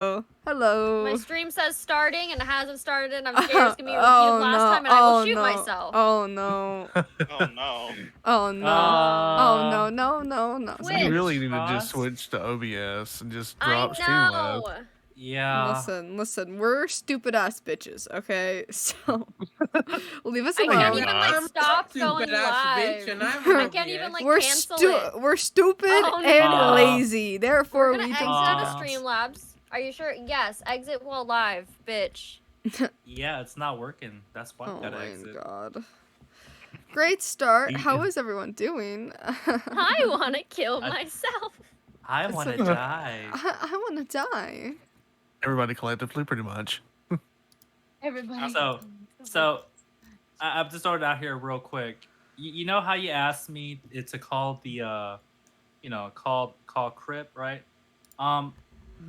Hello. My stream says starting and it hasn't started and I'm scared it's gonna be repeated last time and I will shoot myself. Oh no. Oh no. Oh no. Oh no, no. Twitch. You really need to just switch to OBS and just drop I Streamlabs. know. Yeah. Listen, we're stupid ass bitches, okay? So leave us I alone. can't even like stop going live. I can't even like cancel it. We're stupid Oh, and no. lazy. Therefore, We're gonna we exit don't out do of that. Streamlabs. Are you sure? Yes, exit while live, bitch. Yeah, it's not working. That's why Oh we gotta my exit. god. Great start. How is everyone doing? I wanna kill myself. I wanna die. I wanna die. Everybody collectively, pretty much. Everybody. So, I've just started out here real quick. You know how you asked me to call the, call Crip, right?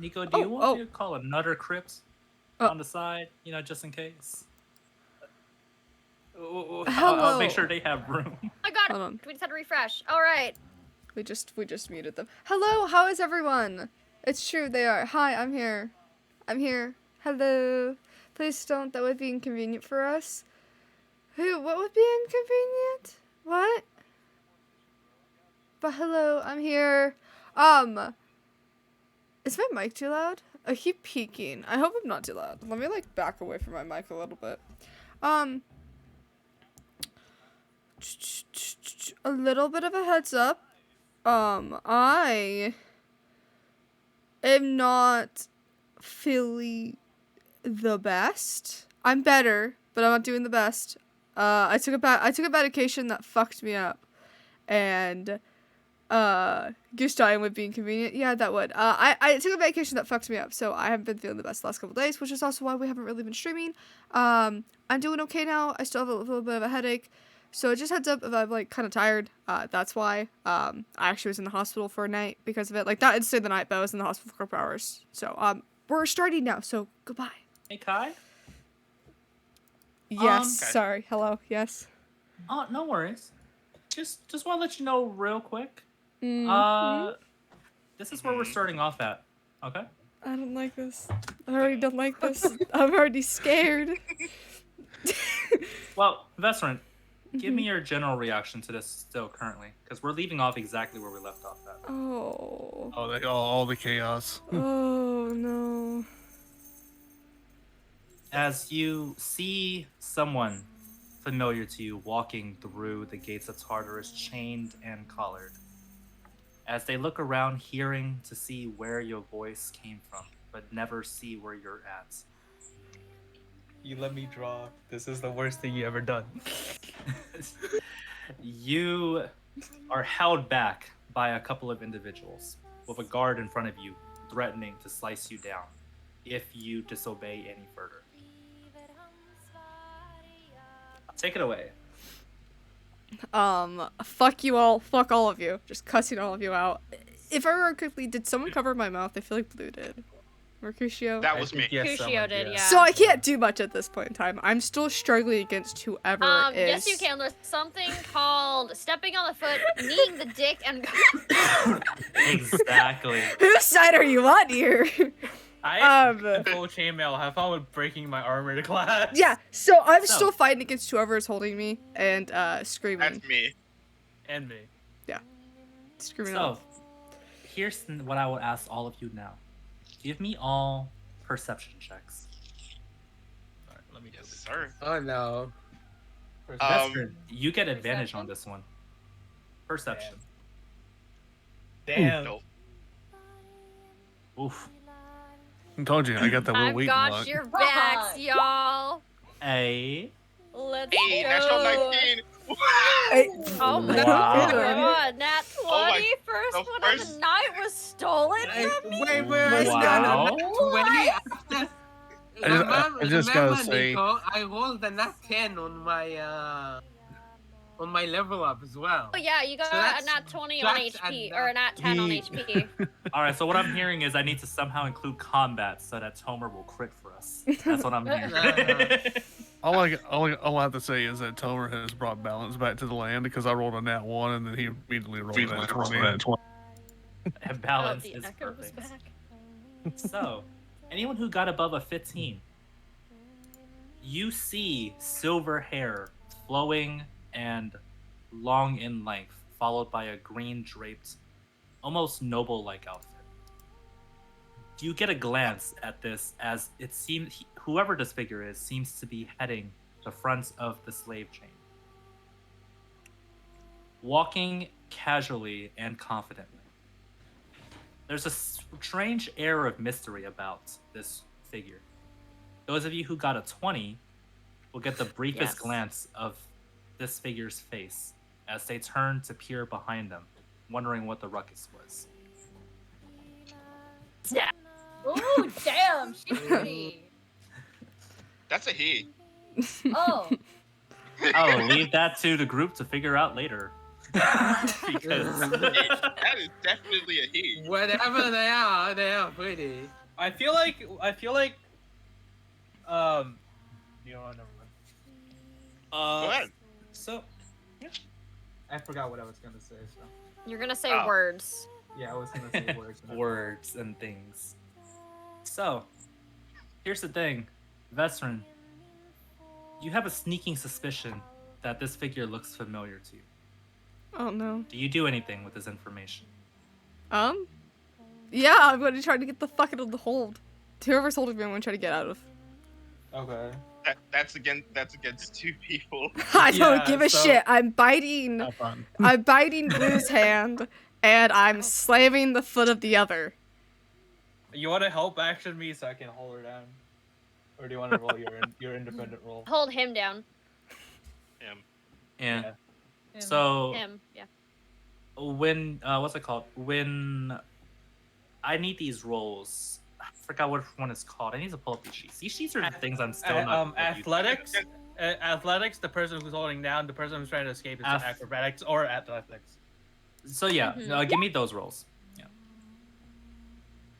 Nico, do you want me to call a Nutter Crips on the side? You know, just in case. I'll make sure they have room. I got it. Hold on. We just had to refresh. All right. We just muted them. Hello, how is everyone? It's true, they are. Hi, I'm here. I'm here. Hello. Please don't. That would be inconvenient for us. Who? What would be inconvenient? What? But hello, I'm here. Is my mic too loud? I keep peeking. I hope I'm not too loud. Let me like back away from my mic a little bit. A little bit of a heads up. I am not feeling the best. I'm better, but I'm not doing the best. I took a medication that fucked me up, and goose dying would be inconvenient. Yeah, that would. I took a medication that fucked me up, so I haven't been feeling the best the last couple days, which is also why we haven't really been streaming. I'm doing okay now. I still have a little bit of a headache. So just heads up if I'm like kind of tired, that's why. I actually was in the hospital for a night because of it. Like that, I'd stay the night, but I was in the hospital for a couple hours. So we're starting now. So goodbye. Hey, Kai. Yes. Okay. Sorry. Hello. Yes. Oh, no worries. Just want to let you know real quick. Mm-hmm. This is where we're starting off at. Okay. I don't like this. I already don't like this. I'm already scared. Well, Veteran, give me your general reaction to this still currently, because we're leaving off exactly where we left off at. Oh. Oh, all the chaos. Oh no. As you see someone familiar to you walking through the gates of Tartarus, chained and collared. As they look around, hearing to see where your voice came from, but never see where you're at. You let me draw. This is the worst thing you ever done. You are held back by a couple of individuals with a guard in front of you, threatening to slice you down if you disobey any further. Take it away. Fuck you all. Fuck all of you. Just cussing all of you out. If I remember correctly, did someone cover my mouth? I feel like Blue did. Mercutio? That was me. Crucio did, yeah. So I can't do much at this point in time. I'm still struggling against whoever is. Yes, you can. There's something called stepping on the foot, kneeing the dick, and. Exactly. Whose side are you on here? I full chainmail. Have fun with breaking my armor to class. Yeah, so I'm still fighting against whoever is holding me and screaming. That's me. And me. Yeah. Screaming So, off. here's what I will ask all of you now. Give me all perception checks. Alright, let me Yes, sir. Oh no. Vesper, you get advantage on this one. Perception. Damn. Nope. Oof. I told you, I got that little I've weak got luck. your backs, y'all. A. Let's Hey, go. National 19. Oh my Wow. god, Nat 20, Oh my- first the one of first- the night was stolen from me? Wait, Wow. 20 after. I just gotta Remember, say- Nico, I rolled a nat 10 on my level up as well. Oh yeah, you got So that's- a nat 20 on that's HP, a or a nat 10 on He- HP. Alright, so what I'm hearing is I need to somehow include combat so that Tomer will crit for us. That's what I'm hearing. All I have to say is that Tomer has brought balance back to the land because I rolled a nat 1 and then he immediately rolled a nat 20. And balance the is echo was perfect. back. So, Anyone who got above a 15, you see silver hair flowing and long in length, followed by a green draped, almost noble-like outfit. You get a glance at this as it seems whoever this figure is seems to be heading the front of the slave chain. Walking casually and confidently. There's a strange air of mystery about this figure. Those of you who got a 20 will get the briefest glance of this figure's face as they turn to peer behind them, wondering what the ruckus was. Ooh, damn, she's pretty. That's a he. Oh. I'll leave that to the group to figure out later. Because That is definitely a he. Whatever they are pretty. I feel like you know what, never mind. Go ahead. So I forgot what I was gonna say, so You're gonna say Oh. words. yeah, I was gonna say words. words and things. So, here's the thing, Veteran. You have a sneaking suspicion that this figure looks familiar to you. Oh no. Do you do anything with this information? Yeah, I'm going to try to get the fuck out of the hold. Whoever's holding me, I'm going to try to get out of. Okay. That's against two people. I don't Yeah, give a so- shit. I'm biting. Have fun. I'm biting Blue's hand, and I'm slamming the foot of the other. You want to help action me so I can hold her down, or do you want to roll your independent roll? Hold him down. Him. Yeah. Yeah. So Him, yeah. when what's it called? When I need these rolls, I forgot what one is called. I need to pull up these sheets. These sheets are things I'm still not. Athletics. Athletics. The person who's holding down. The person who's trying to escape is acrobatics or athletics. So yeah, Mhm. give me those rolls. Yeah.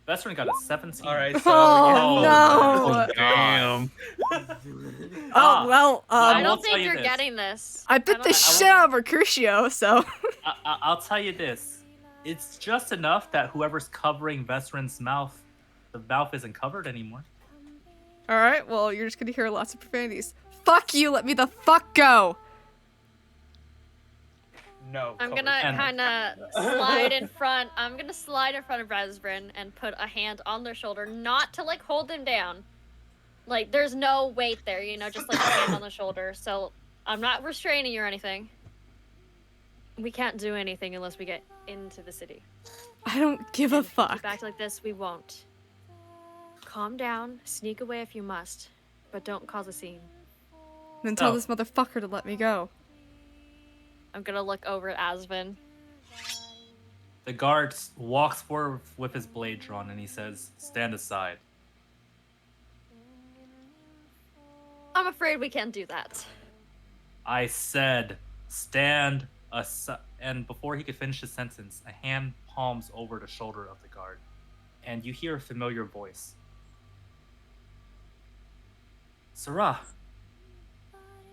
Veteran got a 17. All right. So Oh, no. Damn. Oh well. I I will don't tell think you you're this. getting this. I bit don't- the I shit out of Mercutio, so. I'll tell you this. It's just enough that whoever's covering Veteran's mouth, the mouth isn't covered anymore. All right. Well, you're just gonna hear lots of profanities. Fuck you. Let me the fuck go. no. I'm cover. gonna And- kind of slide in front. I'm gonna slide in front of Resvrin and put a hand on their shoulder, not to like hold them down. Like there's no weight there, you know, just like a hand on the shoulder. So I'm not restraining you or anything. We can't do anything unless we get into the city. I don't give a And if you fuck. keep acting like this, we won't. Calm down, sneak away if you must, but don't cause a scene. Then tell Oh. this motherfucker to let me go. I'm gonna look over at Asvin. The guard walks forward with his blade drawn and he says, "Stand aside." I'm afraid we can't do that. I said, "Stand aside." And before he could finish his sentence, a hand palms over the shoulder of the guard, and you hear a familiar voice. "Sarah,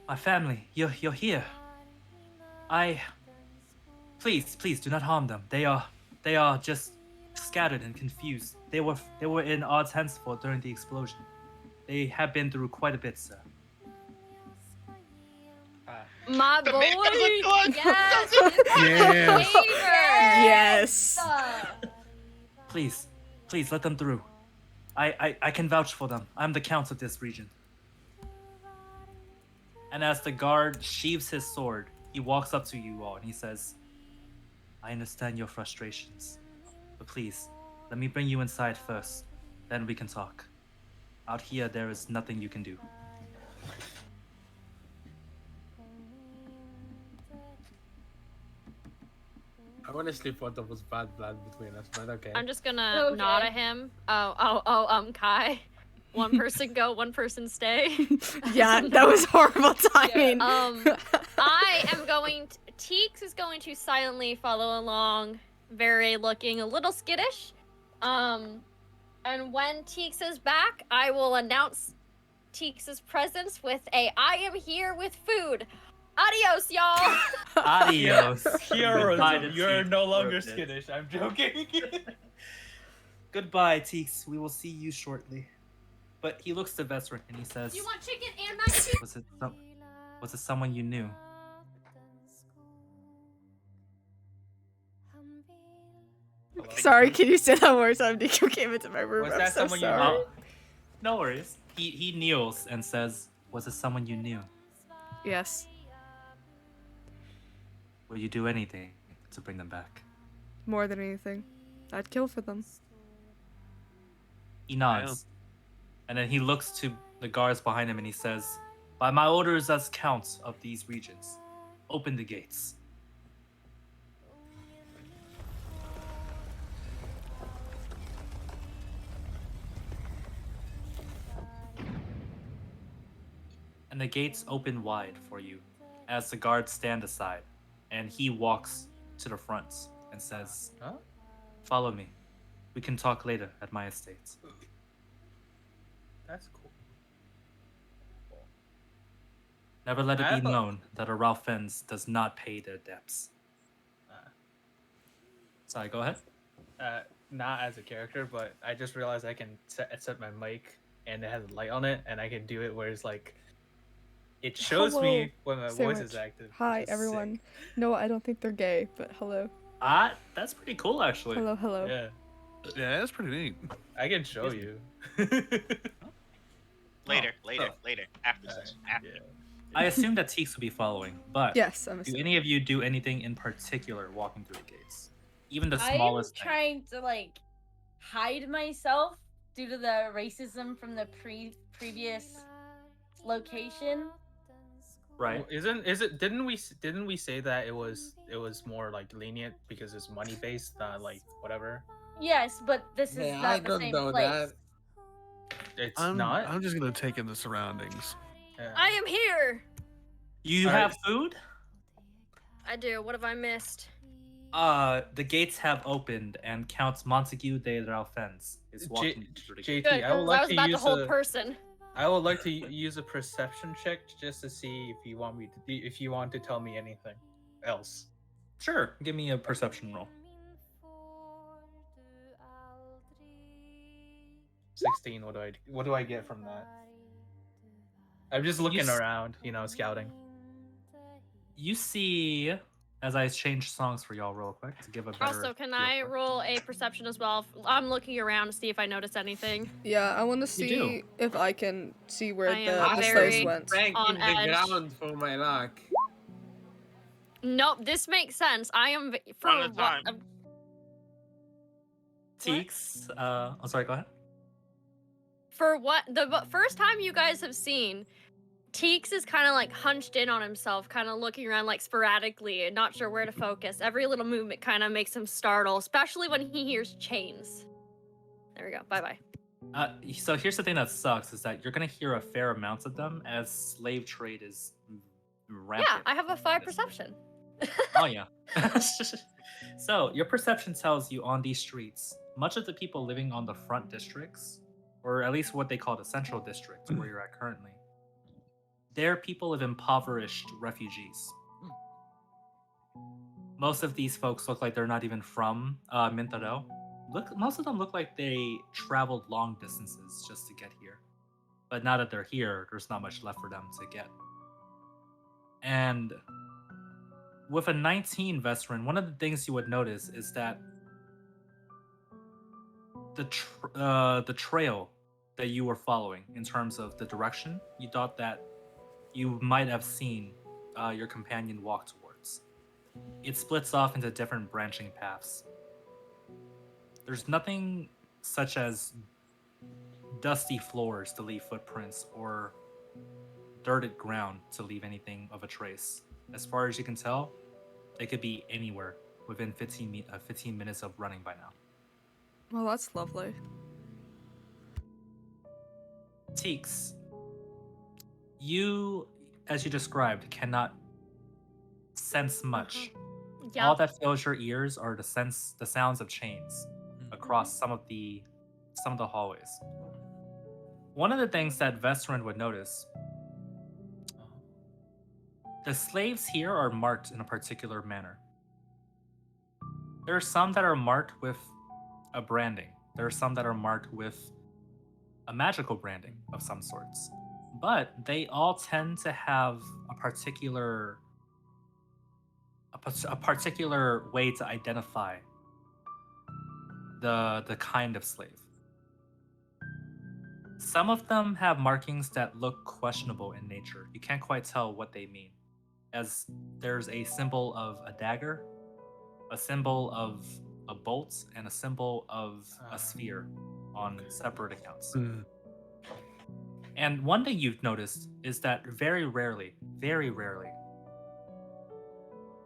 my family, you're here. Please do not harm them. They are just scattered and confused. They were in our tents during the explosion. They have been through quite a bit, sir." My The boy! man does it good. Yes! Yes. Yes. Please let them through. I can vouch for them. I'm the count of this region. And as the guard sheaves his sword, he walks up to you all and he says, "I understand your frustrations, but please, let me bring you inside first. Then we can talk. Out here, there is nothing you can do." I honestly thought there was bad blood between us, but okay. I'm just gonna Okay. nod at him. Kai. One person go, one person stay. Yeah, that was horrible timing. I am going to, Teeks is going to silently follow along, very looking a little skittish. And when Teeks is back, I will announce Teeks' presence with a "I am here with food. Adios, y'all." Adios. Hero, Goodbye to you're Chief no longer Corvus. skittish. I'm joking. Goodbye, Teeks. We will see you shortly. But he looks to Vesrin and he says, Do you want chicken and mac and cheese? Was it someone you knew? Hello? Sorry, can you say that one more time? Nico came into my room. Was I'm that so someone you sorry. know? No worries. He kneels and says, was it someone you knew? Yes. Will you do anything to bring them back? More than anything. I'd kill for them. He nods. And then he looks to the guards behind him and he says, by my orders as count of these regions, open the gates. And the gates open wide for you as the guards stand aside. And he walks to the front and says, Huh? follow me. We can talk later at my estate. That's cool. Never let it I be thought- known that a Ralphens does not pay their debts. Sorry, go ahead. Not as a character, but I just realized I can set my mic and it has a light on it, and I can do it where it's like it shows Hello, me when my voice sandwich. is active. Hi, which is everyone. sick. No, I don't think they're gay, but hello. That's pretty cool, actually. Hello, hello. Yeah, Yeah, that's pretty neat. I can show you. Later, Oh. later. After session. After. Yeah. I assume that Teeks will be following, but Yes, I'm do assuming. any of you do anything in particular walking through the gates? Even the I'm smallest thing. trying to like hide myself due to the racism from the previous location. Right? Didn't we say that it was more like lenient because it's money based, not like whatever? Yes, but this is Yeah, not I the don't same know place. that. It's I'm not. just gonna take in the surroundings. Yeah. I am here. You Alright. have food? I do. What have I missed? The gates have opened and Count Montague de Ralphens is walking through the gates. JT, Good, I would 'cause like I was to about to use hold a. person. I would like to use a perception check just to see if you want me to if you want to tell me anything else. Sure, give me a perception roll. 16. What do I get from that? I'm just looking s- around, scouting. You see, as I change songs for y'all real quick to give a better. Also, can feel I for it. roll a perception as well? I'm looking around to see if I notice anything. Yeah, I want to You see do. if I can see where I am the I very- slaves went. Bank on in the edge. ground for my luck. Nope, this makes sense. I am for One at a what? time. Teeks, I'm sorry, go ahead. For what the first time you guys have seen, Teeks is kind of like hunched in on himself, kind of looking around like sporadically and not sure where to focus. Every little movement kind of makes him startle, especially when he hears chains. There we go. Bye bye. So here's the thing that sucks is that you're gonna hear a fair amount of them as slave trade is rampant. Yeah, I have a 5 in this perception. Oh yeah. So your perception tells you on these streets, much of the people living on the front districts, or at least what they call the central district, where you're at currently, they're people of impoverished refugees. Most of these folks look like they're not even from Mintaro. Most of them look like they traveled long distances just to get here. But now that they're here, there's not much left for them to get. And with a 19 veteran, one of the things you would notice is that the trail that you were following in terms of the direction, you thought that you might have seen your companion walk towards. It splits off into different branching paths. There's nothing such as dusty floors to leave footprints or dirted ground to leave anything of a trace. As far as you can tell, they could be anywhere within 15 minutes of running by now. Well, that's lovely. Teeks, you, as you described, cannot sense much. Yeah. All that fills your ears are the sounds of chains across some of the hallways. One of the things that Vestrin would notice, the slaves here are marked in a particular manner. There are some that are marked with a branding, There are some that are marked with a magical branding of some sorts, but they all tend to have a particular way to identify the kind of slave. Some of them have markings that look questionable in nature. You can't quite tell what they mean, as there's a symbol of a dagger, a symbol of a bolt, and a symbol of a sphere on separate accounts. Mm. And one thing you've noticed is that very rarely,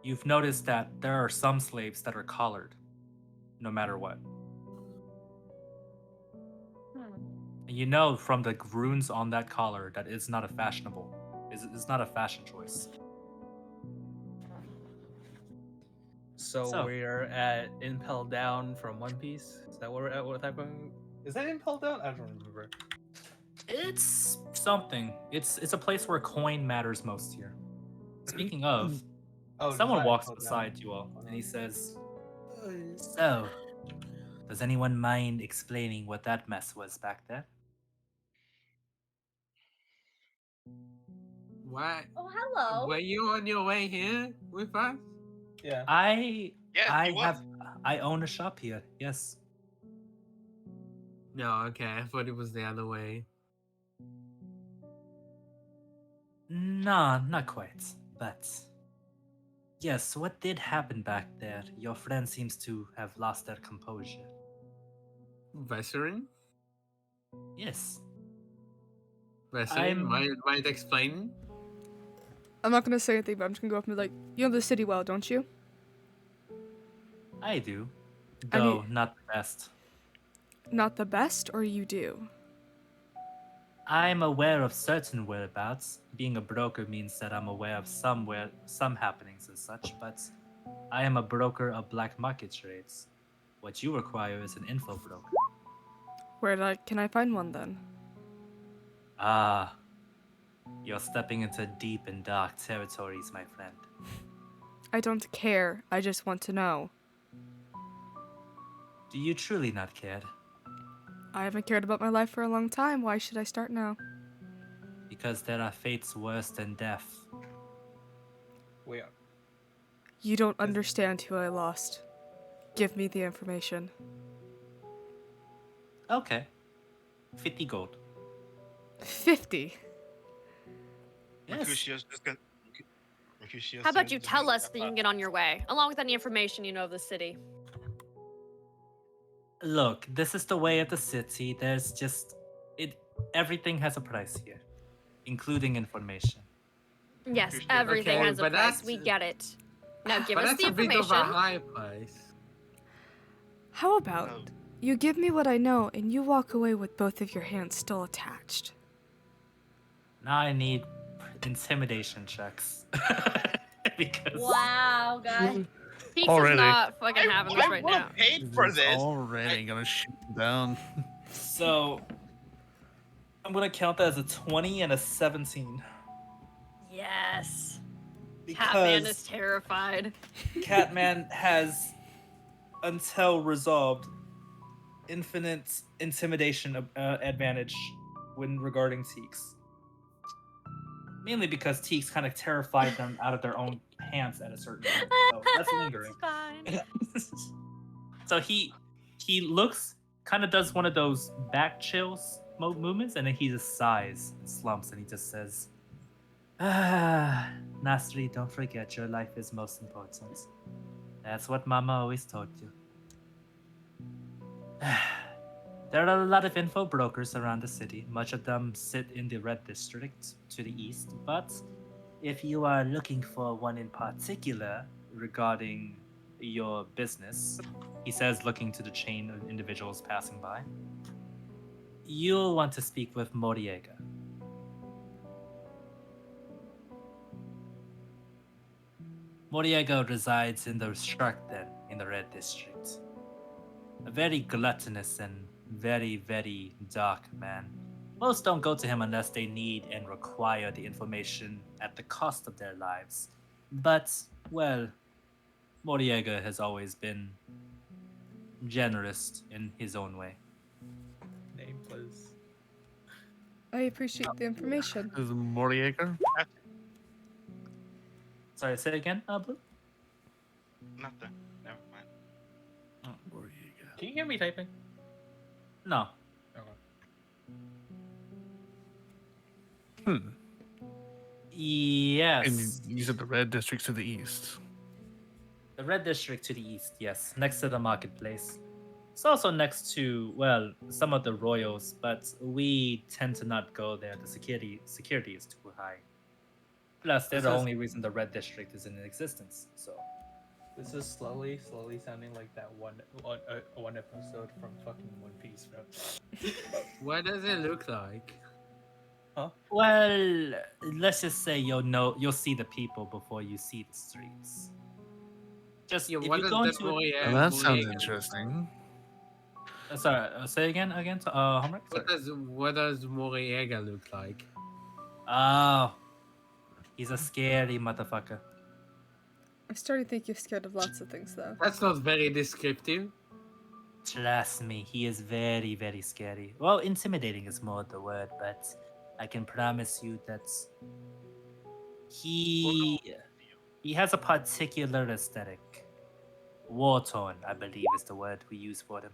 you've noticed that there are some slaves that are collared, no matter what. And you know from the runes on that collar that it's not a it's not a fashion choice. So we're at Impel Down from One Piece. Is that what we're at? What type of? Is that Impel Down? I don't remember. It's something. It's a place where coin matters most here. Speaking of, someone it's walks not Impel beside Down. you all and he says, "So, does anyone mind explaining what that mess was back there?" What? Oh, hello. Were you on your way here with us? Yeah. I Yeah, he was. I own a shop here. Yes. No, okay. I thought it was the other way. Nah, not quite. But yes, what did happen back there? Your friend seems to have lost their composure. Vesserin? Yes. Vesserin? Mind explaining? I'm not gonna say anything, but I'm just gonna go up and be like, you know the city well, don't you? I do. I Though need- not the best. Not the best, or you do? I'm aware of certain whereabouts. Being a broker means that I'm aware of some happenings and such, but I am a broker of black market trades. What you require is an info broker. Can I find one then? Ah, you're stepping into deep and dark territories, my friend. I don't care. I just want to know. Do you truly not care? I haven't cared about my life for a long time. Why should I start now? Because there are fates worse than death. We are. You don't understand who I lost. Give me the information. Okay. 50 gold. 50. Yes. Mercutio's just gonna. Mercutio's How about gonna you just tell gonna us that you wrap can get on your way, along with any information you know of the city? Look, this is the way of the city. There's just everything has a price here, including information. Yes, Appreciate it. everything Okay, has a but price. that's- We get it. Now give But us that's the a bit of information. a high price. How about No. you give me what I know and you walk away with both of your hands still attached? Now I need intimidation checks. Because Wow, guys. Peaks Already. is not fucking having this I right will now. paid for He's this. already gonna shoot him down. So I'm gonna count that as a 20 and a 17. Yes. Because Catman is terrified. Catman has, until resolved, infinite intimidation advantage when regarding Teeks. Mainly because Teeks kind of terrified them out of their own pants at a certain point. So that's lingering. It's fine. So he looks, kind of does one of those back chills movements, and then he just sighs and slumps, and he just says, "Ah, Nasri, don't forget your life is most important. That's what Mama always told you." There are a lot of info brokers around the city. Much of them sit in the Red District to the east, but if you are looking for one in particular regarding your business, he says, looking to the chain of individuals passing by, you'll want to speak with Moriega. Moriega resides in the Shark Den in the Red District. A very gluttonous and very, very dark man. Most don't go to him unless they need and require the information at the cost of their lives. But, well, Moriega has always been generous in his own way. Name, please. I appreciate the information. Is it Moriaker? Sorry, say it again, Blue? Nothing. Never mind. Moriaker. Can you hear me typing? No. Okay. Hmm. Yes. And you said the red district's to the east. The red district to the east, yes, next to the marketplace. It's also next to, well, some of the royals, but we tend to not go there. The security is too high. Plus, they're the This is- only reason the red district is in existence. So, This is slowly sounding like that one episode from fucking One Piece, bro. What does it look like? well, let's just say you'll see the people before you see the streets. Just Yeah, if what you does go the into it, Well, that sounds Moriagan- interesting. sorry, say again, Homework. What does Moriaga look like? Oh, he's a scary motherfucker. I'm starting to think you're scared of lots of things, though. That's not very descriptive. Trust me, he is very, very scary. Well, intimidating is more the word, but I can promise you that he has a particular aesthetic. War-torn, I believe, is the word we use for him.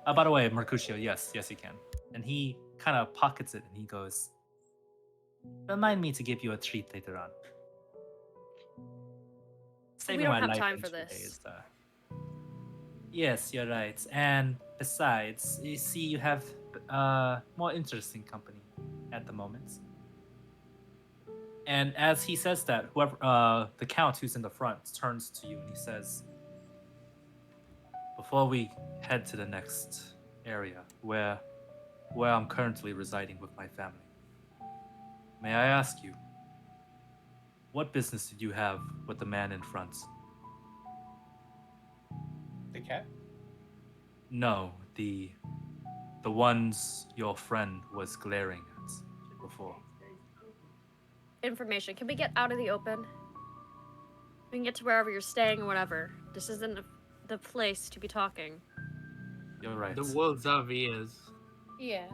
By the way, Mercutio, yes, you can. And he kind of pockets it and he goes, "Remind me to give you a treat later on." Saving don't my have life time in for 2 this. days, Yes, you're right. And besides, you see, you have more interesting company at the moment. And as he says that, whoever the count who's in the front turns to you and he says, "Before we head to the next area, where I'm currently residing with my family, may I ask you, what business did you have with the man in front?" The cat? No, the ones your friend was glaring at before. Information. Can we get out of the open? We can get to wherever you're staying or whatever. This isn't the place to be talking. You're right. The world's our ears. Yeah.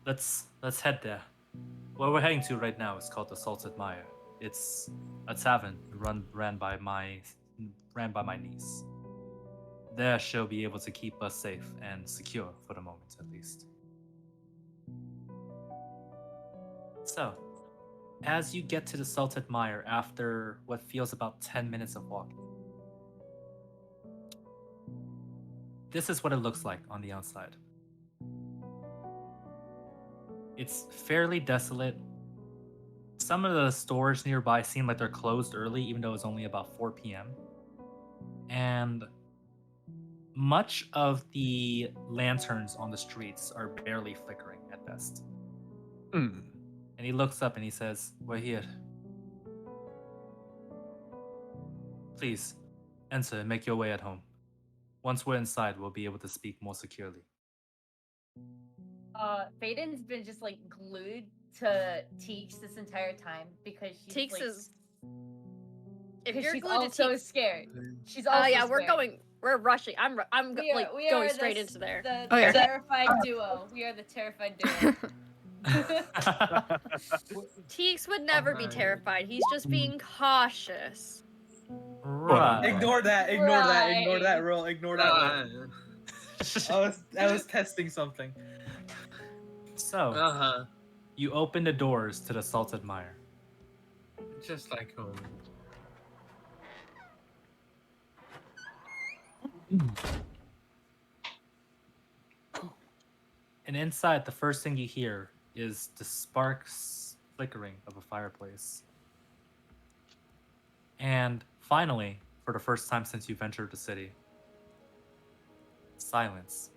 Let's head there. Where we're heading to right now is called the Salted Mire. It's a tavern ran by my niece. There she'll be able to keep us safe and secure for the moment, at least. So, as you get to the Salted Mire after what feels about 10 minutes of walking, this is what it looks like on the outside. It's fairly desolate. Some of the stores nearby seem like they're closed early, even though it's only about 4 p.m. And much of the lanterns on the streets are barely flickering at best. Hmm. And he looks up and he says, "We're here. Please, enter and make your way at home. Once we're inside, we'll be able to speak more securely." Faden's been just like glued to Teeks this entire time because she's Teeks like, is. If because you're she's glued to also Teeks, scared. She's also yeah, we're scared. going. We're rushing. I'm We are, like we are going the straight s- into there. The Oh, yeah. terrified duo. We are the terrified duo. Teeks would never be Alright. terrified. He's just being cautious. Right. Ignore that. Ignore Right. that rule. Ignore that rule. I was testing something. So, Uh-huh. you open the doors to the Salted Mire. Just like home. And inside, the first thing you hear is the sparks flickering of a fireplace. And finally, for the first time since you've entered the city, silence.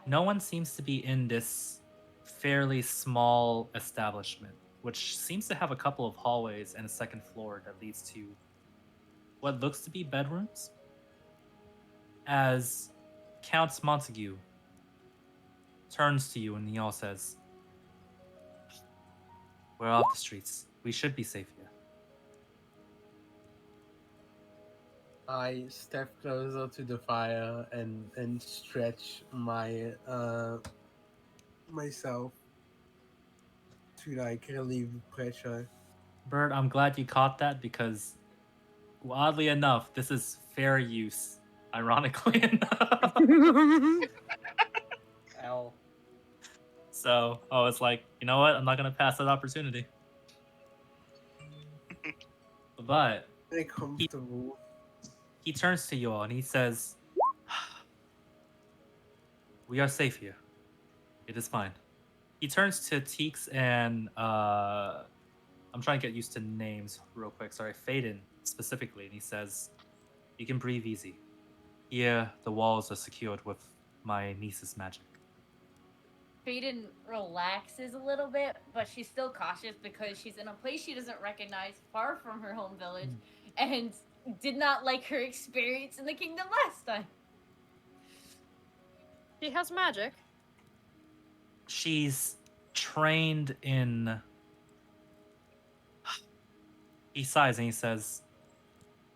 No one seems to be in this fairly small establishment, which seems to have a couple of hallways and a second floor that leads to what looks to be bedrooms. As Count Montague turns to you and he all says, "We're off the streets. We should be safe here." I step closer to the fire and stretch my myself to like relieve the pressure. Bird, I'm glad you caught that because, oddly enough, this is fair use. Ironically enough. L. So I was like, you know what? I'm not gonna pass that opportunity. But Very comfortable. he turns to you all and he says, "We are safe here. It is fine." He turns to Teeks and I'm trying to get used to names real quick. Sorry, Faden specifically, and he says, "You can breathe easy. Here, the walls are secured with my niece's magic." Faden relaxes a little bit, but she's still cautious because she's in a place she doesn't recognize, far from her home village, and did not like her experience in the kingdom last time. She has magic. She's trained in. He sighs and he says,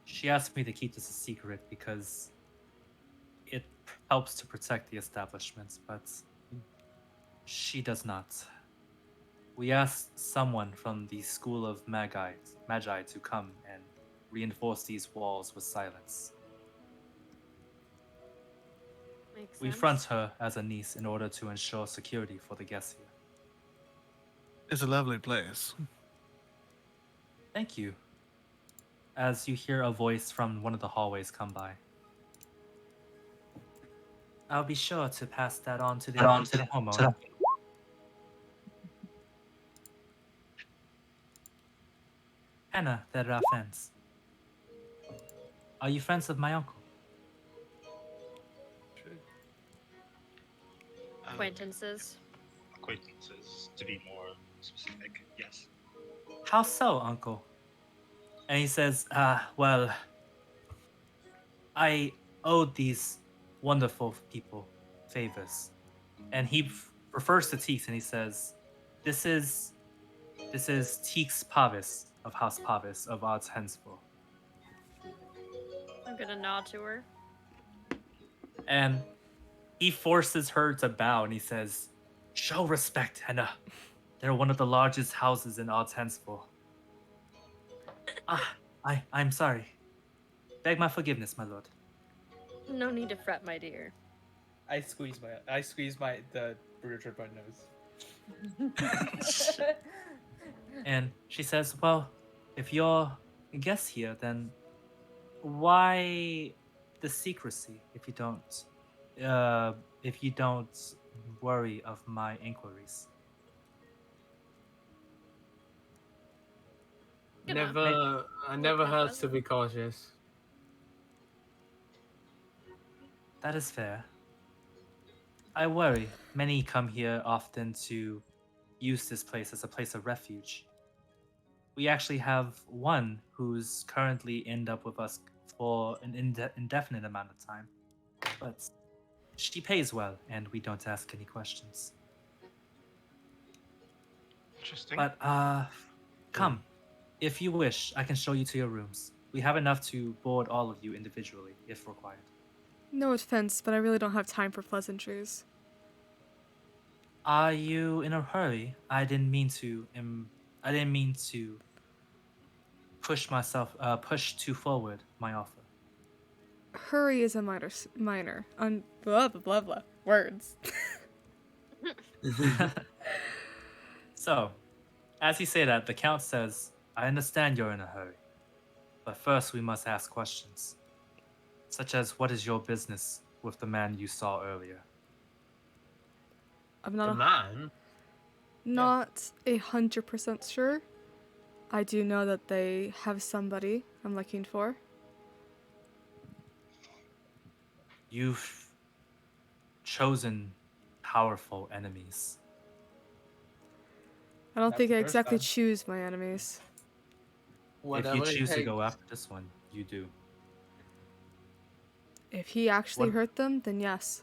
"She asked me to keep this a secret because it helps to protect the establishment, but she does not. We asked someone from the School of Magi to come and reinforce these walls with silence. Makes We sense. front her as a niece in order to ensure security for the guests here." It's a lovely place. "Thank you." As you hear a voice from one of the hallways come by. "I'll be sure to pass that on to the homeowner." "Anna, they're our friends. Are you friends of my uncle?" Acquaintances. Acquaintances, to be more specific. Yes. "How so, uncle?" And he says, well, I owed these wonderful people favors." And he refers to Teeks and he says, This is Teeks Pavis of House Pavis of Odds Henceforth." I'm gonna nod to her. And he forces her to bow and he says, "Show respect, Henna. They're one of the largest houses in Odds Henceforth." I'm sorry. Beg my forgiveness, my lord." No need to fret, my dear. I squeeze the bruiser trip my nose. And she says, "Well, if you're a guest here, then why the secrecy if you don't worry of my inquiries?" Never hurts to be cautious. "That is fair. I worry. Many come here often to use this place as a place of refuge. We actually have one who's currently end up with us for an indefinite amount of time. But she pays well, and we don't ask any questions. Interesting. But, come. If you wish, I can show you to your rooms. We have enough to board all of you individually, if required." No offense, but I really don't have time for pleasantries. "Are you in a hurry? I didn't mean to push too forward my offer." Hurry is a minor. Blah, blah, blah, blah. Words. So, as you say that, the Count says, "I understand you're in a hurry. But first we must ask questions. Such as, what is your business with the man you saw earlier?" I'm The not man? not 100% sure. I do know that they have somebody I'm looking for. "You've chosen powerful enemies." I don't Not think the I first exactly time. choose my enemies. Whatever If you it choose to go takes. after this one, you do. If he actually What- hurt them, then yes.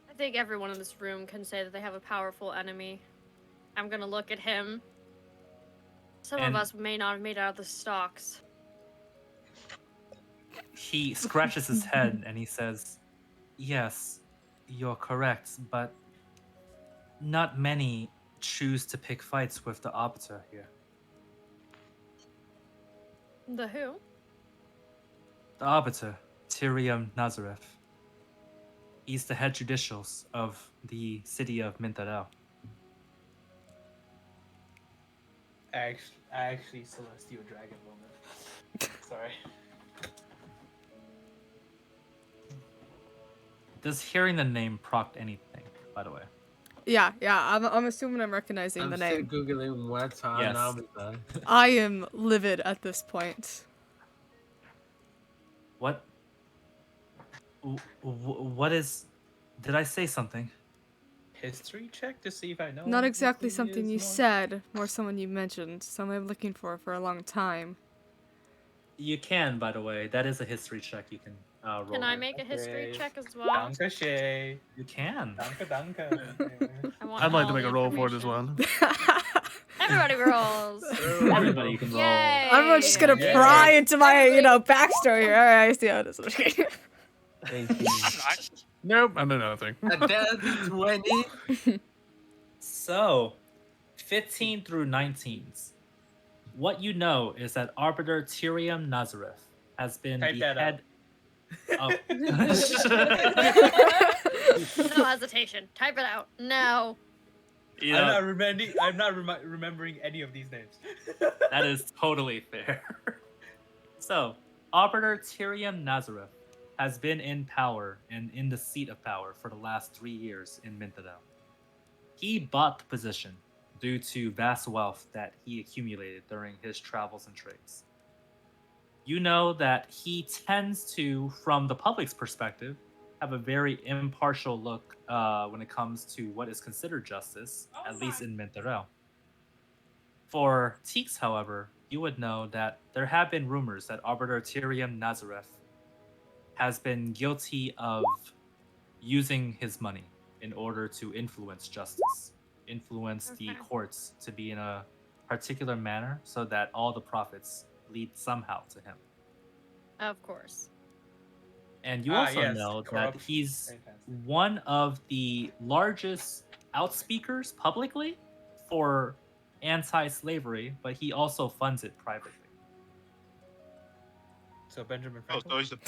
I think everyone in this room can say that they have a powerful enemy. I'm gonna look at him. Some And- of us may not have made it out of the stocks. He scratches his head and he says, "Yes, you're correct, but not many choose to pick fights with the Arbiter here. The who? The Arbiter, Tyrium Nazareth. He's the head judicials of the city of Mintarel. Actually, Celestial Dragon moment. Sorry. Does hearing the name proc anything, by the way? Yeah, I'm assuming I'm recognizing I'm the still name. googling what's on Yes. Arbiter. I am livid at this point. What? What is? Did I say something? History check to see if I know. Not who exactly he something is you more. said, more someone you mentioned. Someone I'm looking for a long time. You can, by the way. That is a history check you can roll. Can I here. make a history Okay. check as well? Danke, Shay. You can. Danke. I want I'd like all to make the a roll for it as information. well. Everybody rolls. Everybody, you can roll. Yay! I'm just gonna Yeah. pry into my, backstory here. Alright, I see how it is. 18. Nope, I know nothing. A dead 20. So, 15 through 19s. What you know is that Arbiter Tyrium Nazareth has been Type the that head. Oh. No hesitation. Type it out. No. You I'm know, not remembering any of these names. that is totally fair. So, Arbiter Tyrium Nazareth has been in power and in the seat of power for the last 3 years in Mintadel. He bought the position due to vast wealth that he accumulated during his travels and trades. You know that he tends to, from the public's perspective, have a very impartial look when it comes to what is considered justice, at least in Mintarel. For Teeks, however, you would know that there have been rumors that Arbiter Tyrium Nazareth has been guilty of using his money in order to influence justice, influence the Okay. courts to be in a particular manner so that all the profits lead somehow to him. Of course. And you Ah, also yes, know that corrupt. he's Fantastic. one of the largest outspeakers publicly for anti-slavery, but he also funds it privately. So Benjamin Oh, Franklin. so he's the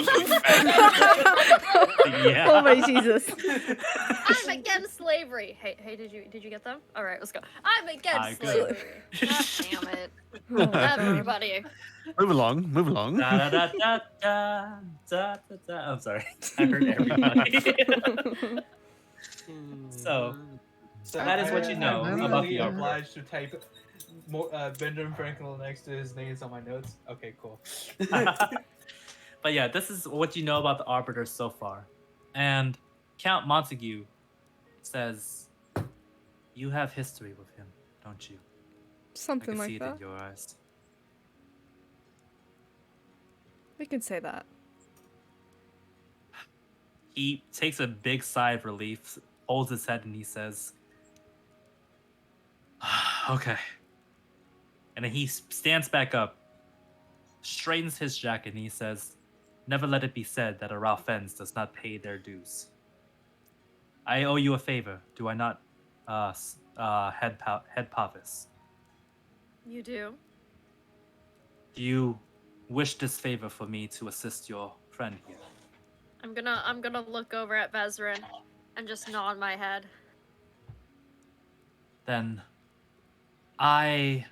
so he's the bad. Yeah. Oh my Jesus. I'm against slavery. Hey, did you get them? All right, let's go. I'm against good. slavery. God damn it. Oh, God. Everybody. Move along, move along. Da, da, da, da, da, da, da. I'm sorry. I heard everybody. So, that is what you know I'm about legally the Arbiter. obliged to type Benjamin Franklin next to his names on my notes. Okay, cool. But yeah, this is what you know about the Arbiter so far. And Count Montague says, "You have history with him, don't you? I Something can like see it that. in your eyes." We can say that. He takes a big sigh of relief, holds his head, and he says, "Okay." And then he stands back up, straightens his jacket, and he says, "Never let it be said that a Ralphens does not pay their dues. I owe you a favor, do I not, head Pavis? You do? Do you wish this favor for me to assist your friend here?" I'm gonna look over at Vezrin and just nod my head. "Then I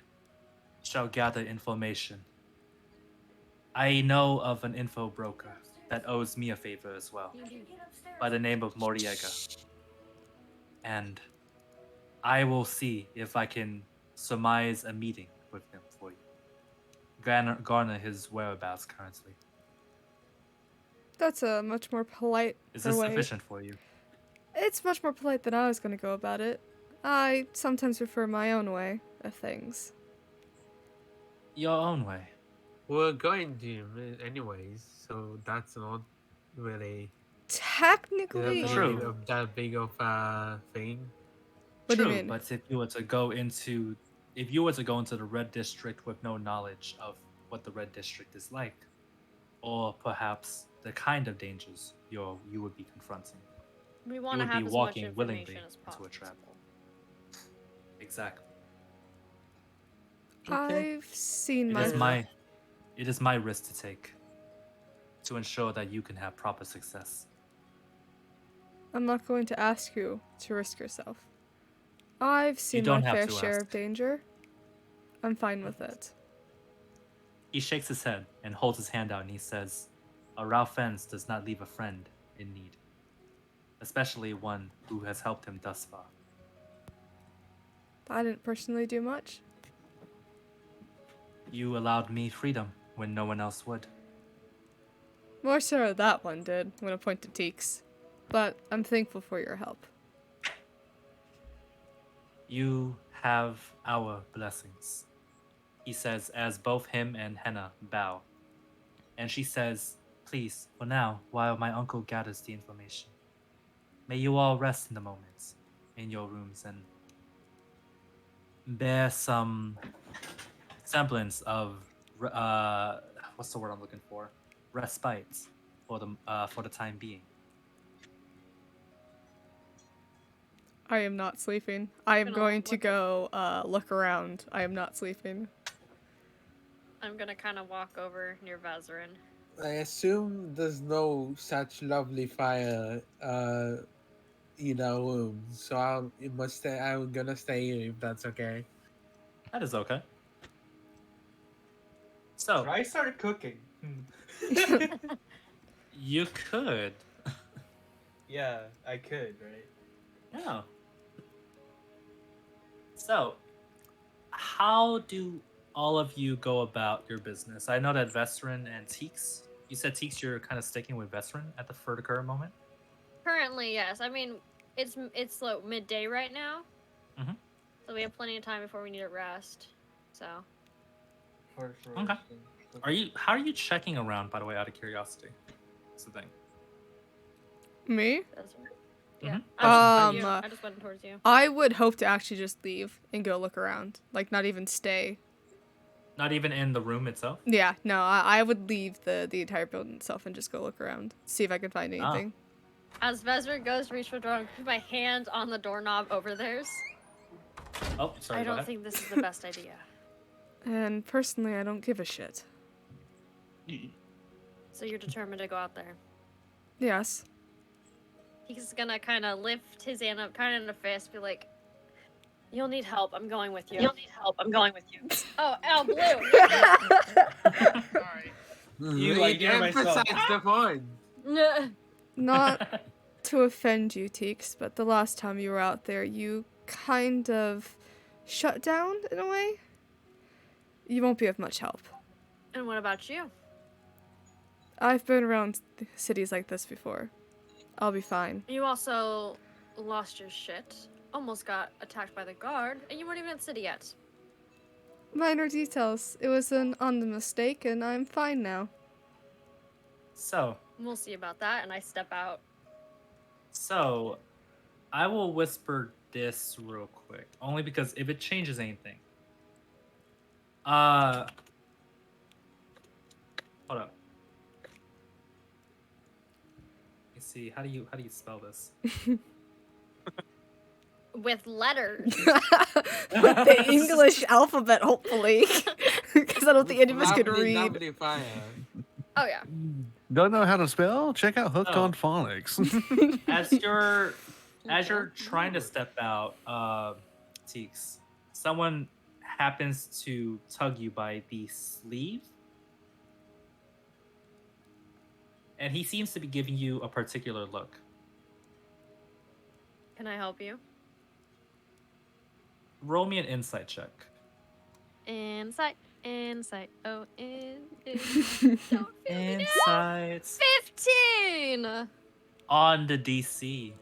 shall gather information. I know of an info broker that owes me a favor as well, by the name of Moriega. And I will see if I can surmise a meeting with him for you. Garner his whereabouts currently. That's a much more polite Is this way. sufficient for you?" It's much more polite than I was gonna go about it. I sometimes prefer my own way of things. Your own way. We're going to anyways, so that's not really Technically, You True. don't need of that big of a thing. what do True, you mean? but if you were to go into the red district with no knowledge of what the red district is like, or perhaps the kind of dangers you would be confronting, We you want to would be have as much walking willingly information as into possible. a trap. Exactly. I've seen It my. is my it is my risk to take to ensure that you can have proper success. I'm not going to ask you to risk yourself. I've seen my don't have fair to share ask. of danger. I'm fine with it. He shakes his head and holds his hand out and he says, "A Ralph Fens does not leave a friend in need, especially one who has helped him thus far." I didn't personally do much. You allowed me freedom when no one else would. More so that one did, when I point to Teeks. But I'm thankful for your help. You have our blessings, he says as both him and Henna bow. And she says, "Please, for now, while my uncle gathers the information, may you all rest in the moment in your rooms and bear some semblance of what's the word I'm looking for? Respite for the time being." I am not sleeping. I am Gonna going to look- go look around. I am not sleeping. I'm gonna kind of walk over near Vazarin. I assume there's no such lovely fire in our room, so I'm gonna stay here if that's okay. That is okay. So Should I start cooking? you could, Yeah, I could, right? yeah. So, how do all of you go about your business? I know that Vestrin and Teeks. You said Teeks, you're kind of sticking with Vestrin for the current moment. Currently, yes. I mean, it's like midday right now, Mhm. so we have plenty of time before we need a rest. So Okay. How are you checking around, by the way, out of curiosity? That's the thing. Me? that's yeah. Mhm. I just went towards you. I would hope to actually just leave and go look around. Like, not even stay. Not even in the room itself? Yeah, no, I would leave the entire building itself and just go look around. See if I can find Ah. anything. As Vezra goes to reach for the door, I put my hand on the doorknob over theirs. Oh, sorry. I go don't ahead. think this is the best idea. And personally, I don't give a shit. So you're determined to go out there. Yes. He's gonna kind of lift his hand up, kind of in a fist, be like, "You'll need help. I'm going with you." You'll need help. I'm going with you. Oh, Blue. Sorry. You like hear myself. emphasize the point. Not to offend you, Teeks, but the last time you were out there, you kind of shut down in a way. You won't be of much help. And what about you? I've been around cities like this before. I'll be fine. You also lost your shit, almost got attacked by the guard, and you weren't even in the city yet. Minor details. It was on the mistake, and I'm fine now. So, We'll see about that, and I step out. I will whisper this real quick, only because if it changes anything. Hold up. Let me see. How do you spell this? With letters. With the English alphabet, hopefully. Because I don't think any of us could read. Lovely fire. Oh yeah. Don't know how to spell? Check out Hooked Oh. on Phonics. As you're trying to step out, Teeks, someone happens to tug you by the sleeve, and he seems to be giving you a particular look. Can I help you? Roll me an insight check. Insight. Oh, Insights 15! on the DC.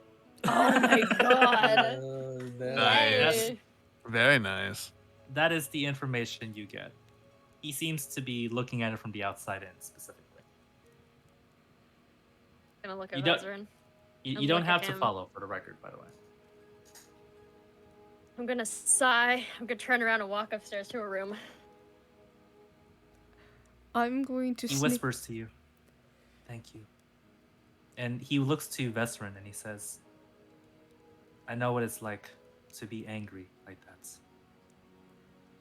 Oh my god. Nice. Yay. Very nice. That is the information you get. He seems to be looking at it from the outside in specifically. Gonna look You at don't- Vezerin. You And don't look have at to him. follow, for the record, by the way. I'm gonna sigh. I'm gonna turn around and walk upstairs to a room. I'm going to He sneak. whispers to you, "Thank you." And he looks to Vesrin and he says, "I know what it's like to be angry like that.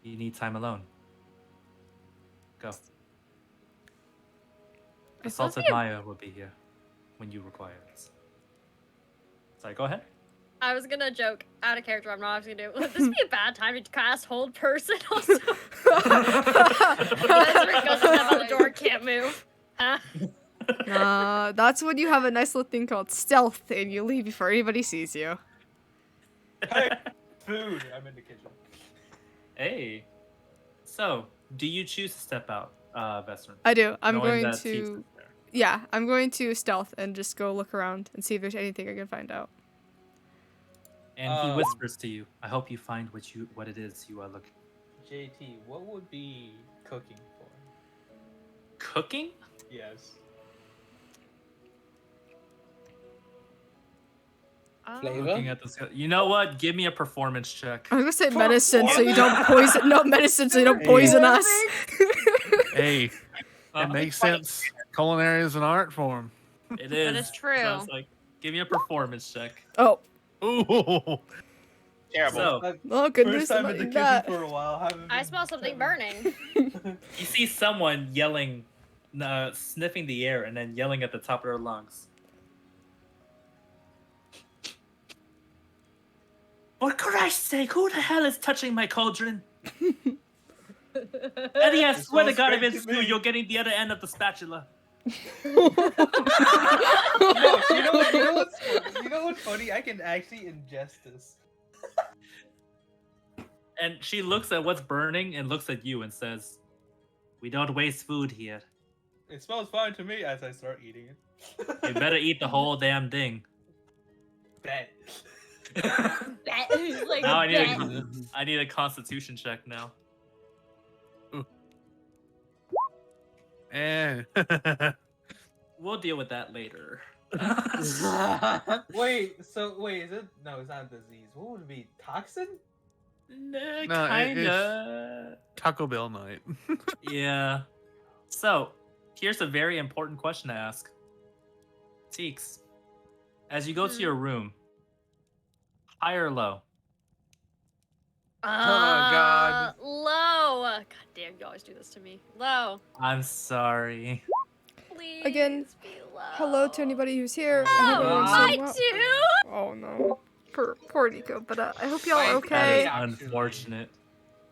You need time alone. Go. I Assaulted feel- Maya will be here when you require it." Sorry, go ahead. I was gonna joke out of character. I'm not actually gonna do. Would this be a bad time to cast Hold Person? Also, Vezerin goes to step out the door, can't move. Huh? That's when you have a nice little thing called stealth and you leave before anybody sees you. Food. I'm in the kitchen. Hey. So, do you choose to step out, Vesrin? I do. I'm knowing going that Teeks to. is there? Yeah, I'm going to stealth and just go look around and see if there's anything I can find out. And he whispers to you, "I hope you find what it is you are looking." JT, what would be cooking for? Cooking? Yes. Flavor? Looking at this. You know what? Give me a performance check. I was gonna say medicine so you don't poison. No, medicine so you don't poison us. Hey, it makes sense. Culinary is an art form. It is. is true. So I was like, give me a performance check. Oh, Ooh. Terrible. So oh goodness, First time I'm in the not kitchen that. for a while. Haven't I been smell something having- burning. you see someone yelling, sniffing the air, and then yelling at the top of their lungs. For Christ's sake, who the hell is touching my cauldron? Eddie, I It swear to smells God, if great it's to you, me. you're getting the other end of the spatula. No, you know what? You know what's funny? I can actually ingest this. And she looks at what's burning and looks at you and says, "We don't waste food here. It smells fine to me as I start eating it. You better eat the whole damn thing." Bet. Like, Now bet. I need a constitution check now. And We'll deal with that later. Wait, is it? No, it's not a disease. What would it be? Toxin? Nah, No, kinda. Taco Bell night. Yeah. So, here's a very important question to ask. Teeks, as you go to your room, high or low? God. Low. God damn, you always do this to me. Low. I'm sorry. Please Again, be low. Hello to anybody who's here. I Oh, hope everyone's I doing well. do. Oh no, poor Nico. But I hope y'all are I- okay. Yeah. That's unfortunate.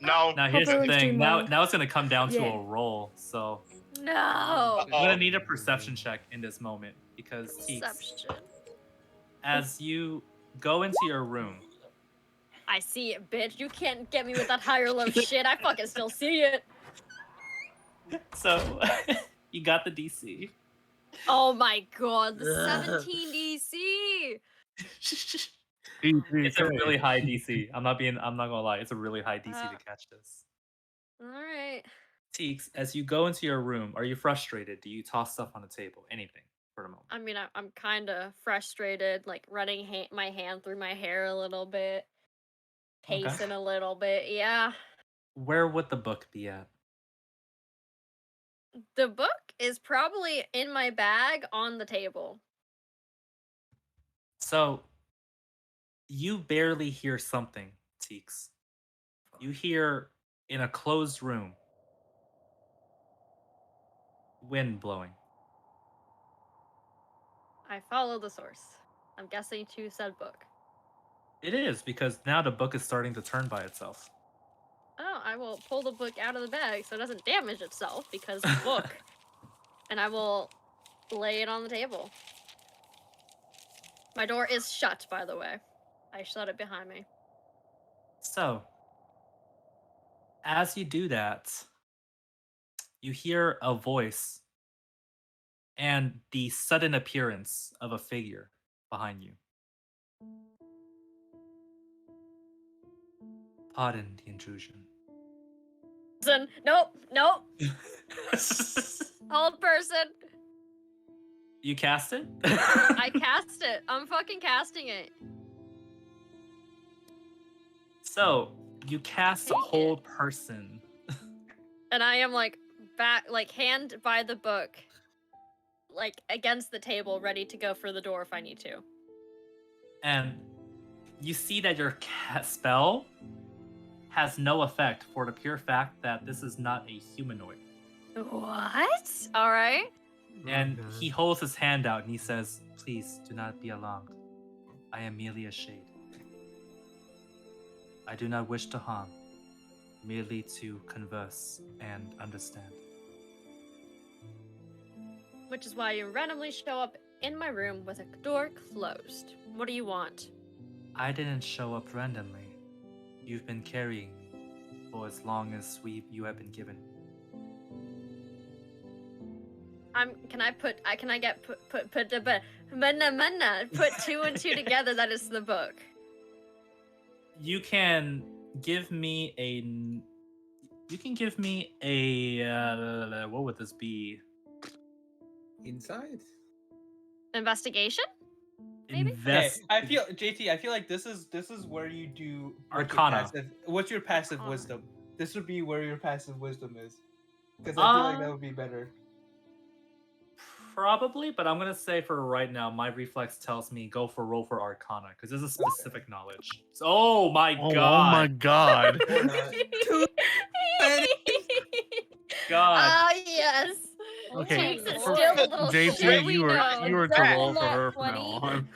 No. Now here's the everyone's thing. doing Now well. now it's gonna come down to Yeah. a roll. So No. I'm gonna need a perception check in this moment because Teeks, Perception. as you go into your room, I see it, bitch. You can't get me with that high or low shit. I fucking still see it. so you got the DC. Oh my god, the 17 DC. It's a really high DC. I'm not gonna lie. It's a really high DC to catch this. All right. Teeks, as you go into your room, are you frustrated? Do you toss stuff on the table? Anything for a moment? I mean, I'm kind of frustrated, like running my hand through my hair a little bit, Okay. pacing a little bit. Yeah. Where would the book be at? The book is probably in my bag on the table. So you barely hear something, Teeks. You hear in a closed room wind blowing. I follow the source. I'm guessing to said book. It is because now the book is starting to turn by itself. Oh, I will pull the book out of the bag so it doesn't damage itself because it's a book. And I will lay it on the table. My door is shut, by the way. I shut it behind me. So, as you do that, you hear a voice and the sudden appearance of a figure behind you. Pardon the intrusion. Nope. Hold person. You cast it? I cast it. I'm fucking casting it. So, you cast Take hold person. And I am like back, like hand by the book, like against the table, ready to go for the door if I need to. And you see that your spell has no effect for the pure fact that this is not a humanoid. What? All right. And he holds his hand out and he says, "Please do not be alarmed. I am merely a shade. I do not wish to harm, merely to converse and understand." Which is why you randomly show up in my room with a door closed. What do you want? I didn't show up randomly. You've been carrying me for as long as you have been given. Can I put two and two together? That is the book. You can give me a. You can give me a. What would this be? Inside? Investigation? Maybe? Okay, I feel JT. I feel like this is where you do Arcana. What's your passive Arcana. wisdom? This would be where your passive wisdom is, because I feel like that would be better. Probably, but I'm gonna say for right now, my reflex tells me roll for Arcana because there's a specific knowledge. So, oh my Oh my god! god. God. Yes. Okay, Takes it for- still a little shit. JT, We you know. were to That roll for nat her from 20. now on.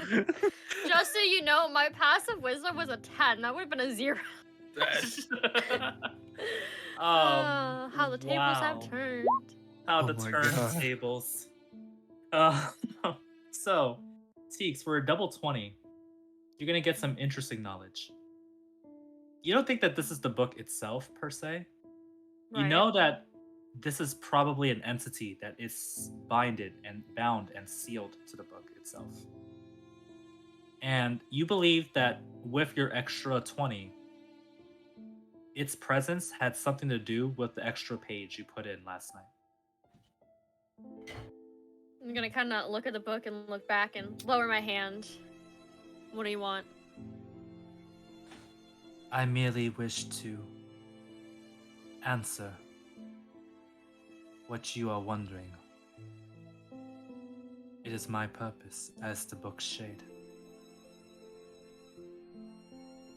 Just so you know, my passive wisdom was a 10. That would have been a 0. How the tables have wow. turned. How Oh the my God. turntables. So, Teeks, for a double 20, you're gonna get some interesting knowledge. You don't think that this is the book itself, per se. You Right. know that this is probably an entity that is binded and bound and sealed to the book itself. And you believe that with your extra 20, its presence had something to do with the extra page you put in last night. I'm gonna kind of look at the book and look back and lower my hand. What do you want? I merely wish to answer what you are wondering. It is my purpose as the book's shade.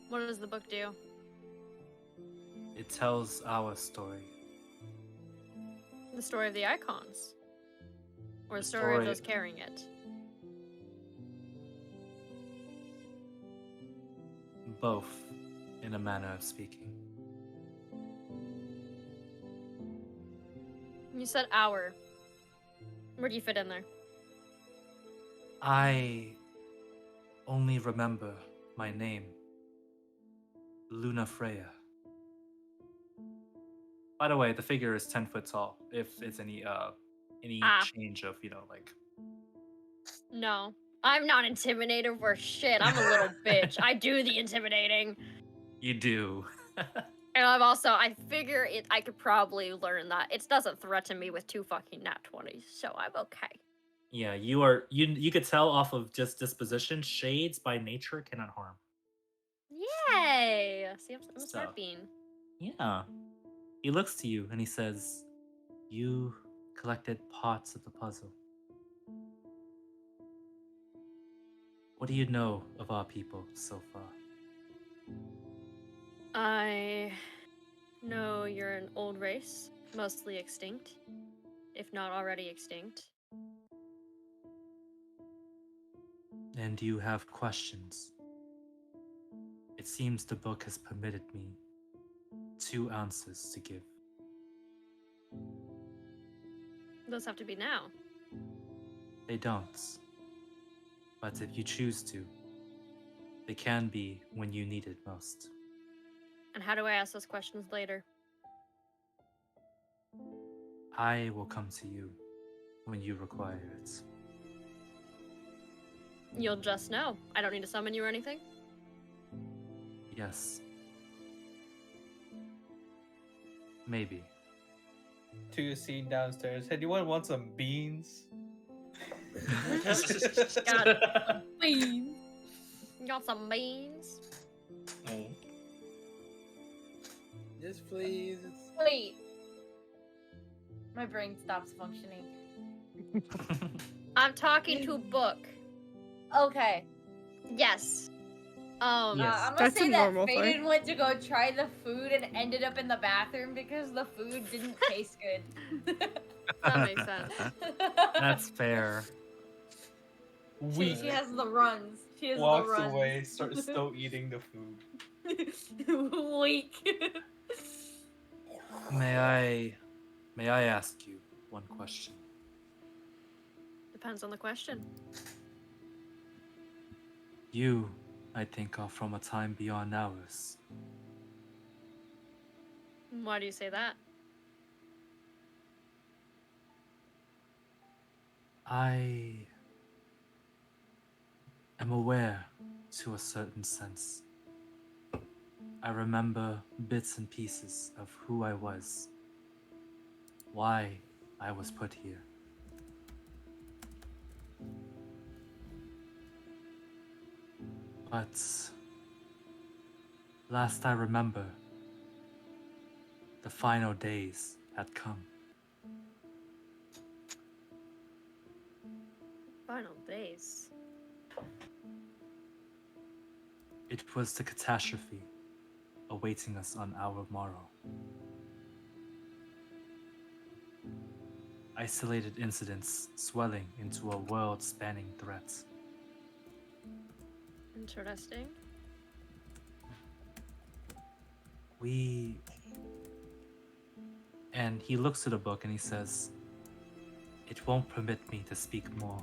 What does the book do? It tells our story. The story of the icons. Or the story of story- those carrying it. Both, in a manner of speaking. You said hour. Where do you fit in there? I only remember my name, Luna Freya. By the way, the figure is 10 foot tall. If it's any change of, like. No. I'm not intimidated for shit. I'm a little bitch. I do the intimidating. You do. And I figure I could probably learn that. It doesn't threaten me with 2 fucking nat 20s, so I'm okay. Yeah, you could tell off of just disposition, shades by nature cannot harm. Yay! See, I'm a So- smart bean. Yeah. He looks to you and he says, "You collected parts of the puzzle. What do you know of our people so far?" I know you're an old race, mostly extinct, if not already extinct. And you have questions. It seems the book has permitted me 2 answers to give. Those have to be now. They don't. But if you choose to, they can be when you need it most. And how do I ask those questions later? I will come to you when you require it. You'll just know. I don't need to summon you or anything. Yes. Maybe. To your scene downstairs. Hey, do you want some beans? Got beans. Got some beans. Oh. Yes, please. Wait. My brain stops functioning. I'm talking to a book. Okay. Yes. Yes. I'm gonna That's say a that normal thing. Faden went to go try the food and ended up in the bathroom because the food didn't taste good. That makes sense. That's fair. She has the runs. She has Walks the runs. away, starts still eating the food. Weak. May I ask you one question? Depends on the question. You, I think, are from a time beyond ours. Why do you say that? I am aware to a certain sense. I remember bits and pieces of who I was, why I was put here. But last I remember, the final days had come. Final days. It was the catastrophe awaiting us on our morrow. Isolated incidents swelling into a world-spanning threat. Interesting. And he looks at the book and he says, "It won't permit me to speak more."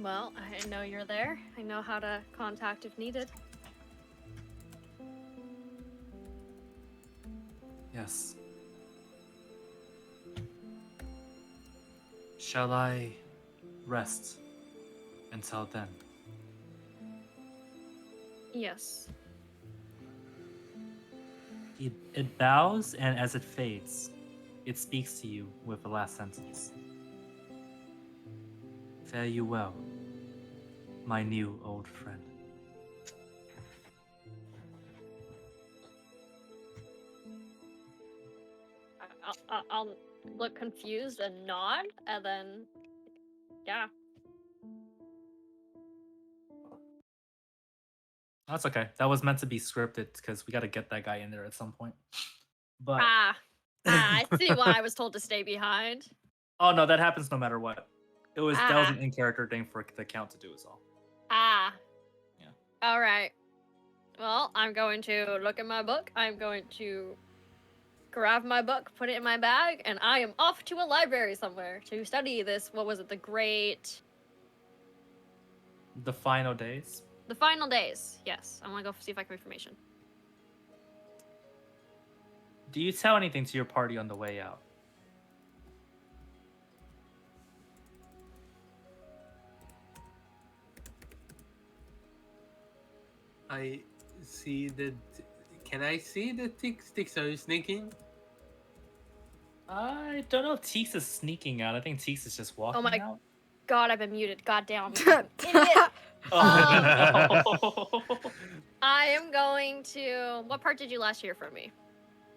Well, I know you're there. I know how to contact if needed. Yes. Shall I rest until then? Yes. It bows, and as it fades, it speaks to you with the last sentence. Fare you well, my new old friend. I'll look confused and nod, and then, yeah. That's okay. That was meant to be scripted because we got to get that guy in there at some point. But I see why I was told to stay behind. oh no, that happens no matter what. That was Ah. an in character thing for the count to do is all. Yeah. Yeah. All right. Well, I'm going to look at my book. I'm going to grab my book, put it in my bag, and I am off to a library somewhere to study this. What was it? The final days. The final days. Yes. I want to go see if I can information. Do you tell anything to your party on the way out? I see that. Can I see the Sticks are sneaking? I don't know if Teeks is sneaking out. I think Teeks is just walking my out. God, I've been muted. God damn. Idiot. Oh, no. I am going to. What part did you last hear from me?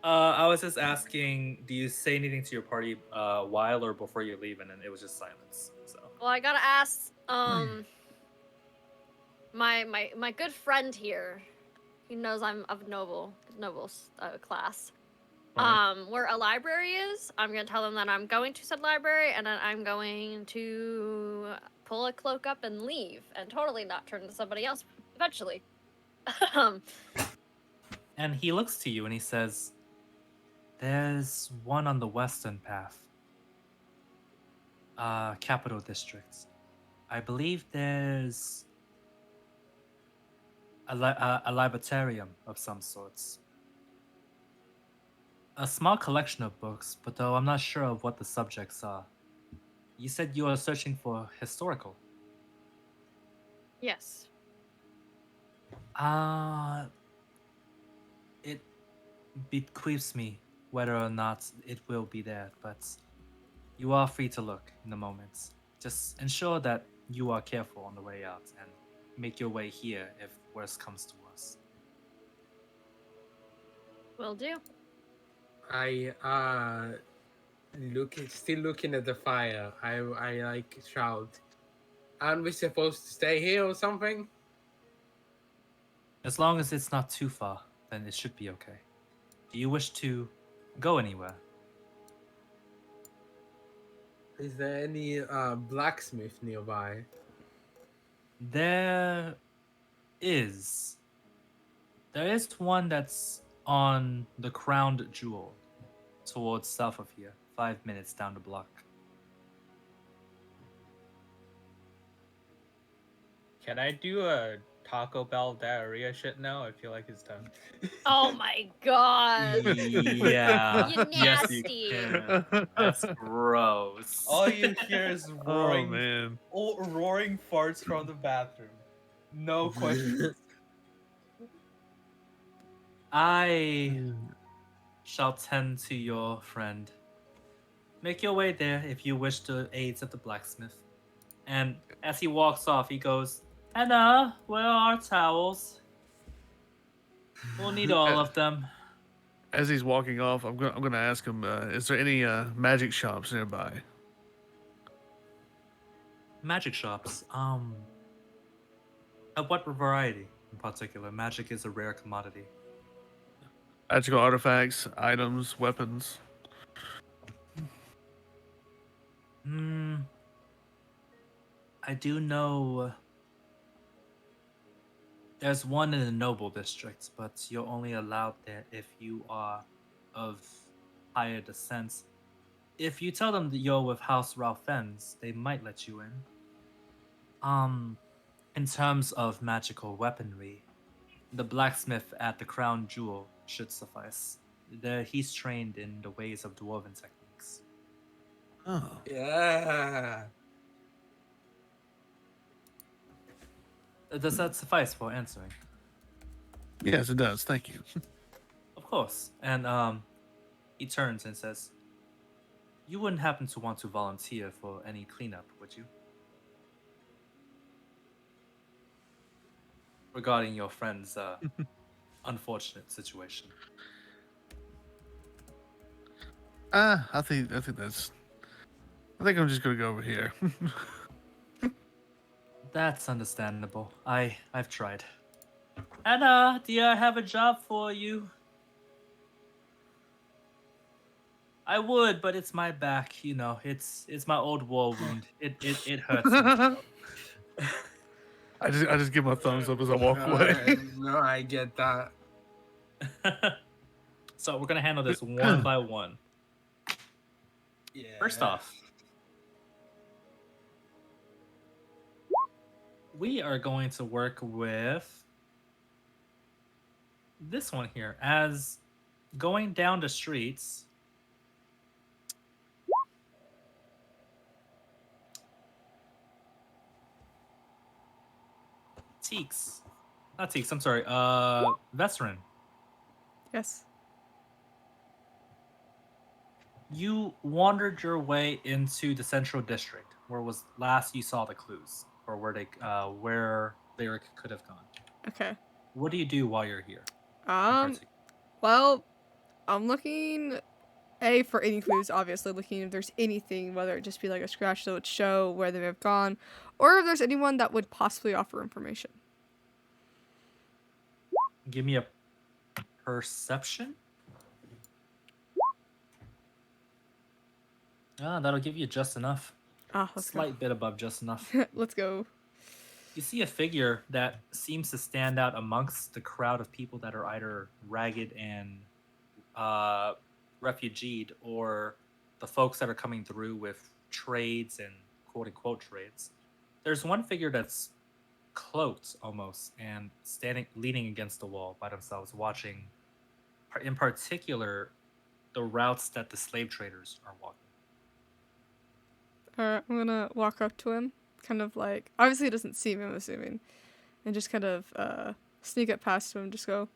I was just asking, do you say anything to your party while or before you leave? And then it was just silence. So Well, I gotta ask. My good friend here. He knows I'm of noble class. Right. Where a library is, I'm gonna tell them that I'm going to said library, and then I'm going to pull a cloak up and leave, and totally not turn to somebody else eventually. And he looks to you and he says, "There's one on the western path. Capital District. I believe there's a librarium of some sorts. A small collection of books, but though I'm not sure of what the subjects are. You said you are searching for historical. Yes. It bequeaths me whether or not it will be there, but You are free to look in the moments. Just ensure that you are careful on the way out and make your way here if worse comes to us. Will do. I still looking at the fire. I like shout. Aren't we supposed to stay here or something? As long as it's not too far, then it should be okay. Do you wish to go anywhere? Is there any blacksmith nearby? There is. There is one that's on the Crowned Jewel, towards south of here, 5 minutes down the block. Can I do a Taco Bell diarrhea shit now? I feel like it's time. Oh my god. Yeah. You Yes, you nasty. can. That's gross. All you hear is Oh roaring, man. roaring farts from the bathroom. No questions. I shall tend to your friend. Make your way there if you wish to aid at the blacksmith. And as he walks off, he goes, Anna, where are our towels? We'll need all of them. As he's walking off, I'm gonna ask him, is there any magic shops nearby? Magic shops. Of what variety in particular? Magic is a rare commodity. Magical artifacts, items, weapons. I do know there's one in the noble district, but you're only allowed there if you are of higher descent. If you tell them that you're with House Ralphens, they might let you in. In terms of magical weaponry, the blacksmith at the Crown Jewel should suffice. He's trained in the ways of dwarven techniques. Oh. Yeah. Does that suffice for answering? Yes, it does. Thank you. Of course. And he turns and says, "You wouldn't happen to want to volunteer for any cleanup, would you? Regarding your friend's unfortunate situation." I think that's. I think I'm just gonna go over here. That's understandable. I've tried. Anna, do I have a job for you? I would, but it's my back. You know, it's my old war wound. It hurts. Me. I just give my thumbs up as I walk away. No, I get that. So we're gonna handle this one by one. Yeah. First off, we are going to work with this one here as going down the streets. Not Teeks, I'm sorry, Vesserin. Yes. You wandered your way into the central district, where was last you saw the clues, or where Lyric could have gone. Okay. What do you do while you're here? Well, I'm looking for any clues, obviously, looking if there's anything, whether it just be like a scratch that would show where they may have gone, or if there's anyone that would possibly offer information. Give me a perception. That'll give you just enough. Let's Slight bit above just enough. go. Let's go. You see a figure that seems to stand out amongst the crowd of people that are either ragged and refugeed, or the folks that are coming through with trades and quote unquote trades. There's one figure that's cloaked almost and leaning against the wall by themselves, watching, in particular, the routes that the slave traders are walking. Alright, I'm gonna walk up to him, kind of like, obviously he doesn't see me, I'm assuming, and just kind of sneak up past him and just go,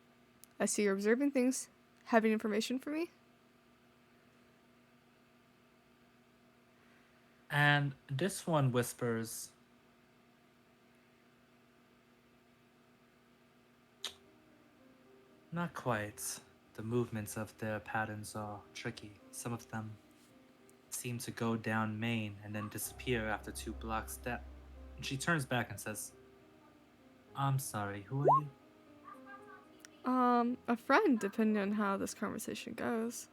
I see you're observing things. Have any information for me? And this one whispers, not quite. The movements of their patterns are tricky. Some of them seem to go down Main and then disappear after 2 blocks depth. And she turns back and says, I'm sorry, who are you? A friend, depending on how this conversation goes.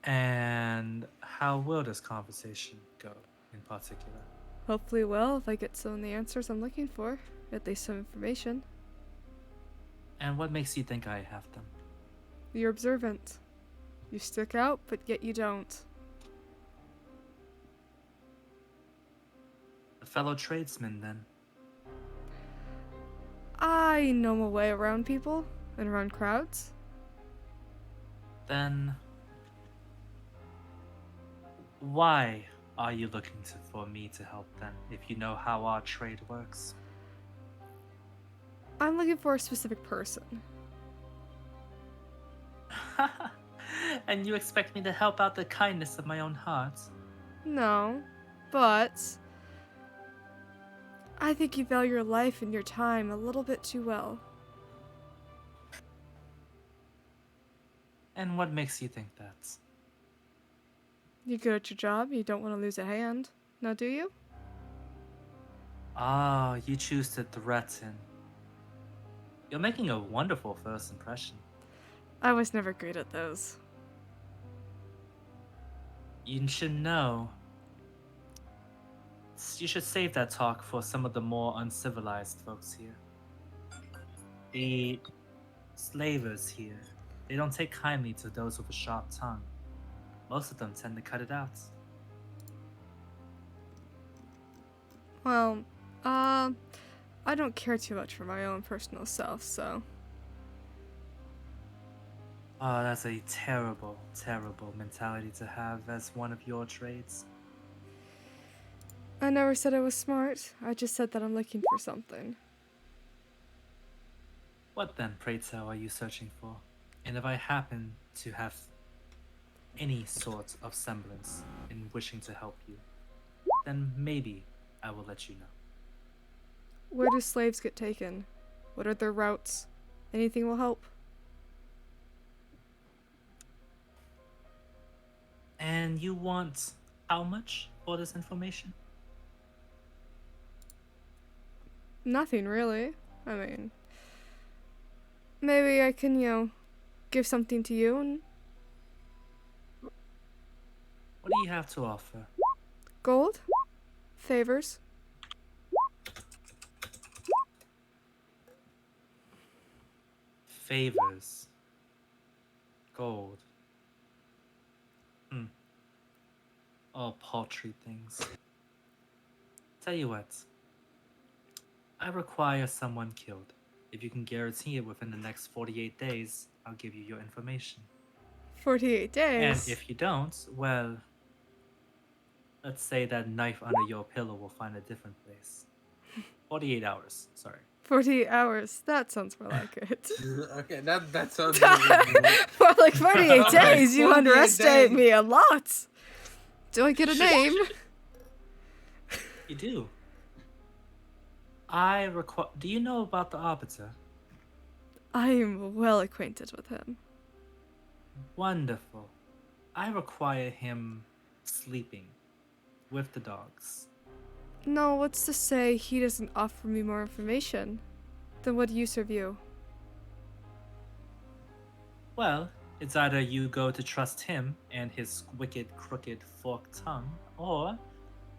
And how will this conversation go in particular? Hopefully well if I get some of the answers I'm looking for. At least some information. And what makes you think I have them? You're observant. You stick out, but yet you don't. A fellow tradesman, then. I know my way around people and around crowds. Then why are you looking for me to help them if you know how our trade works? I'm looking for a specific person. And you expect me to help out the kindness of my own heart? No, but I think you value your life and your time a little bit too well. And what makes you think that? You're good at your job, you don't want to lose a hand. Now do you? Ah, you choose to threaten. You're making a wonderful first impression. I was never great at those. You should know. You should save that talk for some of the more uncivilized folks here. The slavers here, they don't take kindly to those with a sharp tongue. Most of them tend to cut it out. Well, I don't care too much for my own personal self, so. Oh, that's a terrible, terrible mentality to have as one of your trades. I never said I was smart. I just said that I'm looking for something. What then, pray tell, are you searching for? And if I happen to have any sort of semblance in wishing to help you, then maybe I will let you know. Where do slaves get taken? What are their routes? Anything will help. And you want how much for this information? Nothing really. I mean, maybe I can, give something to you and What do you have to offer? gold, favors. Favors. Gold. All paltry things. Tell you what. I require someone killed. If you can guarantee it within the next 48 days, I'll give you your information. 48 days. And if you don't, well, let's say that knife under your pillow will find a different place. 48 hours, sorry. 48 hours. That sounds more like it. Okay, that sounds reasonable. More like 48 days. You 48 underestimate days. me a lot. Do I get a name? You do. Do you know about the Arbiter? I am well acquainted with him. Wonderful. I require him sleeping with the dogs. No, what's to say he doesn't offer me more information? Then what use of you? Well, it's either you go to trust him and his wicked, crooked, forked tongue, or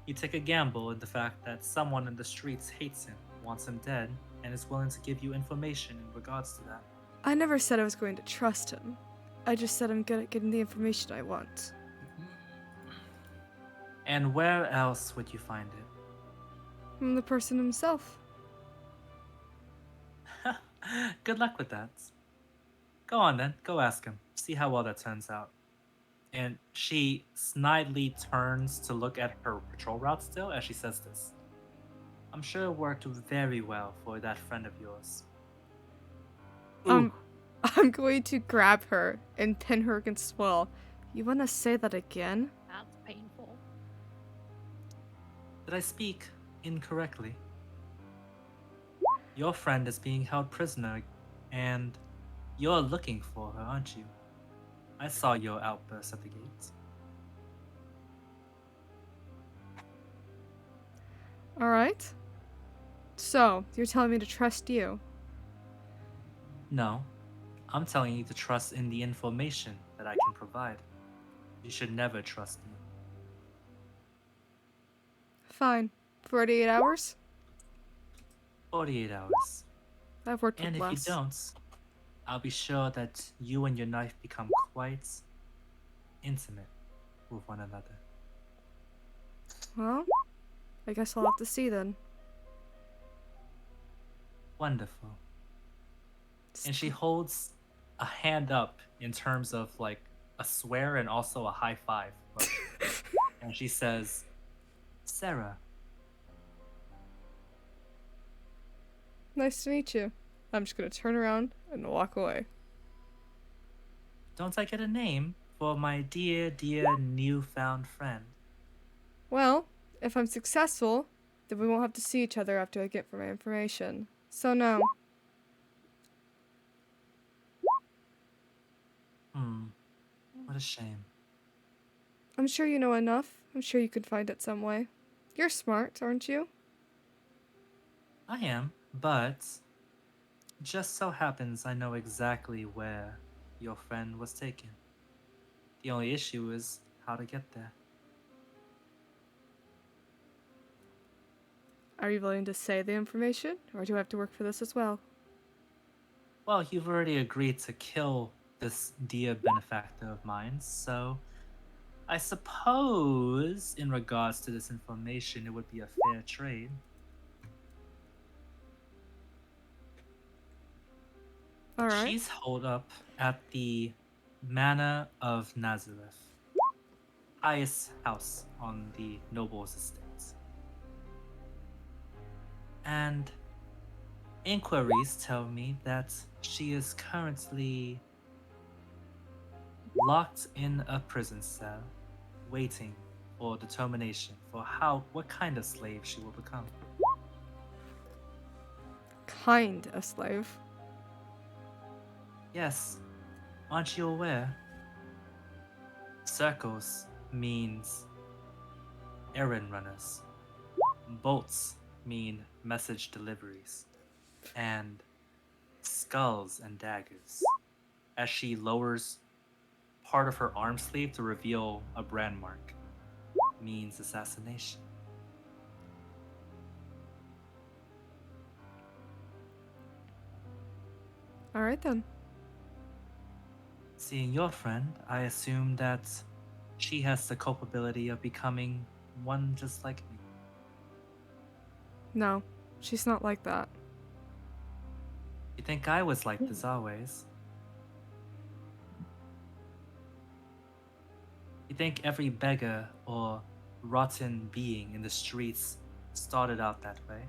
you take a gamble in the fact that someone in the streets hates him, wants him dead, and is willing to give you information in regards to that. I never said I was going to trust him. I just said I'm good at getting the information I want. And where else would you find it? From the person himself. Good luck with that. Go on then, go ask him. See how well that turns out. And she snidely turns to look at her patrol route still as she says this. I'm sure it worked very well for that friend of yours. I'm going to grab her and pin her against the wall. You wanna say that again? That's painful. Did I speak incorrectly? Your friend is being held prisoner, and you're looking for her, aren't you? I saw your outburst at the gates. Alright. So, you're telling me to trust you? No, I'm telling you to trust in the information that I can provide. You should never trust me. Fine. 48 hours? 48 hours. I've worked And with if you less. don't, I'll be sure that you and your knife become quite intimate with one another. Well, I guess I'll have to see then. Wonderful. And she holds a hand up in terms of like a swear and also a high five. And she says, Sarah. Nice to meet you. I'm just gonna turn around and walk away. Don't I get a name for my dear, dear newfound friend? Well, if I'm successful, then we won't have to see each other after I get for my information. So no. What a shame. I'm sure you know enough. I'm sure you could find it some way. You're smart, aren't you? I am, but just so happens I know exactly where your friend was taken. The only issue is how to get there. Are you willing to say the information, or do I have to work for this as well? Well, you've already agreed to kill this dear benefactor of mine, so I suppose in regards to this information, it would be a fair trade. Alright. She's holed up at the Manor of Nazareth, highest house on the noble's estates. And inquiries tell me that she is currently locked in a prison cell, waiting for determination for what kind of slave she will become. Kind of slave. Yes, aren't you aware? Circles means errand runners. Bolts mean message deliveries. And skulls and daggers. As she lowers part of her arm sleeve to reveal a brand mark, means assassination. Alright then. Seeing your friend, I assume that she has the culpability of becoming one just like me. No, she's not like that. You think I was like this always? You think every beggar or rotten being in the streets started out that way?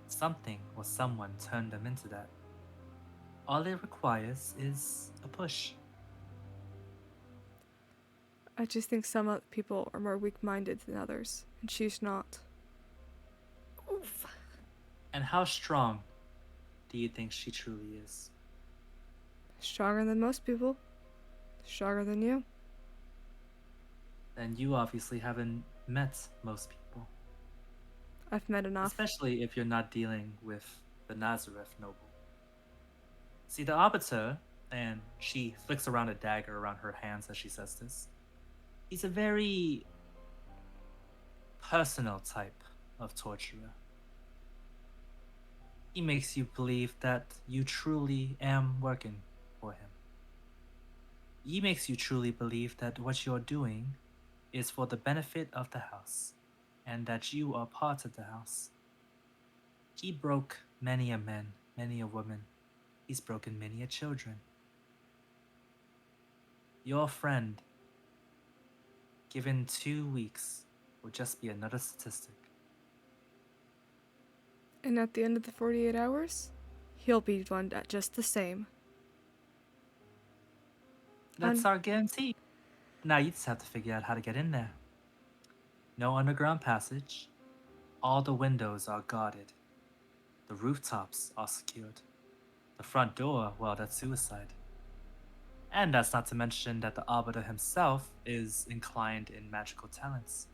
Something or someone turned them into that. All it requires is a push. I just think some other people are more weak-minded than others, and she's not. Oof. And how strong do you think she truly is? Stronger than most people. Stronger than you. Then you obviously haven't met most people. I've met enough. Especially if you're not dealing with the Nazareth noble. See, the Arbiter, and she flicks around a dagger around her hands as she says this, he's a very personal type of torturer. He makes you believe that you truly am working for him. He makes you truly believe that what you're doing is for the benefit of the house, and that you are part of the house. He broke many a man, many a woman. He's broken many a children. Your friend, given 2 weeks, will just be another statistic. And at the end of the 48 hours, he'll be one just the same. That's our guarantee. Now you just have to figure out how to get in there. No underground passage. All the windows are guarded. The rooftops are secured. The front door, well, that's suicide. And that's not to mention that the Arbiter himself is inclined in magical talents.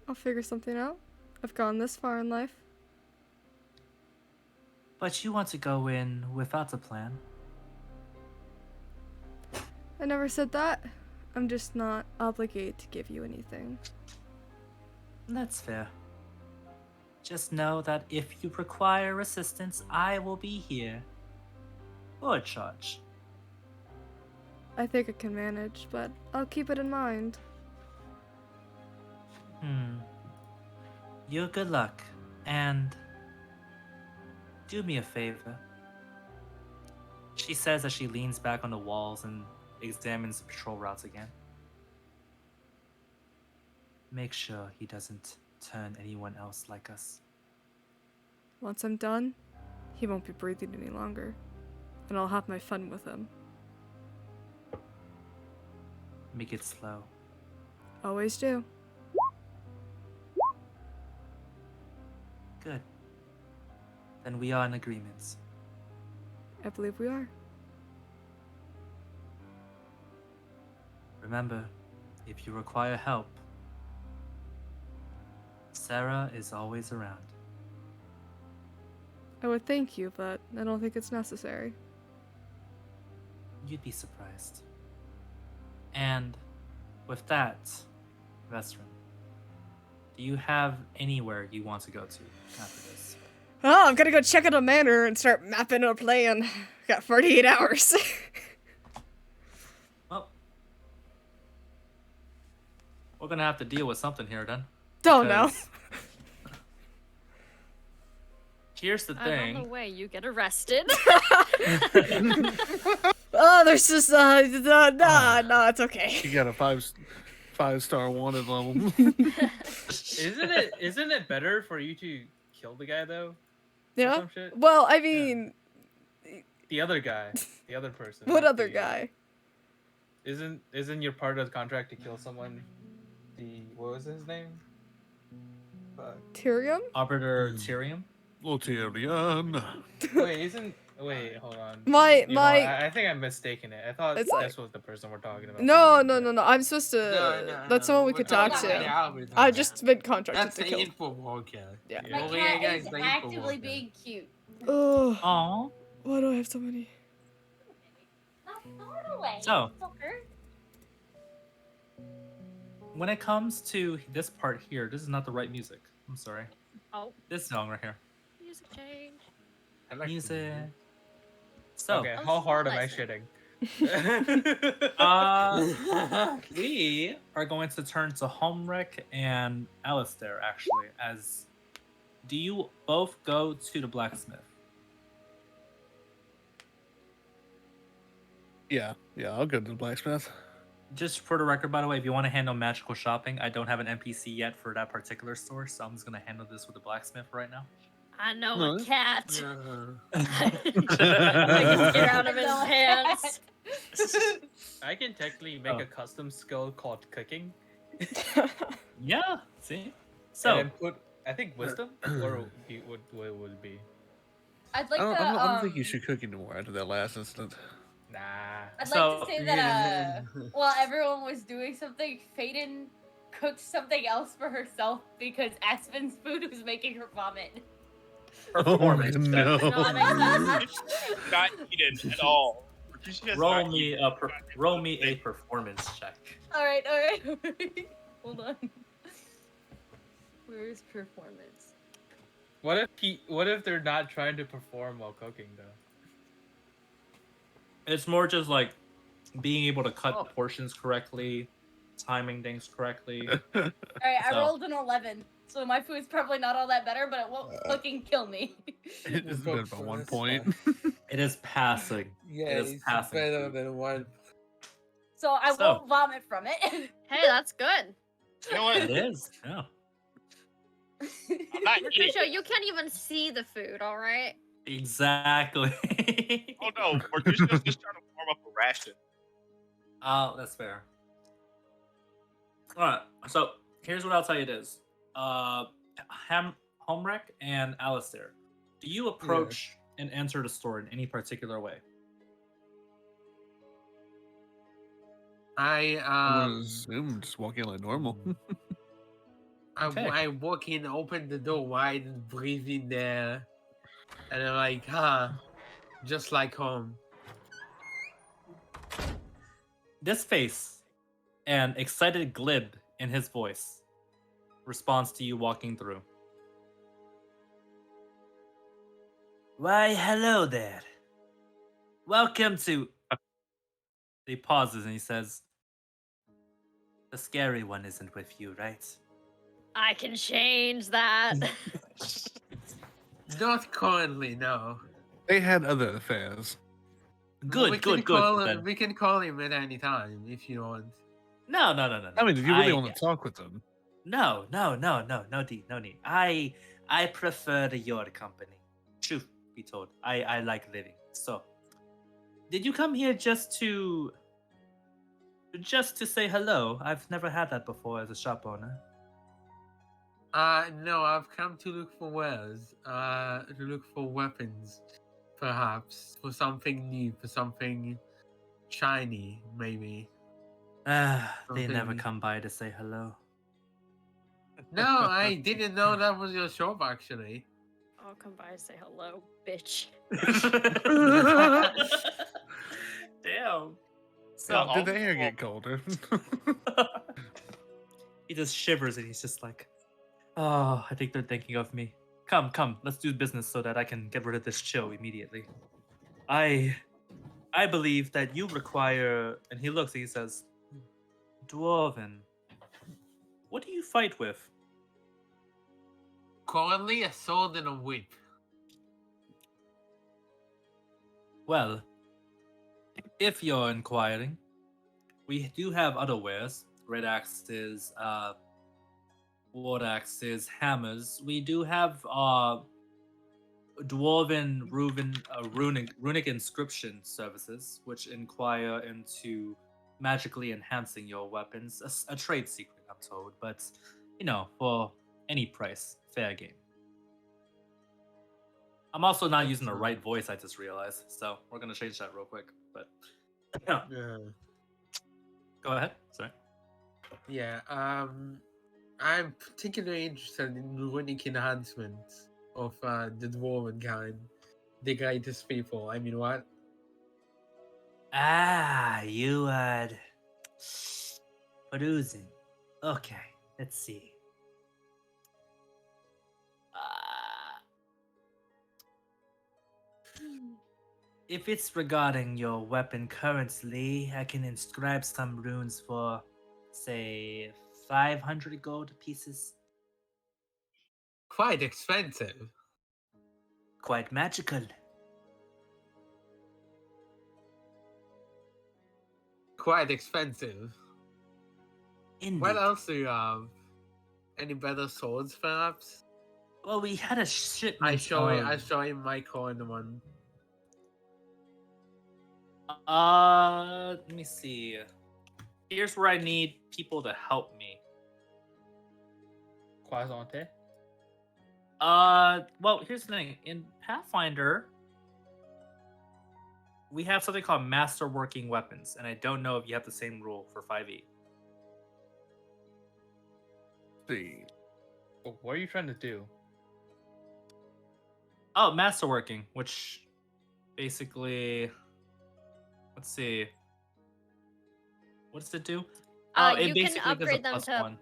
I'll figure something out. I've gone this far in life. But you want to go in without a plan. I never said that. I'm just not obligated to give you anything. That's fair. Just know that if you require assistance, I will be here. For a charge. I think I can manage, but I'll keep it in mind. You good luck, and do me a favor. She says as she leans back on the walls and examines the patrol routes again. Make sure he doesn't turn anyone else like us. Once I'm done, he won't be breathing any longer, and I'll have my fun with him. Make it slow. Always do. Good. Then we are in agreement. I believe we are. Remember, if you require help, Sarah is always around. I would thank you, but I don't think it's necessary. You'd be surprised. And with that, Vestrin, do you have anywhere you want to go to after this? Oh, I'm gonna go check out a manor and start mapping a plan. Got 48 hours. Well, we're gonna have to deal with something here then. Don't know. because Here's the And on the thing. way, you get arrested. Oh, there's just nah, it's okay. You got a five-star wanted level. Isn't it better for you to kill the guy though? Or Yeah. some shit? Well, I mean, The other guy, the other person. what not other the- guy? Isn't your part of the contract to kill someone? What was his name? Tyrion? Arbiter Tyrium? Lotierian. Wait, hold on. My You know, I think I'm mistaken it. I thought It's this like- was the person we're talking about. No. I'm supposed to. No, That's someone we we're could talking talk about to. the Albert I one. just been contracted That's to the kill. info walker. Yeah. My Oh, cat yeah, is guys, the actively info being cute. Oh, Aw. why do I have so many? Not far away. So- Fucker. When it comes to this part here, this is not the right music. I'm sorry. Oh, This song right here. music change. I like Music. the So, Okay, I'm how still hard am I listening. shitting? we are going to turn to Homerick and Alistair, actually, as do you both go to the blacksmith? Yeah, I'll go to the blacksmith. Just for the record, by the way, if you want to handle magical shopping, I don't have an NPC yet for that particular store, so I'm just going to handle this with the blacksmith right now. I know No. a cat. Yeah. Get out of his No. pants. I can technically make Oh. a custom skill called cooking. Yeah, see? And So, then put, I think wisdom, or what would it be? I'd like I to. don't think you should cook anymore after that last incident. Nah. I'd So- like to say that while everyone was doing something, Faden cooked something else for herself because Aspen's food was making her vomit. performance. check. no. Not needed at all. You just Roll not me needed. a roll me a performance check. All right. Hold on. Where's performance? What if they're not trying to perform while cooking though? It's more just like being able to cut Oh. portions correctly, timing things correctly. All right, I So- rolled an 11, so my food's probably not all that better, but it won't fucking kill me. It's better by 1 point. It is passing. Yeah, It is it's passing better through. than one. So I So- won't vomit from it. Hey, that's good. You know what? It is. Yeah. I'm not eating. Mercutio, you can't even see the food, all right? Exactly. Oh no, Morticia's just trying to warm up a ration. Oh, that's fair. All right. So here's what I'll tell you: it is Homrek and Alistair. Do you approach and enter the store in any particular way? I I would assume just walk in like normal. Okay. I walk in, open the door wide, and breathe in there, and I'm like, just like home. This face and excited glib in his voice responds to you walking through. Why, hello there. Welcome to. He pauses and he says, "The scary one isn't with you, right?" I can change that. Not currently, no. They had other affairs. Good, we good, can good. Call then. him, we can call him at any time if you want. No. I mean, if you really want to talk with them. No need. I prefer your company. Truth be told, I like living. So, did you come here just to say hello? I've never had that before as a shop owner. No, I've come to look for wares. To look for weapons, perhaps for something new, for something shiny, maybe. They never Something- come by to say hello. No, I didn't know that was your shop actually. I'll come by and say hello, bitch. Damn. So, Yeah, did the I'll- air get colder? He just shivers and he's just like, "Oh, I think they're thinking of me. Come, let's do business so that I can get rid of this chill immediately. I believe that you require," and he looks and he says, "Dwarven. What do you fight with?" Currently, a sword and a whip. Well, if you're inquiring, we do have other wares. Red axes, ward axes, hammers. We do have dwarven runic inscription services, which inquire into magically enhancing your weapons. A trade secret, I'm told, but for any price, fair game. I'm also not using the right voice. I just realized, so we're gonna change that real quick. But yeah, go ahead. Sorry. Yeah. I'm particularly interested in runic enhancements of the dwarven kind, the greatest people. I mean, what? You are perusing. Okay, let's see. If it's regarding your weapon currently, I can inscribe some runes for, say, 500 gold pieces. Quite expensive. Quite magical. Quite expensive. Indeed. What else do you have? Any better swords, perhaps? Well, we had a shipment I show of... him my coin one. Let me see. Here's where I need people to help me. Croissante? Well, here's the thing. In Pathfinder, we have something called Master Working Weapons, and I don't know if you have the same rule for 5e. See. But what are you trying to do? Oh, Masterworking, which basically, let's see, what does it do? You can upgrade them to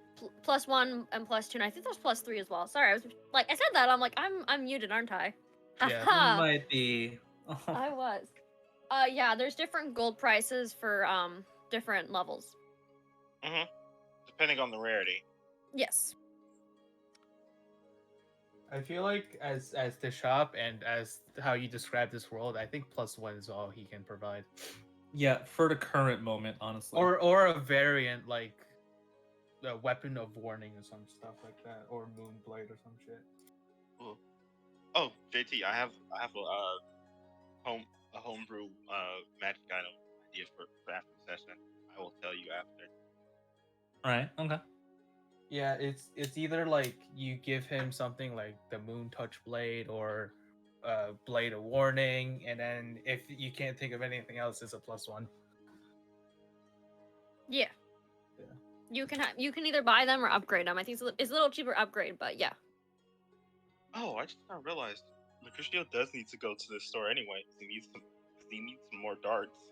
+1 and +2, and I think there's +3 as well. Sorry, I was like, I said that. I'm like, I'm muted, aren't I? Yeah. Haha. Might be. I was. Yeah, there's different gold prices for different levels. Depending on the rarity. Yes. I feel like as the shop and as how you describe this world, I think +1 is all he can provide. Yeah, for the current moment, honestly. Or a variant like the weapon of warning or some stuff like that, or moonblade or some shit. Oh, JT, I have a homebrew magic item. idea for after session. I will tell you after. Right. Okay. Yeah, it's either like you give him something like the Moon Touch Blade or Blade of Warning, and then if you can't think of anything else, it's a +1. Yeah. Yeah. You can either buy them or upgrade them. I think it's a little cheaper upgrade, but yeah. Oh, I just now realized Mercutio does need to go to the store anyway. He needs some more darts.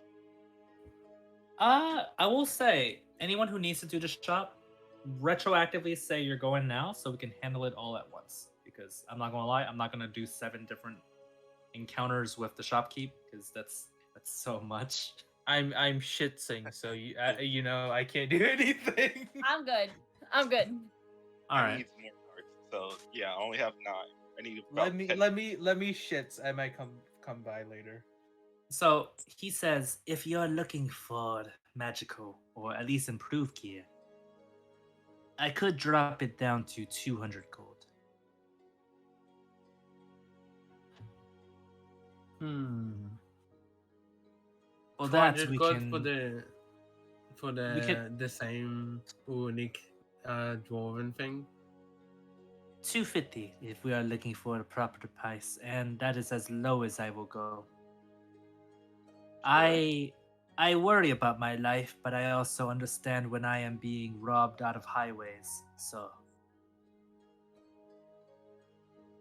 I will say, anyone who needs to do the shop, retroactively say you're going now, so we can handle it all at once. Because I'm not gonna lie, I'm not gonna do 7 different encounters with the shopkeep because that's so much. I'm shitsing, so you know I can't do anything. I'm good. I'm good. All I right. need some more darts. So yeah, I only have 9. I need about let 10. me shits. I might come by later. So he says, if you're looking for magical or at least improved gear, I could drop it down to 200 gold. Well, that 400 we gold can. for we could- the same unique dwarven thing. 250 if we are looking for a proper price, and that is as low as I will go. I worry about my life, but I also understand when I am being robbed out of highways. So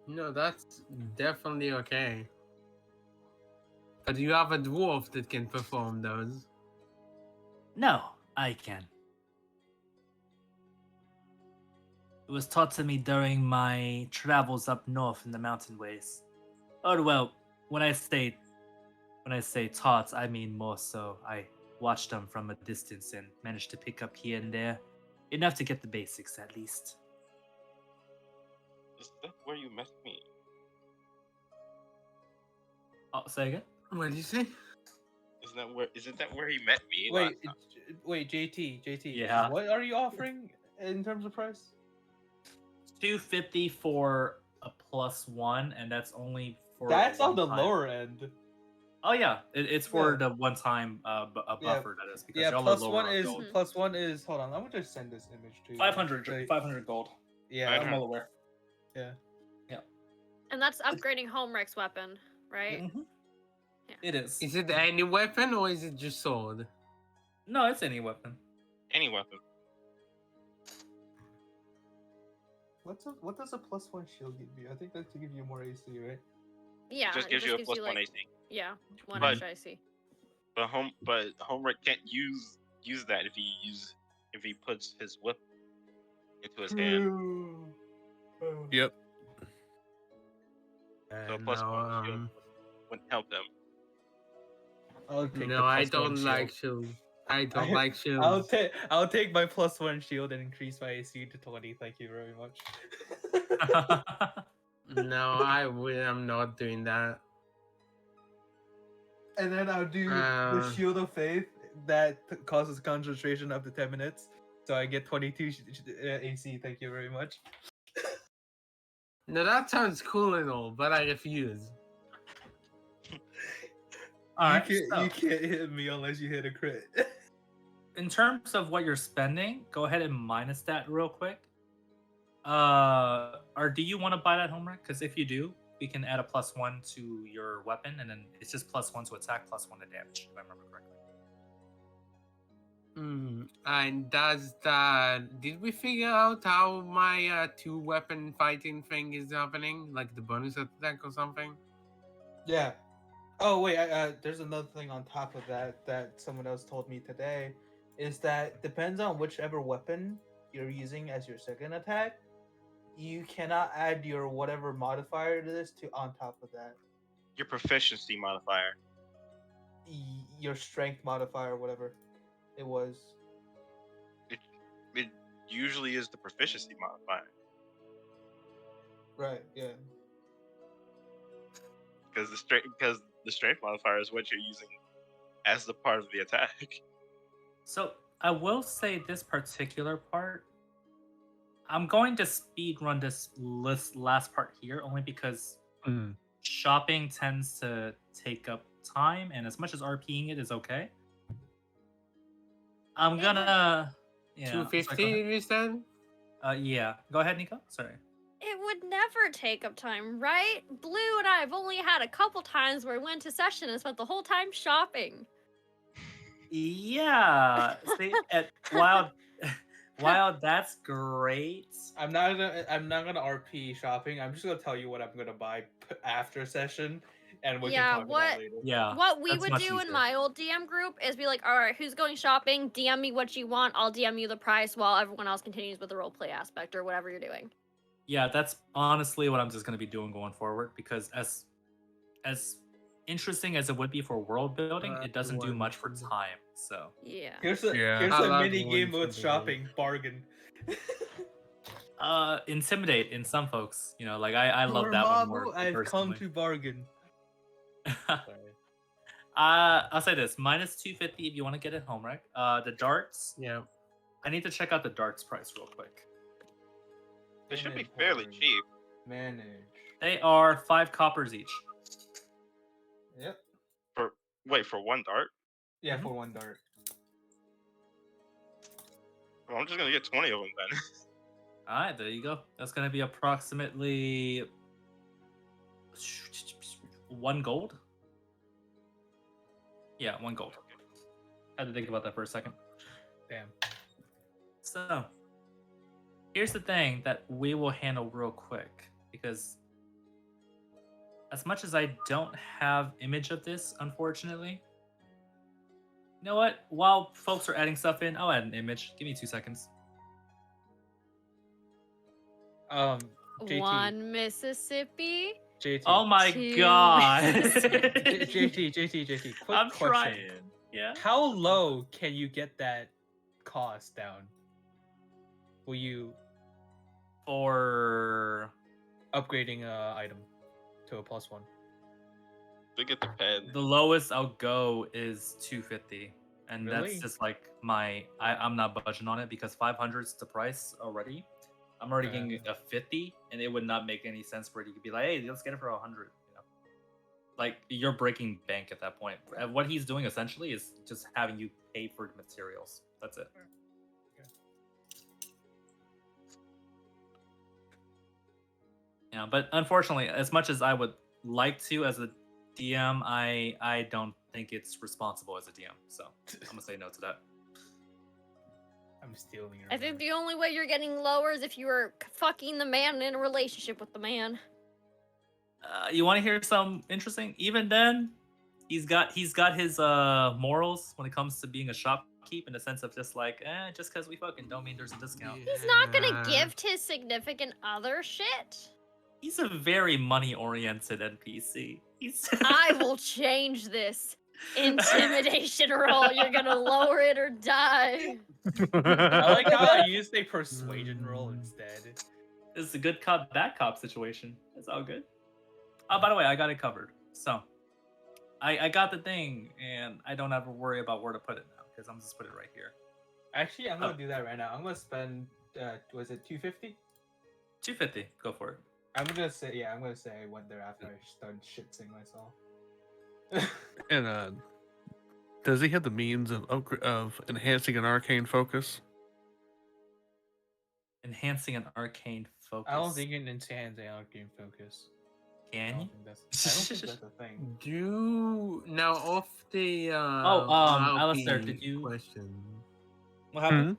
No, that's definitely okay. But you have a dwarf that can perform those. no, I can. It was taught to me during my travels up north in the mountain ways. Or well, when I say taught, I mean more so I watched them from a distance and managed to pick up here and there enough to get the basics at least. Is that where you met me? Oh, say again? What did you say? Isn't that where he met me? Wait, last time? wait, JT. Yeah. What are you offering in terms of price? 250 for a +1, and that's only for. That's a on the one-time. lower end. Oh yeah, it's for Yeah. the one-time a Yeah. buffer that is because Yeah, y'all plus are lower one on is gold. plus one is. Hold on, I'm gonna just send this image to you. 500 So- 500 gold. Yeah, I I'm know. well aware. Yeah. And that's upgrading Homeric's weapon, right? Mhm. Yeah. It is. Is it any weapon or is it just sword? No, it's any weapon. Any weapon. What does a +1 shield give you? I think that's to give you more AC, right? Yeah. It just gives you a +1 like, AC. Yeah, one But- extra IC. But Homerick can't use that if he puts his whip into his hand. Yep. So +1 shield wouldn't help him. I'll take No, the I +1 don't shield. like shields. I don't like shields. I'll take my +1 shield and increase my AC to 20. Thank you very much. No, I'm not doing that. And then I'll do the Uh, Shield of Faith that causes concentration up to 10 minutes. So I get 22 AC. Thank you very much. No, that sounds cool and all, but I refuse. All right. You so, can't hit me unless you hit a crit. in terms of what you're spending, go ahead and minus that real quick. Or do you want to buy that Homer? Because if you do, we can add a +1 to your weapon, and then it's just +1 to attack, +1 to damage, if I remember correctly. And does that? Did we figure out how my 2-weapon fighting thing is happening? Like the bonus attack or something? Yeah. Oh wait, there's another thing on top of that someone else told me today, is that depends on whichever weapon you're using as your second attack, you cannot add your whatever modifier to this to on top of that. Your proficiency modifier. Your strength modifier, whatever it was. It usually is the proficiency modifier Right. Yeah. because the strength modifier is what you're using as the part of the attack. So I will say this particular part. I'm going to speed run this last part here only because shopping tends to take up time, and as much as RPing it is okay, I'm gonna. Yeah. sorry, 250, go ahead. you said? Yeah. Go ahead, Nico. Sorry. It would never take up time, right? Blue and I have only had a couple times where we went to session and spent the whole time shopping. Yeah. See, while that's great. I'm not gonna RP shopping. I'm just gonna tell you what I'm gonna buy after session, and we Yeah, can talk about it later. Yeah. What we that's would much do in easier. my old DM group is be like, all right, who's going shopping? DM me what you want. I'll DM you the price while everyone else continues with the roleplay aspect or whatever you're doing. Yeah, that's honestly what I'm just gonna be doing going forward because as interesting as it would be for world building, it doesn't do much for time. So Yeah. Here's a Yeah. here's I a love mini game one with for shopping bargain. intimidate in some folks, like I love For that one Mabu, more I've come personally. to bargain. I'll say this: -250 if you want to get it home, right? The darts. Yeah. I need to check out the darts price real quick. They should be fairly cheap. Manage. They are 5 coppers each. Yep. For one dart? Yeah, Mhm. for one dart. Well, I'm just gonna get 20 of them then. All right, there you go. That's gonna be approximately 1 gold. Yeah, 1 gold. Had to think about that for a second. Damn. So, here's the thing that we will handle real quick because as much as I don't have image of this, unfortunately, you know what? While folks are adding stuff in, I'll add an image. Give me 2 seconds. JT. One Mississippi. JT. Oh my Two god! JT. Quick I'm question. trying. Yeah. How low can you get that cost down? Will you For upgrading a item to a +1? I think it depends. the lowest I'll go is 250, and Really? that's just like I'm not budging on it because 500 is the price already. I'm already getting a 50, and it would not make any sense for it. You could be like, hey, let's get it for 100. Like you're breaking bank at that point. What he's doing essentially is just having you pay for materials. That's it. Yeah, but unfortunately, as much as I would like to as a DM, I don't think it's responsible as a DM. So I'm gonna say no to that. I'm stealing your I think word. the only way you're getting lower is if you were fucking the man in a relationship with the man. You want to hear some interesting? Even then, he's got his morals when it comes to being a shopkeep in the sense of just like, just because we fucking don't mean there's a discount. He's not gonna Yeah. gift his significant other shit. He's a very money-oriented NPC. He's I will change this intimidation roll. You're gonna lower it or die. I like how I used a persuasion roll instead. It's a good cop, bad cop situation. It's all good. Oh, by the way, I got it covered. So, I got the thing, and I don't have to worry about where to put it now because I'm just put it right here. Actually, I'm gonna Oh. do that right now. I'm gonna spend. Was it 250? 250. Go for it. I'm gonna say I went there after I started shitsing myself. And does he have the means of enhancing an arcane focus? Enhancing an arcane focus. I don't think it enhances the arcane focus. I Can don't you? think that's a thing. Do now off the Alistair, RP did you- question? What happened?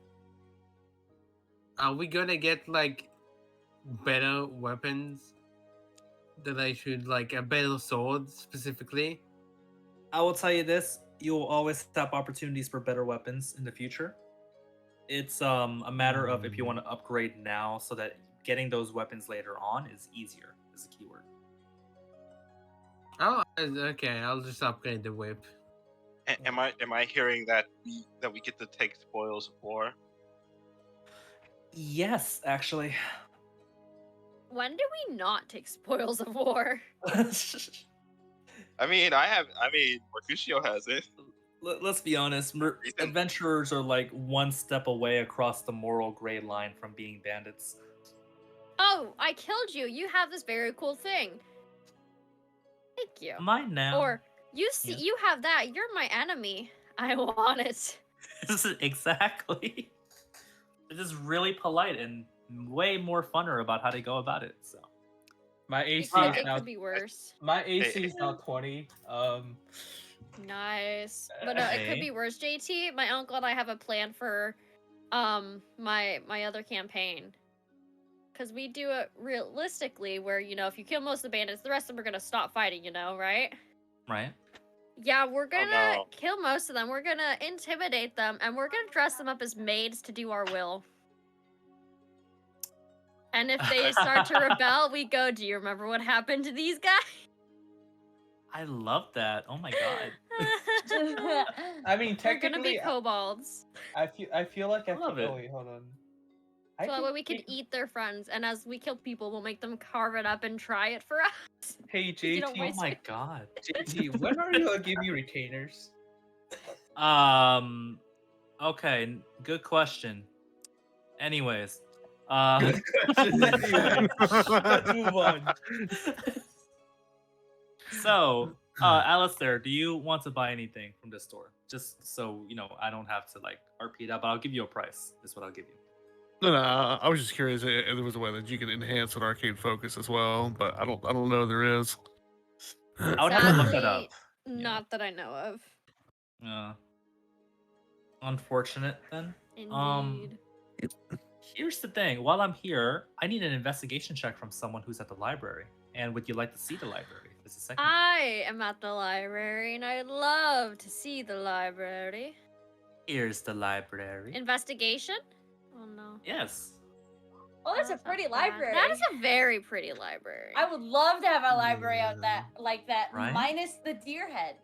Are we gonna get like better weapons that I should like a better sword specifically? I will tell you this: you will always have opportunities for better weapons in the future. It's a matter of if you want to upgrade now, so that getting those weapons later on is easier. Is the keyword. Oh, okay. I'll just upgrade the whip. Am I hearing that we get to take spoils of war? Yes, actually. When do we not take spoils of war? I mean, Mercutio has it. Let's be honest. Adventurers are like one step away across the moral gray line from being bandits. Oh, I killed you. You have this very cool thing. Thank you. Mine now. Or you see, Yeah. you have that. You're my enemy. I want it. Exactly. They're just really polite and way more funner about how they go about it. So My I AC feel is like it now could be worse. my AC is now 20. Nice. But no, it could Hey. be worse, JT. My uncle and I have a plan for my other campaign. Cause we do it realistically where, you know, if you kill most of the bandits, the rest of them are gonna stop fighting, you know, right? Right? Yeah, we're gonna no. kill most of them. We're gonna intimidate them, and we're gonna dress them up as maids to do our will. And if they start to rebel, we go, do you remember what happened to these guys? I love that. Oh my god. I mean, They're gonna be technically, kobolds. I feel like I love it. Oh wait, hold on. So that way we can eat their friends, and as we kill people, we'll make them carve it up and try it for us. Hey You don't JT, Oh waste my god. JT, when are you gonna give me retainers? Okay, good question. Anyways, Good question. Anyway, let's move on. so, Alistair, do you want to buy anything from this store? Just so you know, I don't have to like RP it out, but I'll give you a price. Is what I'll give you. No, I was just curious if there was a way that you could enhance an arcade focus as well, but I don't know there is. I would have to look that Sadly, up. Yeah. Not that I know of. Unfortunate then. Indeed. Here's the thing. While I'm here, I need an investigation check from someone who's at the library. And would you like to see the library? This is a second. I am at the library, and I'd love to see the library. Here's the library. Investigation? Oh no. Yes. Oh, that's a not pretty bad. library. That is a very pretty library. I would love to have a library out that like that, Right? minus the deer head.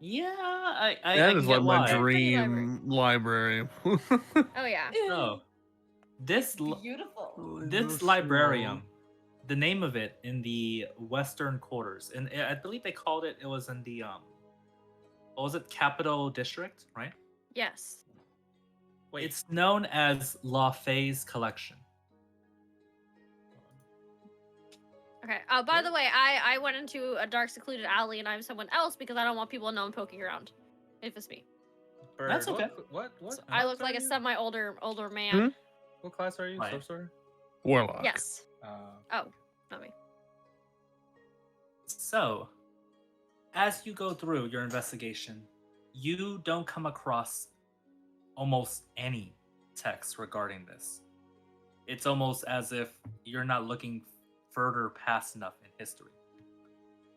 Yeah, I That can is get like my why. Pretty dream library. Oh yeah. So, this Beautiful. this librarium, the name of it in the western quarters, and I believe they called it. It was in the what was it, Capital District, right? Yes. It's known as La Fay's Collection. Okay. Oh, by the way, I went into a dark, secluded alley, and I'm someone else because I don't want people to know I'm poking around. If it's me. Bird, That's okay. What? So I look like a semi-older man. Hmm? What class are you? Right. Sorcerer? Warlock. Yes. Uh, Oh, not me. So, as you go through your investigation, you don't come across almost any text regarding this. It's almost as if you're not looking further past enough in history.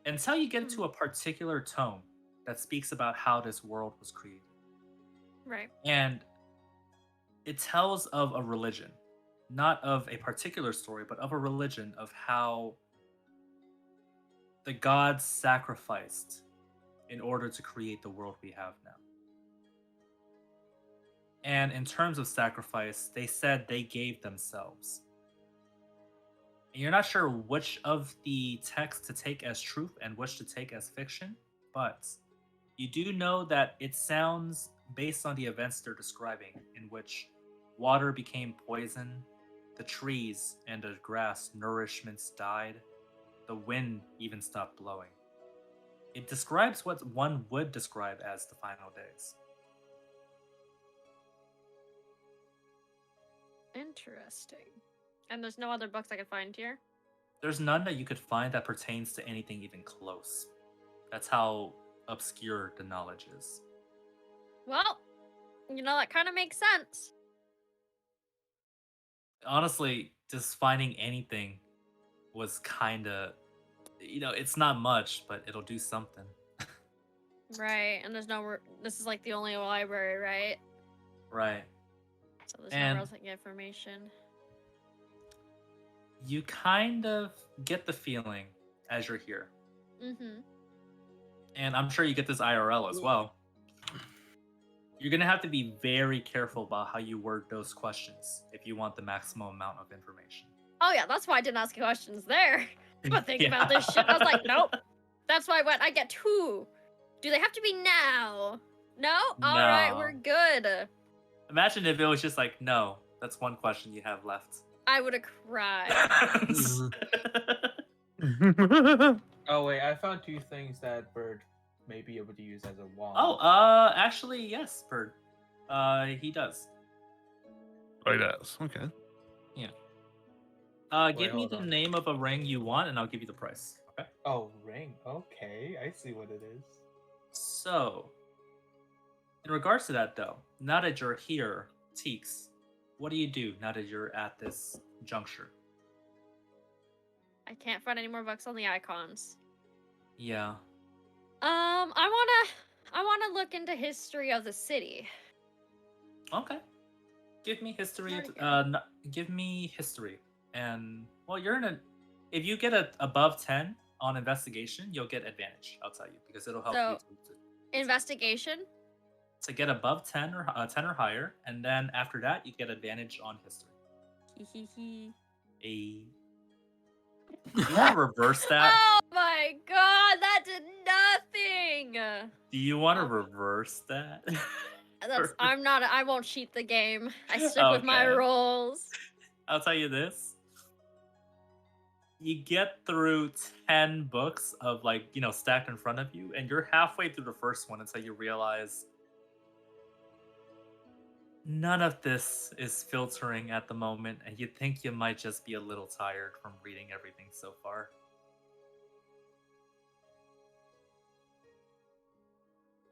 Until you get to a particular tome that speaks about how this world was created. Right. And it tells of a religion, not of a particular story, but of a religion of how the gods sacrificed in order to create the world we have now. And in terms of sacrifice, they said they gave themselves. And you're not sure which of the texts to take as truth and which to take as fiction, but you do know that it sounds based on the events they're describing, in which water became poison, the trees and the grass nourishments died, the wind even stopped blowing. It describes what one would describe as the final days. Interesting. And there's no other books I could find here? There's none that you could find that pertains to anything even close. That's how obscure the knowledge is. Well, you know, that kind of makes sense. Honestly, just finding anything was kind of, it's not much, but it'll do something. Right, and there's no... This is like the only library, right? Right. So there's And- no real information. You kind of get the feeling as you're here. Mm-hmm. And I'm sure you get this IRL as well. You're going to have to be very careful about how you word those questions if you want the maximum amount of information. Oh yeah, that's why I didn't ask questions there. But think Yeah. about this shit. I was like, nope. That's why I get 2. Do they have to be now? No? Alright, No. we're good. Imagine if it was just like, no, that's one question you have left. I would have cried. oh wait, I found 2 things that Bird may be able to use as a wand. Oh, actually, yes, Bird. He does. Oh, he does. Okay. Give me hold the on. name of a ring you want, and I'll give you the price. Okay. Oh, ring. Okay, I see what it is. So, in regards to that, though, now that you're here, Teeks, what do you do now that you're at this juncture? I can't find any more books on the icons. Yeah. I wanna look into history of the city. Okay. Give me history. Very good. Give me history, and well, you're in a. If you get a above 10 on investigation, you'll get advantage. I'll tell you because it'll help So- you Investigation. to get above 10 or 10 or higher, and then after that, you get advantage on history. Hee. A. You want to reverse that? Oh my god, that did nothing. Do you want to Oh. reverse that? I won't cheat the game. I stick with my Okay. rolls. I'll tell you this. You get through 10 books of stacked in front of you, and you're halfway through the first one until you realize none of this is filtering at the moment, and you think you might just be a little tired from reading everything so far.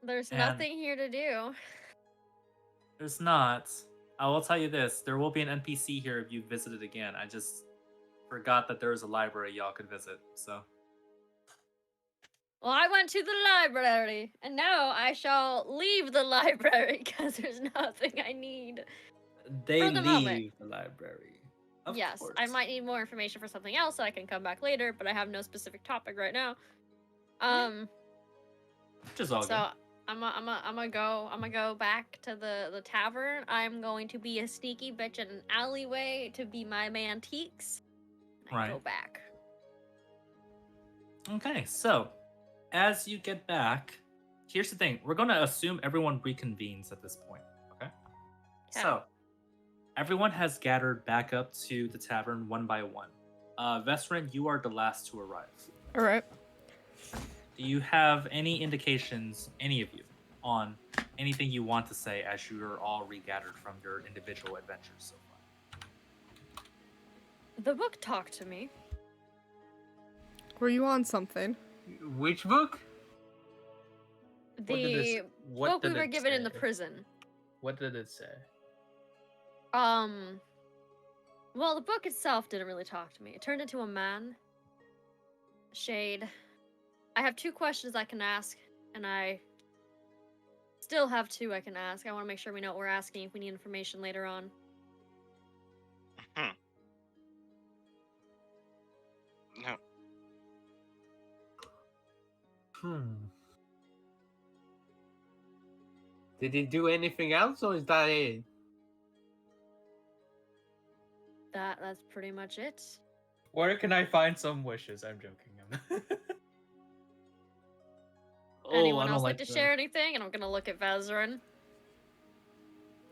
There's And- nothing here to do. There's not. I will tell you this, there will be an NPC here if you visit it again. I just forgot that there was a library y'all could visit, so. Well, I went to the library, and now I shall leave the library because there's nothing I need. They For the moment. leave the library. Of Yes, course. I might need more information for something else, so I can come back later, but I have no specific topic right now. Which is all So good. I'm gonna go back to the tavern. I'm going to be a sneaky bitch in an alleyway to be my man Teeks. I go Right. back. Okay, so as you get back, here's the thing. We're going to assume everyone reconvenes at this point, okay? Okay. So, everyone has gathered back up to the tavern one by one. Vestrin, you are the last to arrive. All right. Do you have any indications, any of you, on anything you want to say as you're all regathered from your individual adventures so far? The book talked to me. Were you on something? Which book? What did The it, what book we did were it given in the say? prison. What did it say? Well, the book itself didn't really talk to me. It turned into a man. Shade. I have 2 questions I can ask, and I still have 2 I can ask. I want to make sure we know what we're asking if we need information later on. No. Did he do anything else, or is that it? That's pretty much it. Where can I find some wishes? I'm joking. Anyone I don't else like to the- share anything? And I'm gonna look at Vazarin.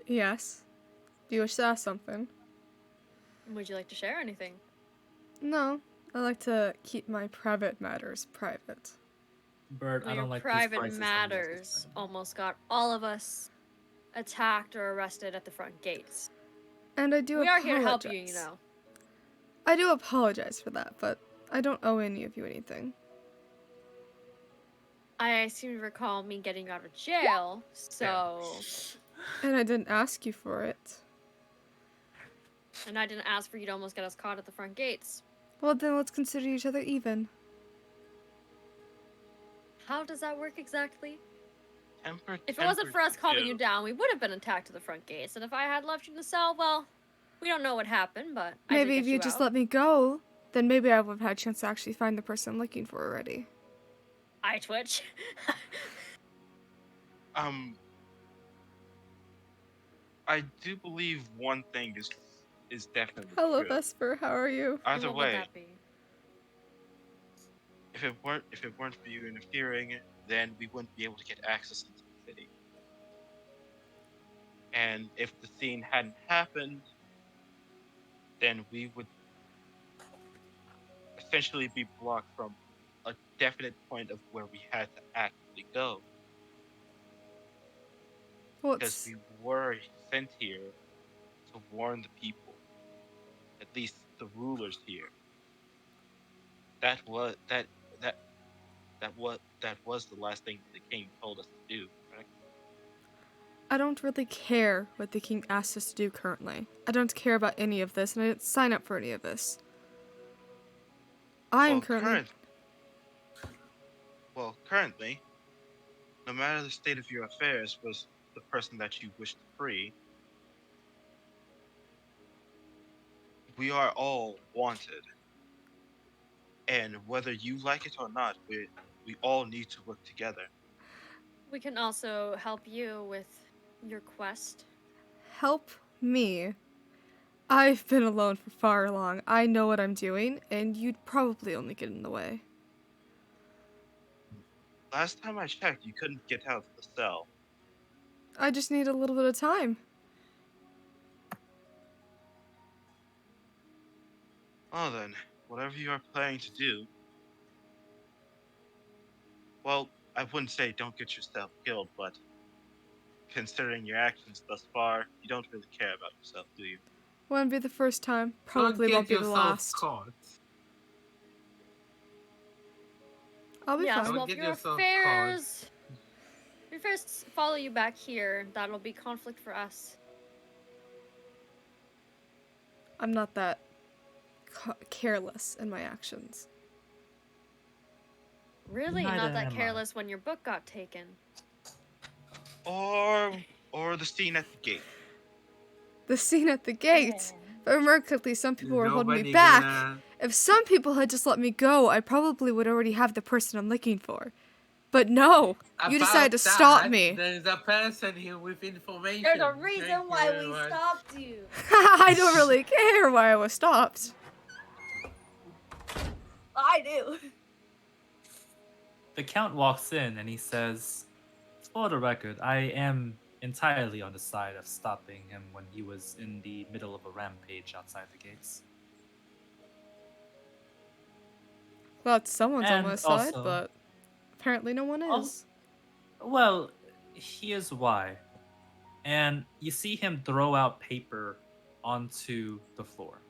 Yes. Do you wish to ask something? Would you like to share anything? No. I like to keep my private matters private. Bird, I Well, don't your like these private prices somebody else is matters paying. almost got all of us attacked or arrested at the front gates. And I do We are apologize. here to help you, you know. I do apologize for that, but I don't owe any of you anything. I seem to recall me getting you out of jail, so... And I didn't ask you for it. And I didn't ask for you to almost get us caught at the front gates. Well, then let's consider each other even. How does that work exactly? Temper, If it wasn't for us calming you give. down, we would have been attacked at the front gates. And if I had left you in the cell, well, we don't know what happened, but I did Maybe get if you just out. let me go, then maybe I would have had a chance to actually find the person I'm looking for already. I twitch. I do believe one thing is definitely Hello, true. Vesper. How are you? Either What would way, that be? if it weren't for you interfering, then we wouldn't be able to get access into the city. And if the scene hadn't happened, then we would essentially be blocked from a definite point of where we had to actually go. because What's we were sent here to warn the people, at least the rulers here. That was that that was the last thing the king told us to do, correct? I don't really care what the king asked us to do currently. I don't care about any of this, and I didn't sign up for any of this. I am Well, currently. currently, no matter the state of your affairs was the person that you wish to free, we are all wanted. And whether you like it or not, we all need to work together. We can also help you with your quest. Help me. I've been alone for far long. I know what I'm doing, and you'd probably only get in the way. Last time I checked, you couldn't get out of the cell. I just need a little bit of time. Well then, whatever you are planning to do, well, I wouldn't say don't get yourself killed, but considering your actions thus far, you don't really care about yourself, do you? Won't be the first time. Don't Probably get won't be the yourself last. caught. I'll be Yes, fine. well, Don't if get your yourself affairs follow you back here, that'll be conflict for us. I'm not that careless in my actions. Really? Neither Not that am I. careless when your book got taken. Or the scene at the gate. The scene at the gate. If I remember correctly, some people were holding me Nobody back. gonna- If some people had just let me go, I probably would already have the person I'm looking for. But no, you decided to About stop that, me. There's a person here with information. There's a Thank reason you why very we much. stopped you. I don't really care why I was stopped. I do. The Count walks in and he says, "For the record, I am entirely on the side of stopping him when he was in the middle of a rampage outside the gates." Well, someone's on And my side, also- but apparently no one Al- is. Well, here's why. And you see him throw out paper onto the floor.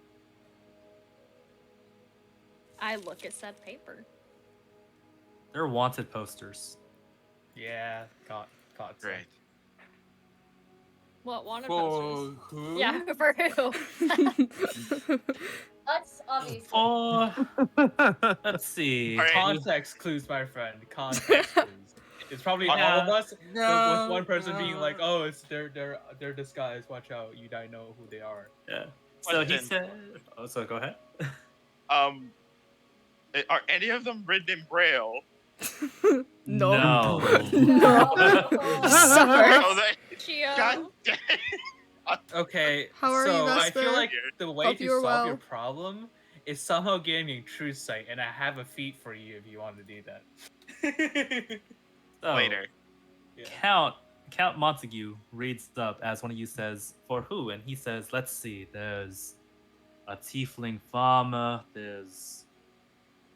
I look at said paper. They're wanted posters. Yeah, caught. So. Great. What wanted For posters? who? Yeah, for who? Us, obviously. For let's see. Alright. Context clues, my friend. Context clues. It's probably all of us, No, with one person being like, no. "Oh, it's they're disguised. Watch out! You don't know who they are." Yeah. So he Question. said. Oh, so go ahead. Are any of them written in Braille? No. No. Sorry. Oh, they, Chio. God damn. Okay. How are so you, I feel Vesper? like the way Hope to you are solve your well. problem is somehow getting true sight, and I have a feat for you if you want to do that. So, Later. Yeah. Count Montague reads up as one of you says, "For who?" And he says, "Let's see. There's a tiefling farmer. There's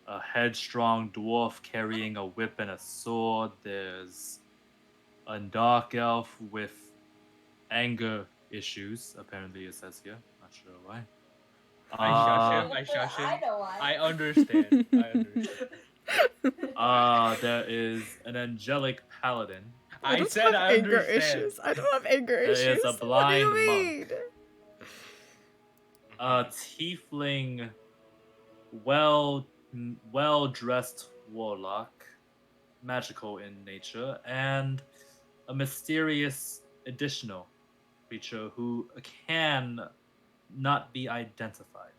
a headstrong dwarf carrying a whip and a sword. There's a dark elf with anger issues. Apparently, it says here. Not sure why. I shush him. I know why. I understand. I understand. There is an angelic paladin. I don't said have I anger understand. issues. I don't have anger There is issues. a What do blind you monk. mean? A tiefling, well-dressed warlock, magical in nature, and a mysterious additional creature who can not be identified,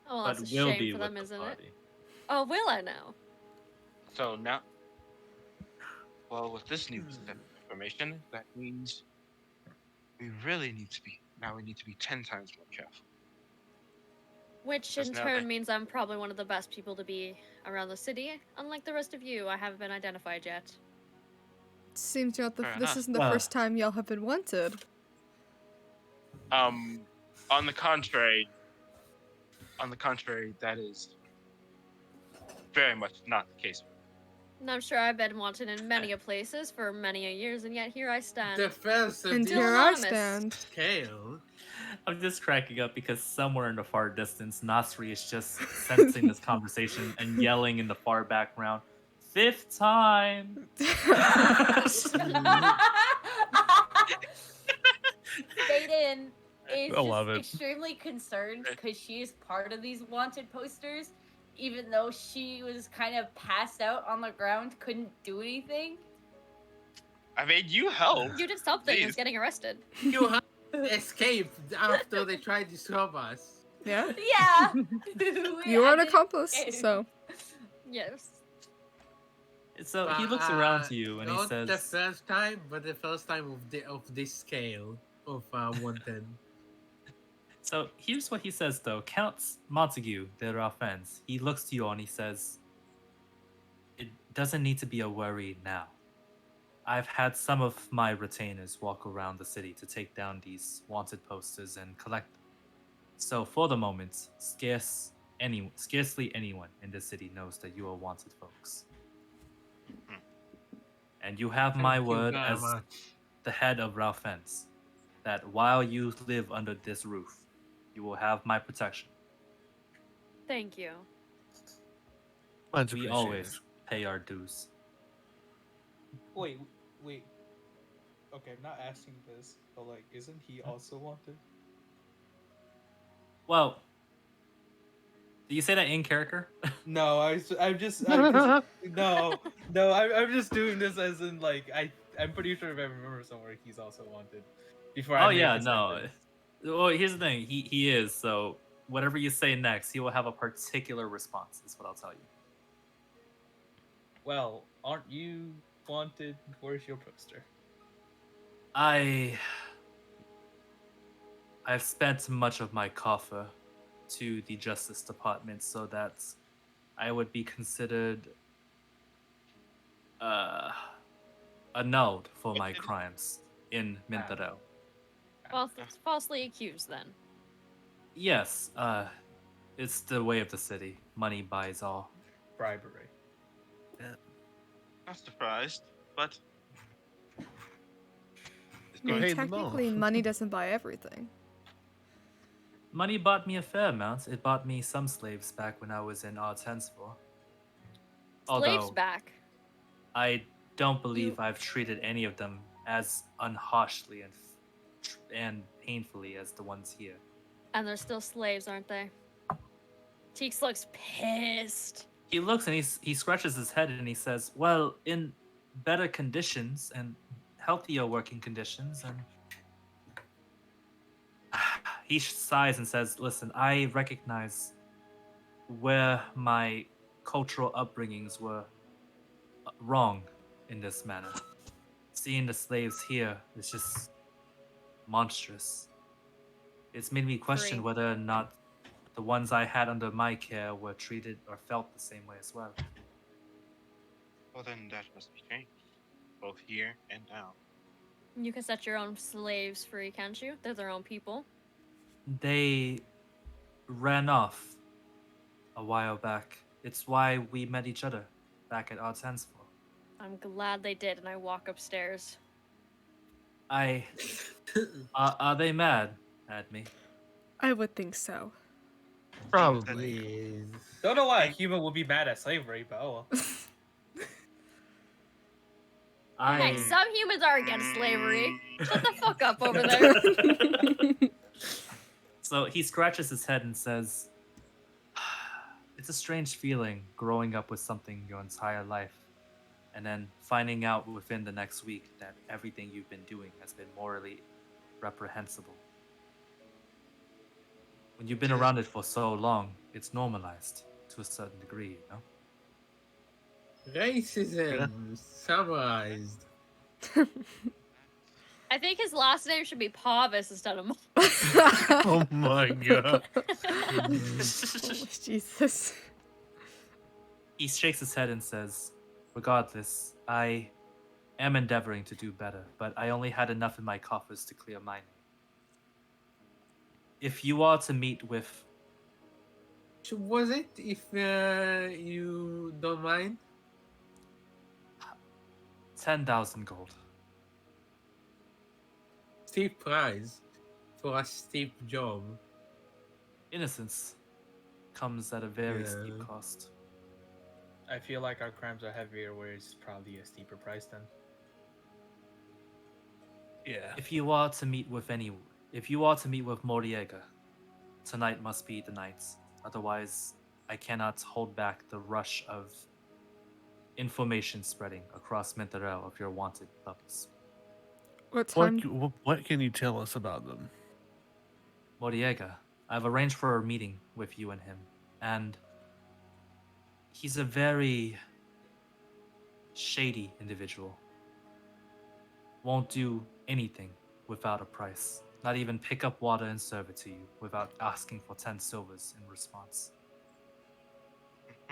Oh, well, but that's a will shame be for with them, the isn't it? party. Oh, will I now? So now, well, with this new information, that means we really need to be. Now we need to be 10 times more careful. Which Because in now turn that- means I'm probably one of the best people to be around the city. Unlike the rest of you, I haven't been identified yet. Seems not Fair this enough. isn't the Well. first time y'all have been wanted. On the contrary, that is very much not the case. And I'm sure I've been wanted in many a places for many a years, and yet here I stand. The first of And this here I anonymous. stand. scale. I'm just cracking up because somewhere in the far distance, Nasri is just sensing this conversation and yelling in the far background, "Fifth time!" Faden is I love just it. extremely concerned because she is part of these wanted posters, even though she was kind of passed out on the ground, couldn't do anything. I mean, you helped. You did something. Jeez. Was getting arrested. You have escaped after they tried to stop us. Yeah. Yeah. You are an I did accomplice, escape. so. Yes. So he looks around to you and he Not says, the first time, but the first time of this scale of 110. So here's what he says though. Count Montague de Raffens. He looks to you and he says, "It doesn't need to be a worry now. I've had some of my retainers walk around the city to take down these wanted posters and collect them. So for the moment, scarcely anyone in the city knows that you are wanted folks. And you have my Thank you word very as much. the head of Raffens that while you live under this roof, you will have my protection. Thank you. Much We appreciated. always pay our dues." Wait. Okay, I'm not asking this, but like, isn't he also wanted? Well, do you say that in character? No, I'm just no. I'm just doing this as in like I'm pretty sure if I remember somewhere he's also wanted. Before I Oh make yeah, the no. sentence. Well, here's the thing. He is, so whatever you say next, he will have a particular response, is what I'll tell you. Well, aren't you wanted? Where's your poster? I've spent much of my coffer to the Justice Department so that I would be considered annulled for my crimes in Mindanao. Falsely accused then. Yes, it's the way of the city. Money buys all. Bribery. Not surprised, but it's I mean, going paid them all. technically, money doesn't buy everything. Money bought me a fair amount. It bought me some slaves back when I was in Artensville. Slaves back. I don't believe I've treated any of them as unharshly and painfully as the ones here. And they're still slaves, aren't they? Teeks looks pissed. He looks and he scratches his head and he says, "Well, in better conditions and healthier working conditions." And he sighs and says, "Listen, I recognize where my cultural upbringings were wrong in this manner. Seeing the slaves here is just monstrous. It's made me question Agree. whether or not the ones I had under my care were treated or felt the same way as well." well. Then that must be changed, both here and now. You can set your own slaves free, can't you? They're their own people. They ran off a while back. It's why we met each other back at Artensville. I'm glad they did, and I walk upstairs. Are they mad at me? I would think so. Probably. Yes. Don't know why a human would be mad at slavery, but oh well. Hey, some humans are against slavery. Shut the fuck up over there. So he scratches his head and says, "It's a strange feeling growing up with something your entire life and then finding out within the next week that everything you've been doing has been morally reprehensible. When you've been around it for so long, it's normalized to a certain degree, you know?" Racism summarized. I think his last name should be Pavis instead of. Oh my god. Oh, Jesus. He shakes his head and says, "Regardless, I am endeavoring to do better, but I only had enough in my coffers to clear my name. If you are to meet with..." So was it, if you don't mind? 10,000 gold. Steep price for a steep job. Innocence comes at a very steep Yeah. cost. I feel like our crimes are heavier, where it's probably a steeper price then. Yeah. If you are to meet with Moriega, tonight must be the night. Otherwise, I cannot hold back the rush of information spreading across Minterel of your wanted puppets. What time? What can you tell us about them? Moriega, I've arranged for a meeting with you and him, and he's a very shady individual. Won't do anything without a price. Not even pick up water and serve it to you without asking for 10 silvers in response.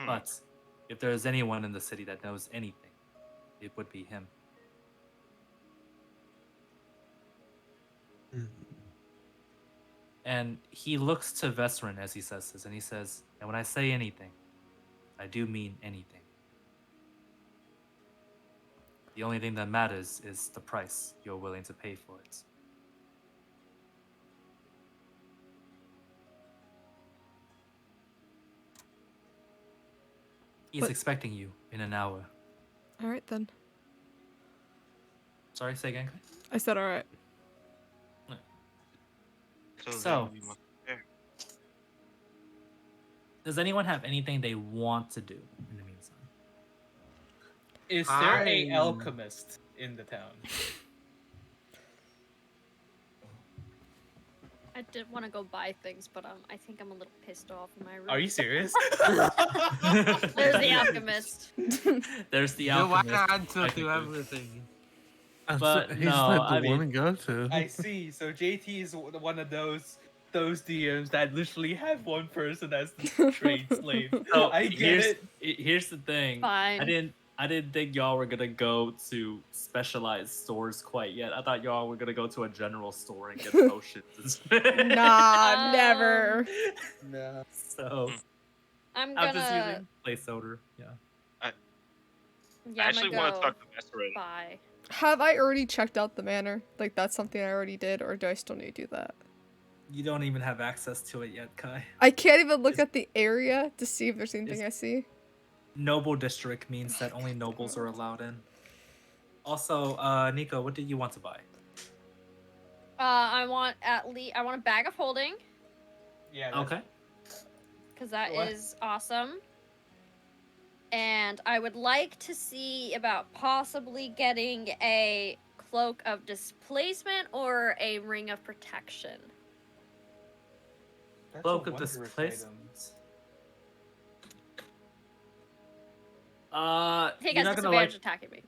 But if there is anyone in the city that knows anything, it would be him. And he looks to Vesrin as he says this, and he says, and when I say anything, I do mean anything. The only thing that matters is the price you're willing to pay for it. He's But- expecting you in an hour. All right then. Sorry, say again. I said all right. So- then we must prepare. Does anyone have anything they want to do in the meantime? Is there a I- alchemist in the town? I did want to go buy things, but I think I'm a little pissed off in my room. Are you serious? There's the alchemist. There's the The one alchemist. answer to technically. everything. But he's no, not I the one to mean- go to. I see. So JT is one of those DMs that literally have one person as the trade slave. So I get it. Here's the thing. Fine. I didn't think y'all were gonna go to specialized stores quite yet. I thought y'all were gonna go to a general store and get potions. Nah, never. No. So I'm I'm just gonna. using placeholder. Yeah. Yeah, I I'm actually gonna want go to talk to Vesserin. buy. Have I already checked out the manor? Like that's something I already did, or do I still need to do that? You don't even have access to it yet, Kai. I can't even look Is- at the area to see if there's anything is- I see. Noble district means that only nobles are allowed in. Also, Nico, what do you want to buy? I want I want a bag of holding Yeah. that's- Okay. because that What? is awesome. And I would like to see about possibly getting a cloak of displacement or a ring of protection. That's a Cloak of wondrous displacement. item. He You're has not gonna disadvantage like. attacking me.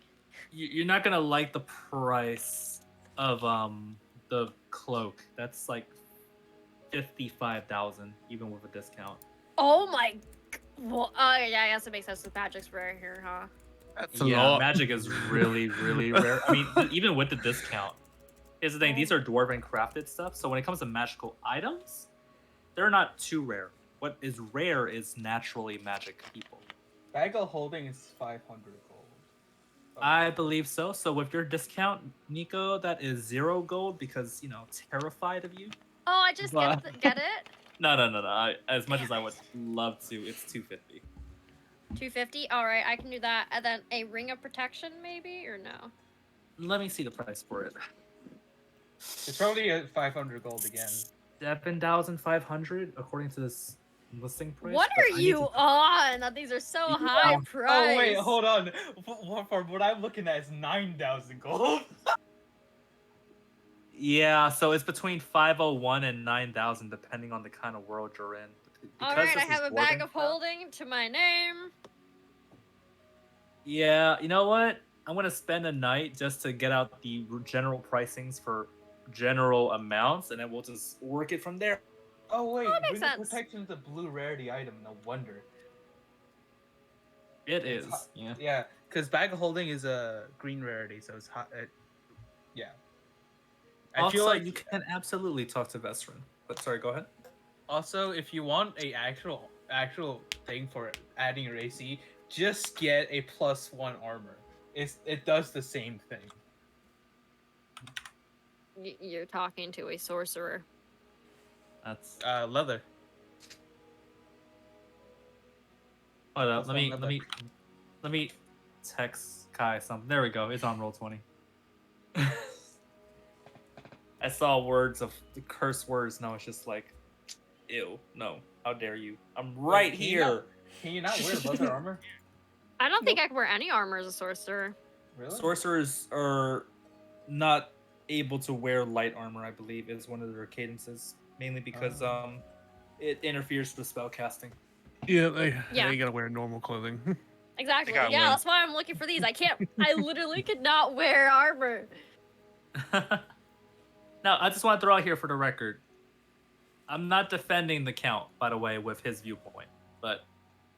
You're not gonna like the price of the cloak. That's like 55,000, even with a discount. Oh my. Well, yeah, I guess it makes sense with magic's rare here, huh? That's a Yeah, lot. magic is really, really rare. I mean, even with the discount. Here's the thing: these are dwarven crafted stuff. So when it comes to magical items, they're not too rare. What is rare is naturally magic people. Bag of holding is 500 gold. I believe so. So with your discount, Nico, that is 0 gold because terrified of you. Oh, I just But- get it. No. As much as I would love to, it's 250. 250. All right, I can do that. And then a ring of protection, maybe, or no? Let me see the price for it. It's probably at 500 gold again. 7,500 according to this listing price. What but are I need you to- on? These are so high priced. Oh wait, hold on. For what I'm looking at is 9,000 gold. Yeah, so it's between 501 and 9,000 depending on the kind of world you're in. All Because right, I this is have a bag dwarven of craft- holding to my name. Yeah, you know what? I'm gonna spend a night just to get out the general pricings for general amounts, and then we'll just work it from there. Oh wait, that makes Ring of sense. Protection is a blue rarity item. No wonder. It It's is, hot. yeah. Yeah, because bag of holding is a green rarity, so it's hot. Yeah. I Also, feel like you can absolutely talk to Vesrin. But sorry, go ahead. also if you want a actual thing for adding your AC, just get a +1 armor. it does the same thing. You're talking to a sorcerer. That's Leather. hold up. Plus Let one me leather. let me text Kai something. There we go. It's on roll 20. I saw words of the curse words. No, it's just like, ew. No, how dare you? I'm right Can you not- here. Can you not wear leather armor? I don't think I can wear any armor as a sorcerer. Really? Sorcerers are not able to wear light armor. I believe is one of their cadences, mainly because it interferes with spell casting. Yeah, Yeah. they gotta wear normal clothing. Exactly. I Yeah, win. that's why I'm looking for these. I can't. I literally could not wear armor. Now, I just want to throw out here for the record. I'm not defending the Count, by the way, with his viewpoint, but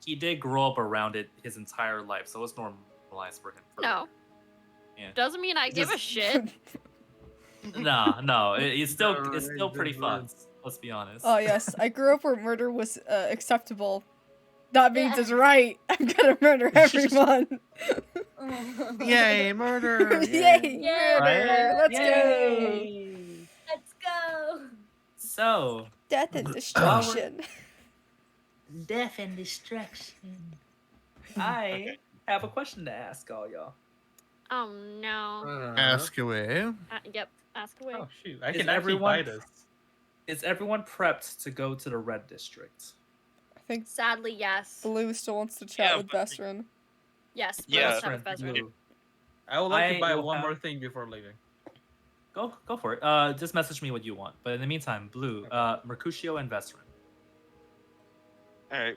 he did grow up around it his entire life, so it's normalized for him. No. Yeah. Doesn't mean I give a shit. No, it's still No, it's still it pretty doesn't. fucked. Let's be honest. Oh yes, I grew up where murder was acceptable. That means it's right. I'm gonna murder everyone. Yay, murder! Yay, murder! Right? Let's go. Yay! Let's go. So, Death and destruction. death and destruction. I have a question to ask all y'all. Oh no. Ask away. Yep. Ask away. Oh shoot! I Is can actually everyone- buy this. Is everyone prepped to go to the red district? I think Sadly, yes. Blue still wants to chat Yeah, with but- Bestrin. Yes. Yeah. let's chat with Bezra. Blue. I would like I to buy will one more have- thing before leaving. Go for it. Just message me what you want. But in the meantime, Blue, Mercutio and Vesrin. All right,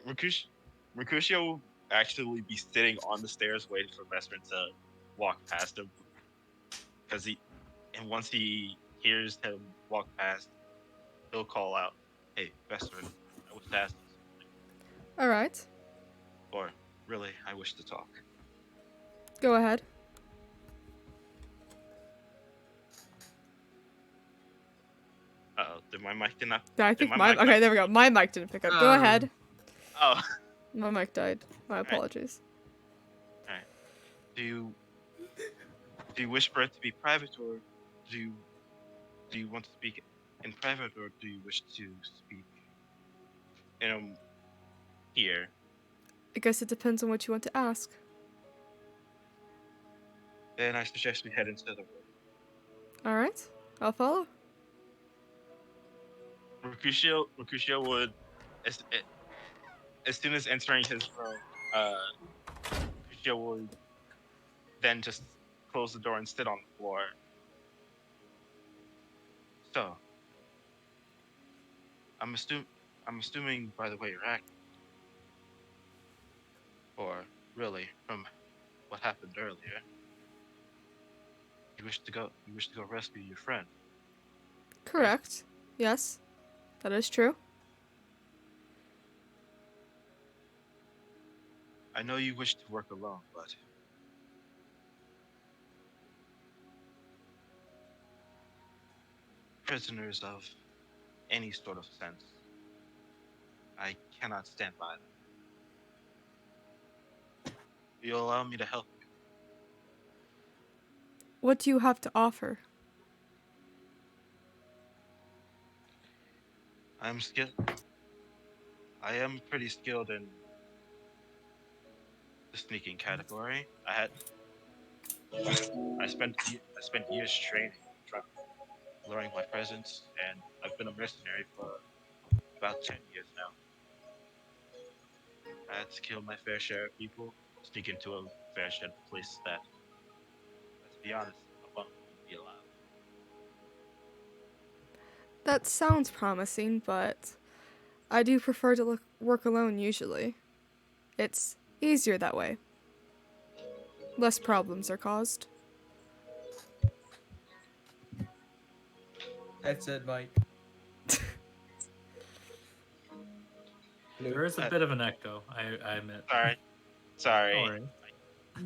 Mercutio will actually be sitting on the stairs waiting for Vesperin to walk past him, and once he hears him walk past, he'll call out, "Hey, Vesperin, I wish to ask you something," All right, or "Really, I wish to talk." go ahead. Uh-oh, did my mic not? I did think my my mic okay. not- There we go. My mic didn't pick up. Go ahead. Oh, My mic died. My apologies. do you wish for it to be private, or do you want to speak in private, or do you wish to speak here? I guess it depends on what you want to ask. Then I suggest we head into the room. All right, I'll follow. Mercutio would, as soon as entering his room, Mercutio would then just close the door and sit on the floor. So, I'm assuming by the way you're acting, or really from what happened earlier, you wish to go rescue your friend. Correct. Yes, that is true. I know you wish to work alone, but prisoners of any sort of sense, I cannot stand by them. Will you allow me to help you? What do you have to offer? I am pretty skilled in the sneaking category. I spent years training, learning my presence, and I've been a mercenary for about 10 years now. I had to kill my fair share of people, sneak into a fair share of places that, let's be honest, a bunk wouldn't be allowed. That sounds promising, but I do prefer to work alone usually. It's easier that way. Less problems are caused. That's it, Mike. There is a bit of an echo, I admit. Sorry. Don't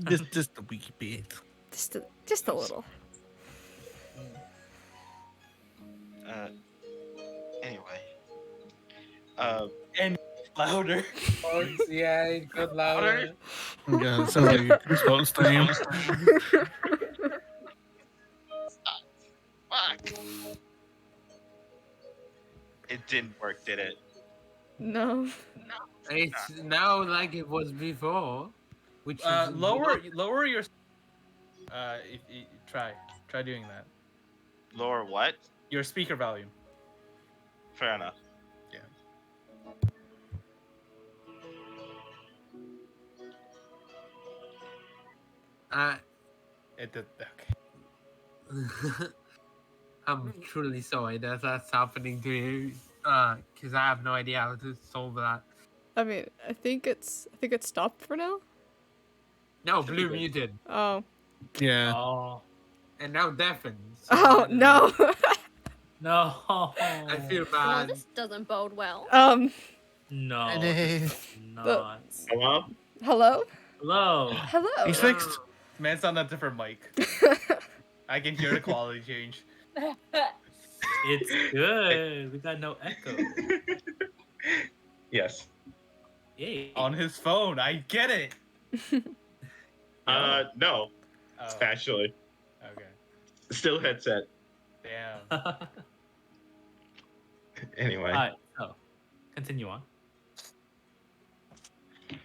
worry. Just a wee bit. Just a little. Anyway. And louder. Yeah, it got louder. Yeah, it sounds like a goosebumps to him. Fuck. It didn't work, did it? No. It's now like it was before, which is Lower your. Try doing that. Lower what? Your speaker volume. Fair enough. Yeah. Uh, It did. Okay. I'm truly sorry that that's happening to you. Because I have no idea how to solve that. I mean, I think it stopped for now. No, Should be blue good. muted. Oh. Yeah. Oh And now deafened. so Oh I don't know. no. No. I feel Well, bad. this doesn't bode well. No. Hey, Not. Hello? Hello? Hello. Hello. he's fixed. man's on a different mic. I can hear the quality change. It's good. We got no echo. Yes. Yay. On his phone. I get it. No. Oh, Actually. okay. Still headset. Damn. Anyway. Alright, so continue on. You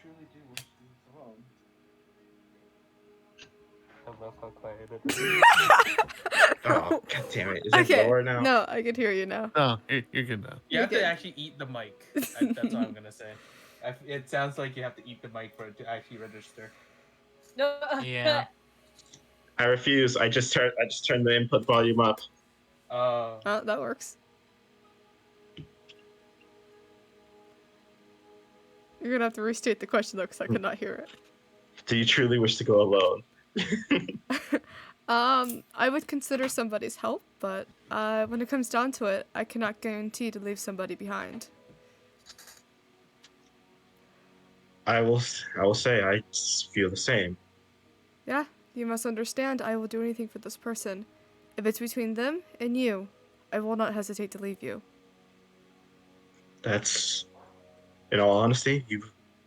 surely do wish to use the phone. I love how quiet it is. Oh, god damn it. Is it Okay. lower now? No, I can hear you now. No, you're good now. You have You're to good. actually eat the mic. That's what I'm gonna say. It sounds like you have to eat the mic for it to actually register. No. Yeah. I refuse. I just turned the input volume up. Oh, that works. You're gonna have to restate the question though, because I could not hear it. Do you truly wish to go alone? I would consider somebody's help, but when it comes down to it, I cannot guarantee to leave somebody behind. I will say I feel the same. Yeah, you must understand, I will do anything for this person. If it's between them and you, I will not hesitate to leave you. That's, in all honesty,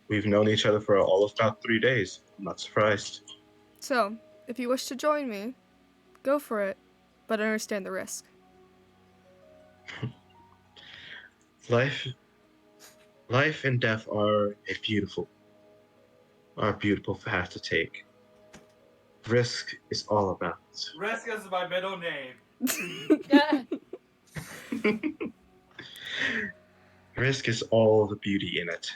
we've known each other for all of about 3 days. I'm not surprised. So, if you wish to join me, go for it, but understand the risk. Life and death are a beautiful path to take. Risk is all about. Risk is my middle name. Risk is all the beauty in it.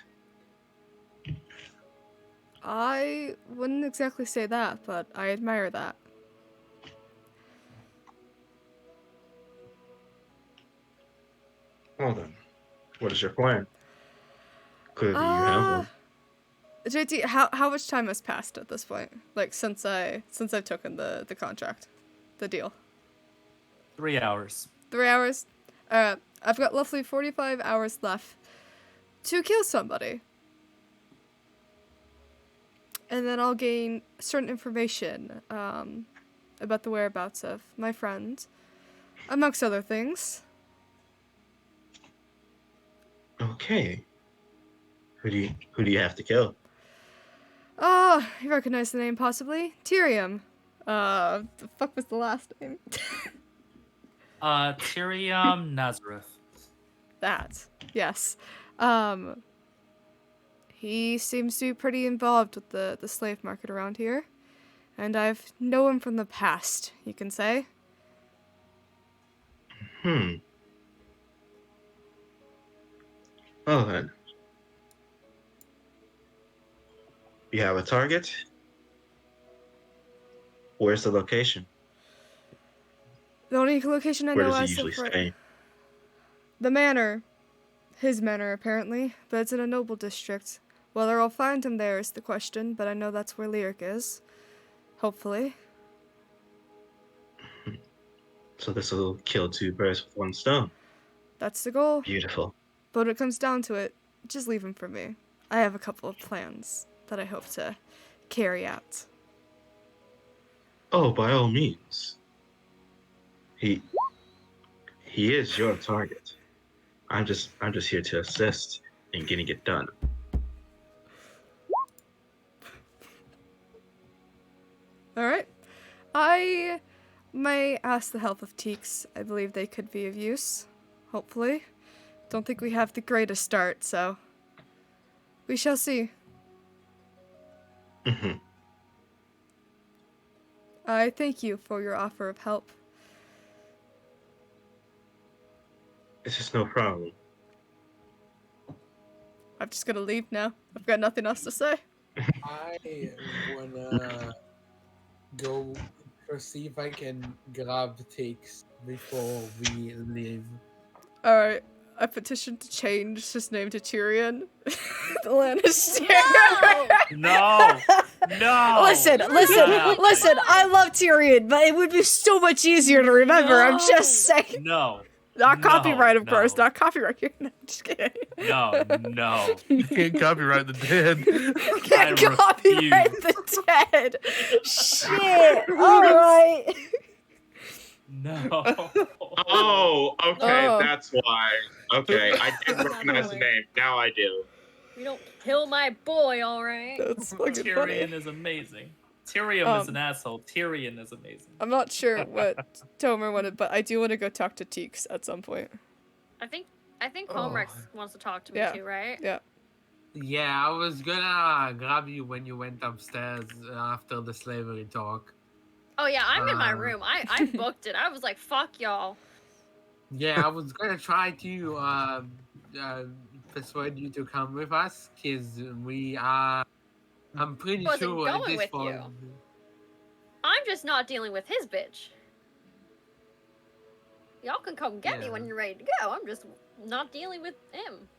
I wouldn't exactly say that, but I admire that. Well then, what is your plan? Clearly you have one. JT, how much time has passed at this point? Like since I've taken the contract, the deal. 3 hours. 3 hours. I've got roughly 45 hours left to kill somebody, and then I'll gain certain information about the whereabouts of my friend, amongst other things. Okay. Who do you have to kill? Oh, you recognize the name possibly? Tyrium. The fuck was the last name? Tyrium Nazareth. That. Yes. He seems to be pretty involved with the slave market around here. And I've known him from the past, you can say. Well then. You have a target? Where's the location? The only location I Where know does he as usually of right. stay? The manor. His manor, apparently. But it's in a noble district. Whether I'll find him there is the question, but I know that's where Lyric is. Hopefully. So this will kill 2 birds with 1 stone. That's the goal. Beautiful. But when it comes down to it, just leave him for me. I have a couple of plans that I hope to carry out. Oh, by all means. He is your target. I'm just here to assist in getting it done. All right. I may ask the help of Teeks. I believe they could be of use. Hopefully. Don't think we have the greatest start, so we shall see. Mhm. I thank you for your offer of help. It's just no problem. I'm just gonna leave now. I've got nothing else to say. I wanna go to see if I can grab takes before we leave. Alright. I petitioned to change his name to Tyrion. The Lannister. No! No! Listen. I love Tyrion, but it would be so much easier to remember. I'm just saying. No. Not copyright, of course. No. Not copyright. No, I'm just kidding. No. You can't copyright the dead. You can't I copyright the dead. Shit. Alright. No. Oh, okay, Oh. that's why. Okay, I didn't recognize the name. Now I do. You don't kill my boy, alright? That's fucking Tyrion funny. is amazing. Tyrion is Um, an asshole. Tyrion is amazing. I'm not sure what Tomer wanted, but I do want to go talk to Teeks at some point. I think Homerex wants to talk to me Yeah. too, right? Yeah. Yeah, I was gonna grab you when you went upstairs after the slavery talk. Oh yeah, I'm in my Uh, room. I booked it. I was like, fuck y'all. Yeah, I was gonna try to persuade you to come with us, cause we are. I'm pretty Wasn't sure at going this with point. you. I'm just not dealing with his bitch. Y'all can come get me Yeah. when you're ready to go. I'm just not dealing with him.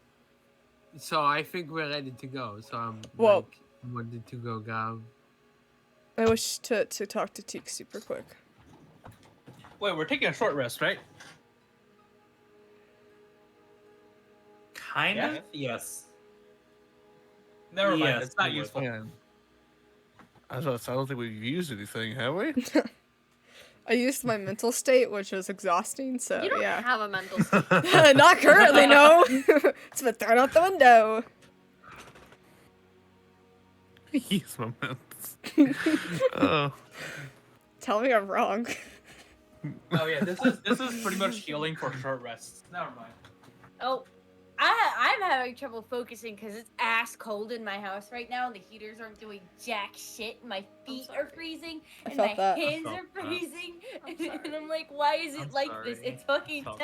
So I think we're ready to go. So I'm Well- like wanted to go grab. I wish to talk to Teeks super quick. Wait, we're taking a short rest, right? Kind Yeah. of? Yes. Never mind. Yes, It's not we would. useful. Man. I don't think we've used anything, have we? I used my mental state, which was exhausting, so You don't yeah. have a mental state. Not currently, no. It's been thrown out the window. Use my mints. Oh. Tell me I'm wrong. Oh yeah, this is pretty much healing for short rests. Never mind. Oh, I'm having trouble focusing because it's ass cold in my house right now, and the heaters aren't doing jack shit. My feet are freezing, I and felt my that. hands I are felt that. freezing, I'm and sorry. I'm like, why is it I'm like this? sorry. It's fucking I felt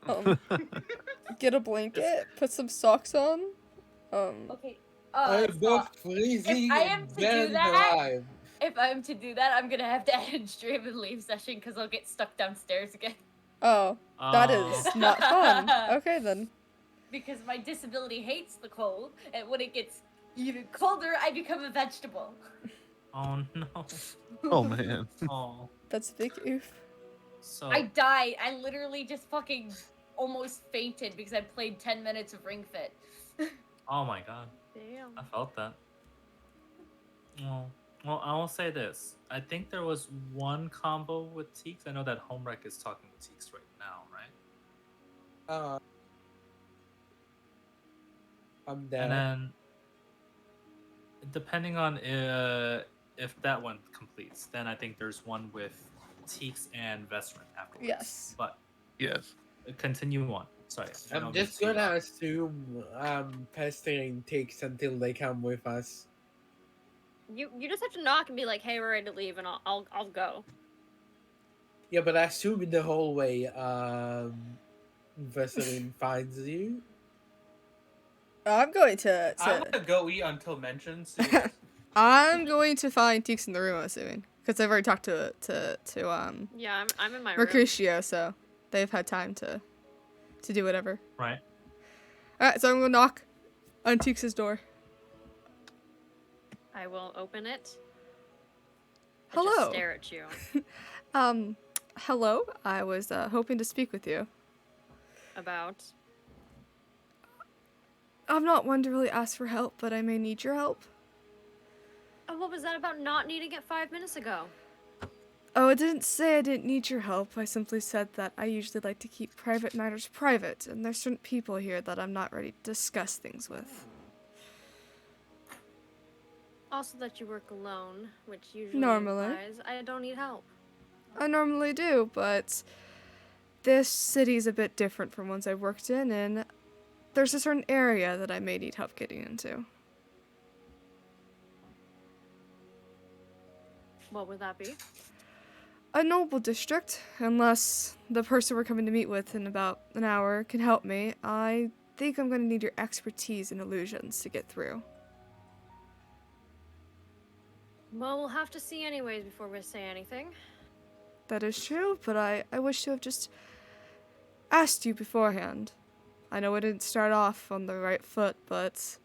that. Texas. Get a blanket, put some socks on. Okay. I'm So both freezing I am and to do burning that- alive. if I'm to do that, I'm gonna have to end stream and leave session because I'll get stuck downstairs again. Oh, that Oh. is not fun. Okay then. Because my disability hates the cold, and when it gets even colder, I become a vegetable. Oh no. Oh man. Oh. That's a big oof. So I died. I literally just fucking almost fainted because I played 10 minutes of Ring Fit. oh my god. Damn. I felt that. Well, I will say this. I think there was one combo with Teeks. I know that Homewreck is talking with Teeks right now, right? I'm down. And then, depending on if that one completes, then I think there's one with Teeks and Vestrin afterwards. Yes. But Yes. continue on. Sorry. I I'm don't just get to- gonna assume pestering takes until they come with us. You just have to knock and be like, hey, we're ready to leave, and I'll go. Yeah, but I assume in the hallway, Vaseline finds you. I'm going to I'm gonna go eat until mentioned. So I'm going to find Teeks in the room, I'm assuming. Because I've already talked to Yeah, I'm in my room. Mercutio, so they've had time to do whatever. Right. Alright, so I'm gonna knock on Teeks' door. I will open it. I Hello. Just stare at you. Hello. I was hoping to speak with you. About. I'm not one to really ask for help, but I may need your help. Oh, what was that about not needing it 5 minutes ago? Oh, I didn't say I didn't need your help. I simply said that I usually like to keep private matters private, and there's certain people here that I'm not ready to discuss things with. Also that you work alone, which usually Normally. implies I don't need help. I normally do, but this city's a bit different from ones I've worked in, and there's a certain area that I may need help getting into. What would that be? A noble district, unless the person we're coming to meet with in about an hour can help me. I think I'm going to need your expertise in illusions to get through. Well, we'll have to see anyways before we say anything. That is true, but I wish to have just asked you beforehand. I know I didn't start off on the right foot, but,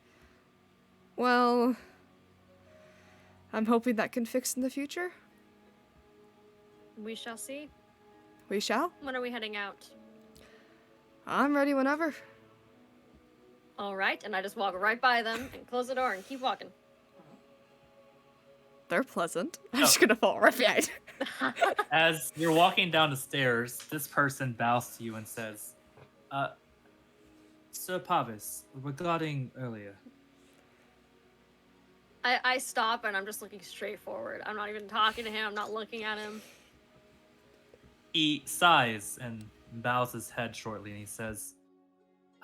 well, I'm hoping that can fix in the future. We shall see. We shall. When are we heading out? I'm ready whenever. All right, and I just walk right by them and close the door and keep walking. They're pleasant. I'm just gonna fall right behind. As you're walking down the stairs, this person bows to you and says, Sir Pavis, regarding earlier. I stop and I'm just looking straight forward. I'm not even talking to him. I'm not looking at him. He sighs and bows his head shortly and he says,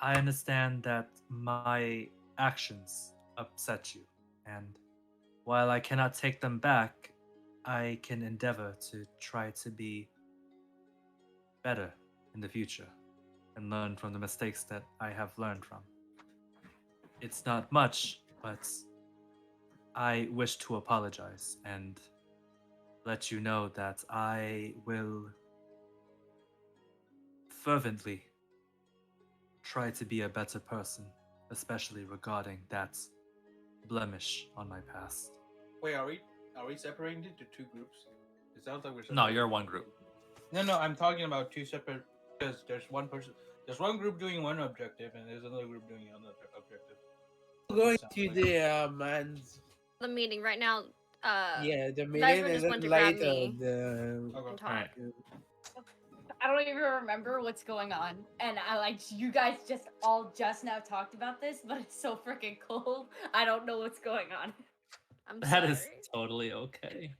I understand that my actions upset you, and while I cannot take them back, I can endeavor to try to be better in the future and learn from the mistakes that I have learned from. It's not much, but I wish to apologize and let you know that I will fervently try to be a better person, especially regarding that blemish on my past. Wait, are we separating into two groups? It sounds like we're No, separating. you're one group. No, I'm talking about two separate, because there's one person, there's one group doing one objective, and there's another group doing another objective. Going Sounds to like- the man's. The meeting right now. Yeah, the Vesper meeting just and went then to grab later me. the. Okay. And talk. Right. I don't even remember what's going on, and I like you guys just now talked about this, but it's so freaking cold. I don't know what's going on. I'm That sorry. is totally okay.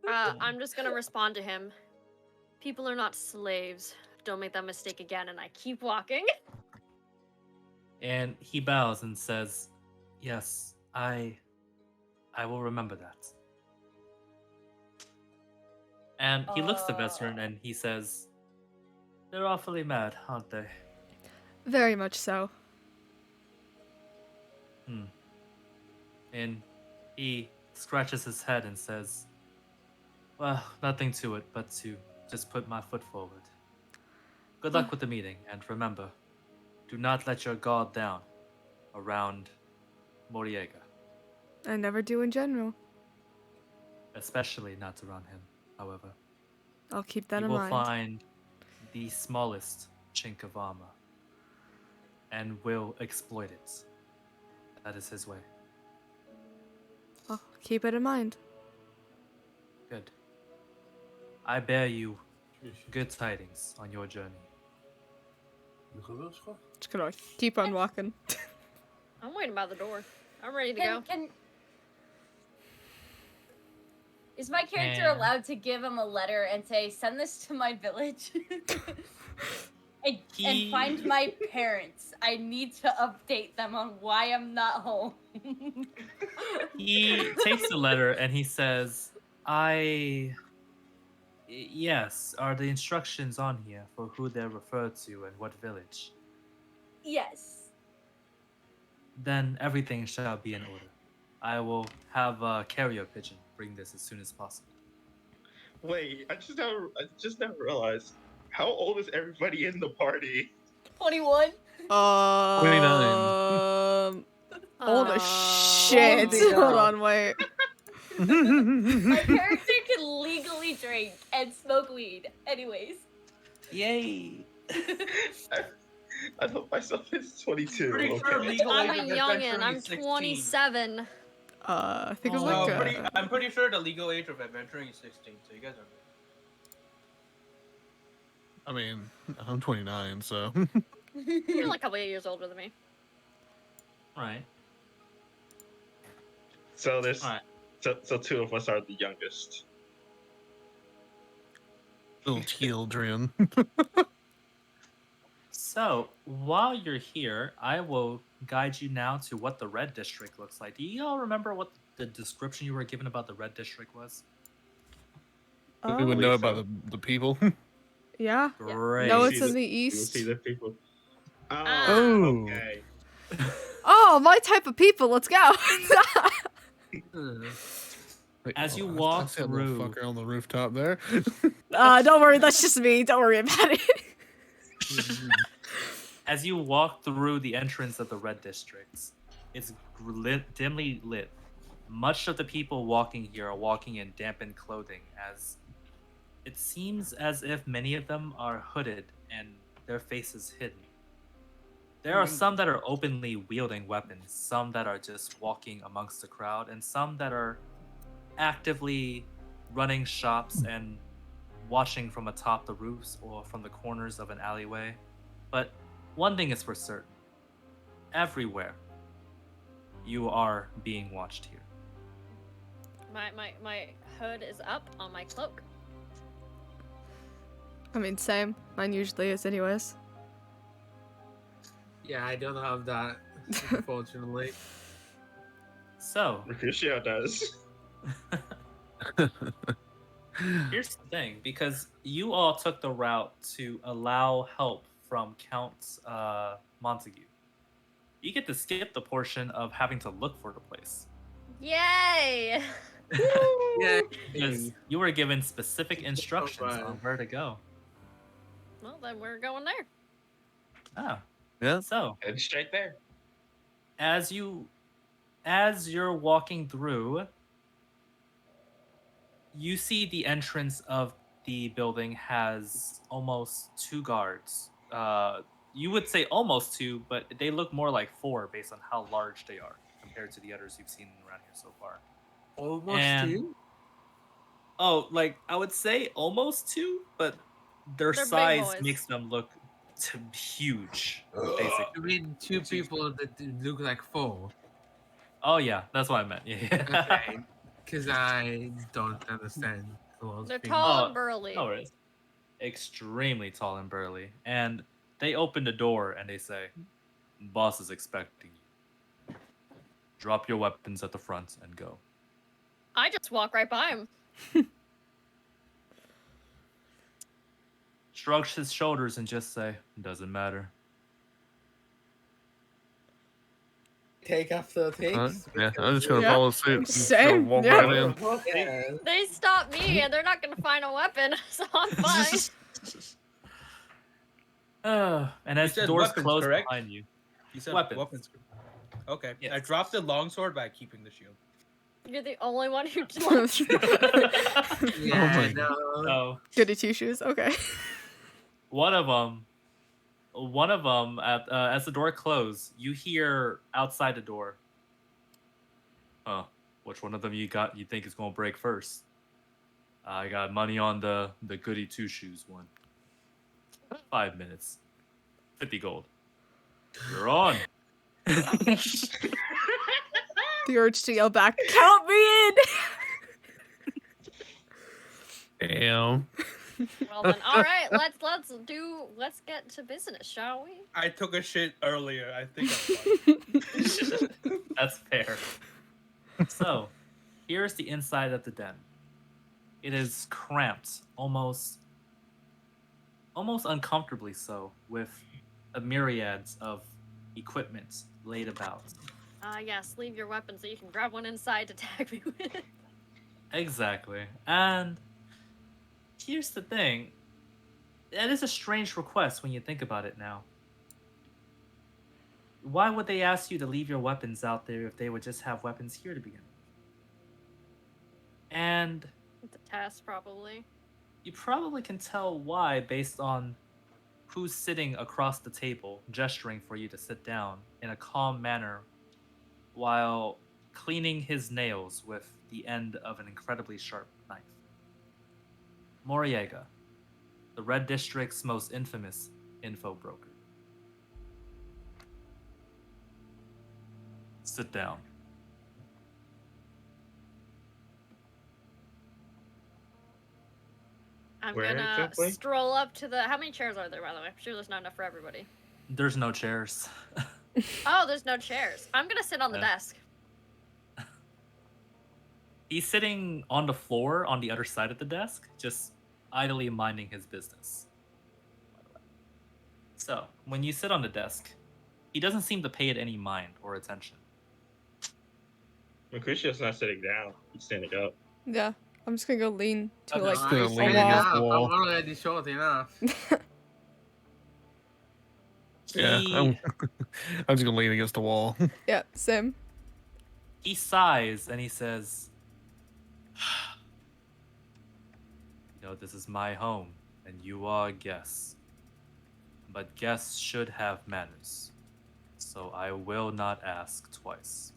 I'm just gonna respond to him. People are not slaves. Don't make that mistake again. And I keep walking. And he bows and says, yes, I will remember that. And he looks to Veteran and he says, they're awfully mad, aren't they? Very much so. And he scratches his head and says, well, nothing to it but to just put my foot forward. Good luck with the meeting, and remember, do not let your guard down around Moriega, I never do in general. especially not around him, however. I'll keep that You in will mind. find the smallest chink of armor and will exploit it. That is his way. I'll keep it in mind. Good. I bear you good tidings on your journey. Just gonna keep on walking. I'm waiting by the door. I'm ready to go. Is my character And- allowed to give him a letter and say, send this to my village? and find my parents. I need to update them on why I'm not home. He takes the letter and he says, yes, are the instructions on here for who they're referred to and what village? Yes. Then everything shall be in order. I will have a carrier pigeon bring this as soon as possible. Wait, I just never realized how old is everybody in the party? 21. 29. Old as shit. Holy Hold hell. on, wait. My character can legally drink and smoke weed. Anyways. Yay! I thought myself is 22. Pretty sure Okay. legal I'm age a of youngin'. adventuring I'm is 16. 27. I think it's Oh, like No, I'm pretty sure the legal age of adventuring is 16, so you guys are I mean, I'm 29, so. You're like a couple of years older than me. Right. So there's Alright. so two of us are the youngest. Little children. So while you're here, I will guide you now to what the red district looks like. Do you all remember what the description you were given about the red district was? We would know believe about so. the people. Yeah. Great. No, We'll it's see in the We'll east. see the people. Oh, Ah. okay. Oh, my type of people. Let's go. Wait, As you I walk see that little through- fucker on the rooftop there. Don't worry. That's just me. Don't worry about it. As you walk through the entrance of the red districts, it's dimly lit. Much of the people walking here are walking in dampened clothing, as it seems as if many of them are hooded and their faces hidden. There are some that are openly wielding weapons, some that are just walking amongst the crowd, and some that are actively running shops and watching from atop the roofs or from the corners of an alleyway. But one thing is for certain. Everywhere, you are being watched here. My hood is up on my cloak. I mean, same. Mine usually is, anyways. Yeah, I don't have that, unfortunately. So, Mercutio does. here's the thing, because you all took the route to allow help from Count Montague. You get to skip the portion of having to look for the place. Yay! Yeah. Because you were given specific instructions Alright. on where to go. Well, then we're going there. Ah, Yeah. so Head straight there. as you're walking through, you see the entrance of the building has almost 2 guards. You would say almost 2, but they look more like 4 based on how large they are compared to the others you've seen around here so far. Almost And- two? Oh, like I would say almost 2, but their They're big size boys. makes them look huge, basically. You mean two people that look like four? Oh yeah, that's what I meant. Yeah. Okay. Because I don't understand. those They're things. tall Oh, and burly. No worries. Extremely tall and burly. And they open the door and they say, "Boss is expecting you. Drop your weapons at the front and go." I just walk right by him. Shrugs his shoulders and just say, "Doesn't matter." Take after takes. Yeah, I'm just gonna Yeah. follow suit. and just Same, Walk yeah. right in. Yeah. They stop me and they're not gonna find a weapon, so I'm fine. And as said the doors weapons, close correct? behind you, You said Weapons. weapons. Okay. I Yes. dropped the longsword by keeping the shield. You're the only one who Yeah, my no. so Goody two shoes. Okay. one of them, as the door closed, you hear outside the door. Which one of them you think is gonna break first? I got money on the goody two shoes one. 5 minutes, 50 gold. You're on. The urge to yell back, "Count me in!" Damn. Well then, all right, let's get to business, shall we? I took a shit earlier. I think I'm fine. That's fair. So, here's the inside of the den. It is cramped, almost uncomfortably so, with a myriads of equipment laid about. Yes, leave your weapon so you can grab one inside to tag me with. Exactly. And here's the thing. That is a strange request when you think about it now. Why would they ask you to leave your weapons out there if they would just have weapons here to begin with? And It's a test, probably. you probably can tell why based on who's sitting across the table, gesturing for you to sit down in a calm manner while cleaning his nails with the end of an incredibly sharp knife. Moriega, the Red District's most infamous info broker. Sit down. I'm Where gonna exactly? stroll up to the. How many chairs are there, by the way? I'm sure there's not enough for everybody. There's no chairs. Oh, there's no chairs. I'm gonna sit on the Yeah. desk. He's sitting on the floor on the other side of the desk, just idly minding his business. So, when you sit on the desk, he doesn't seem to pay it any mind or attention. Mercutio's not sitting down. He's standing up. Yeah, I'm just gonna go lean to Okay. like Just gonna a lean wall. against the I'm wall. already short enough. Yeah, He I'm just gonna lean against the wall. Yeah, same. he sighs and he says, "You know, this is my home, and you are a guest. But guests should have manners, so I will not ask twice."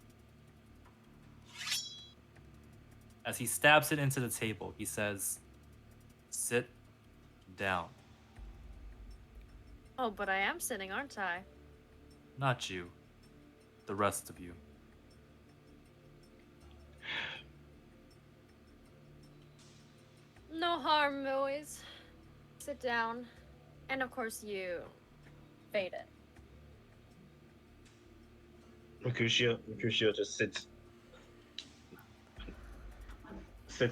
As he stabs it into the table, he says, "Sit down." Oh, but I am sitting, aren't I? Not you. The rest of you. No harm, boys. Sit down. And of course you, Faden. Mercutio just sits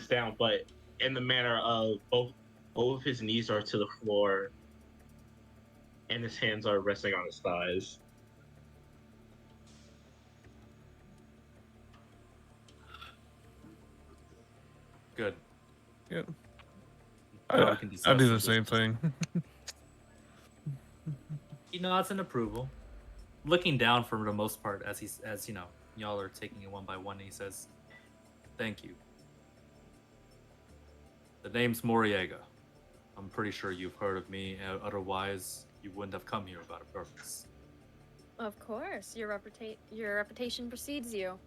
down, but in the manner of both of his knees are to the floor, and his hands are resting on his thighs. Good. Yep. Now we can I discuss do some the same business. thing. He nods in approval, looking down for the most part as you know, y'all are taking it one by one, and he says, "Thank you. The name's Moriega. I'm pretty sure you've heard of me, otherwise you wouldn't have come here without a purpose." Of course, your reputation precedes you.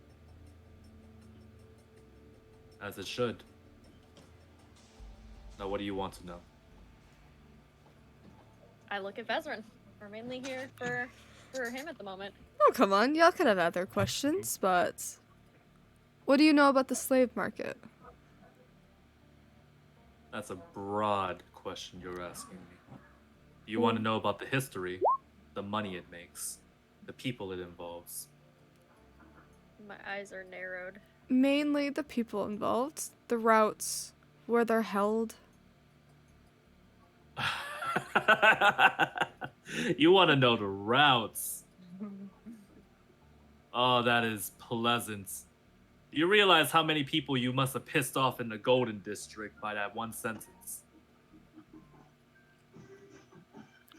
As it should. Now what do you want to know? I look at Vezrin. We're mainly here for him at the moment. Oh, come on. Y'all could have other questions, but what do you know about the slave market? That's a broad question you're asking me. You want to know about the history, the money it makes, the people it involves. My eyes are narrowed. Mainly the people involved, the routes, where they're held. You want to know the routes. Oh, that is pleasant. You realize how many people you must have pissed off in the Golden District by that one sentence?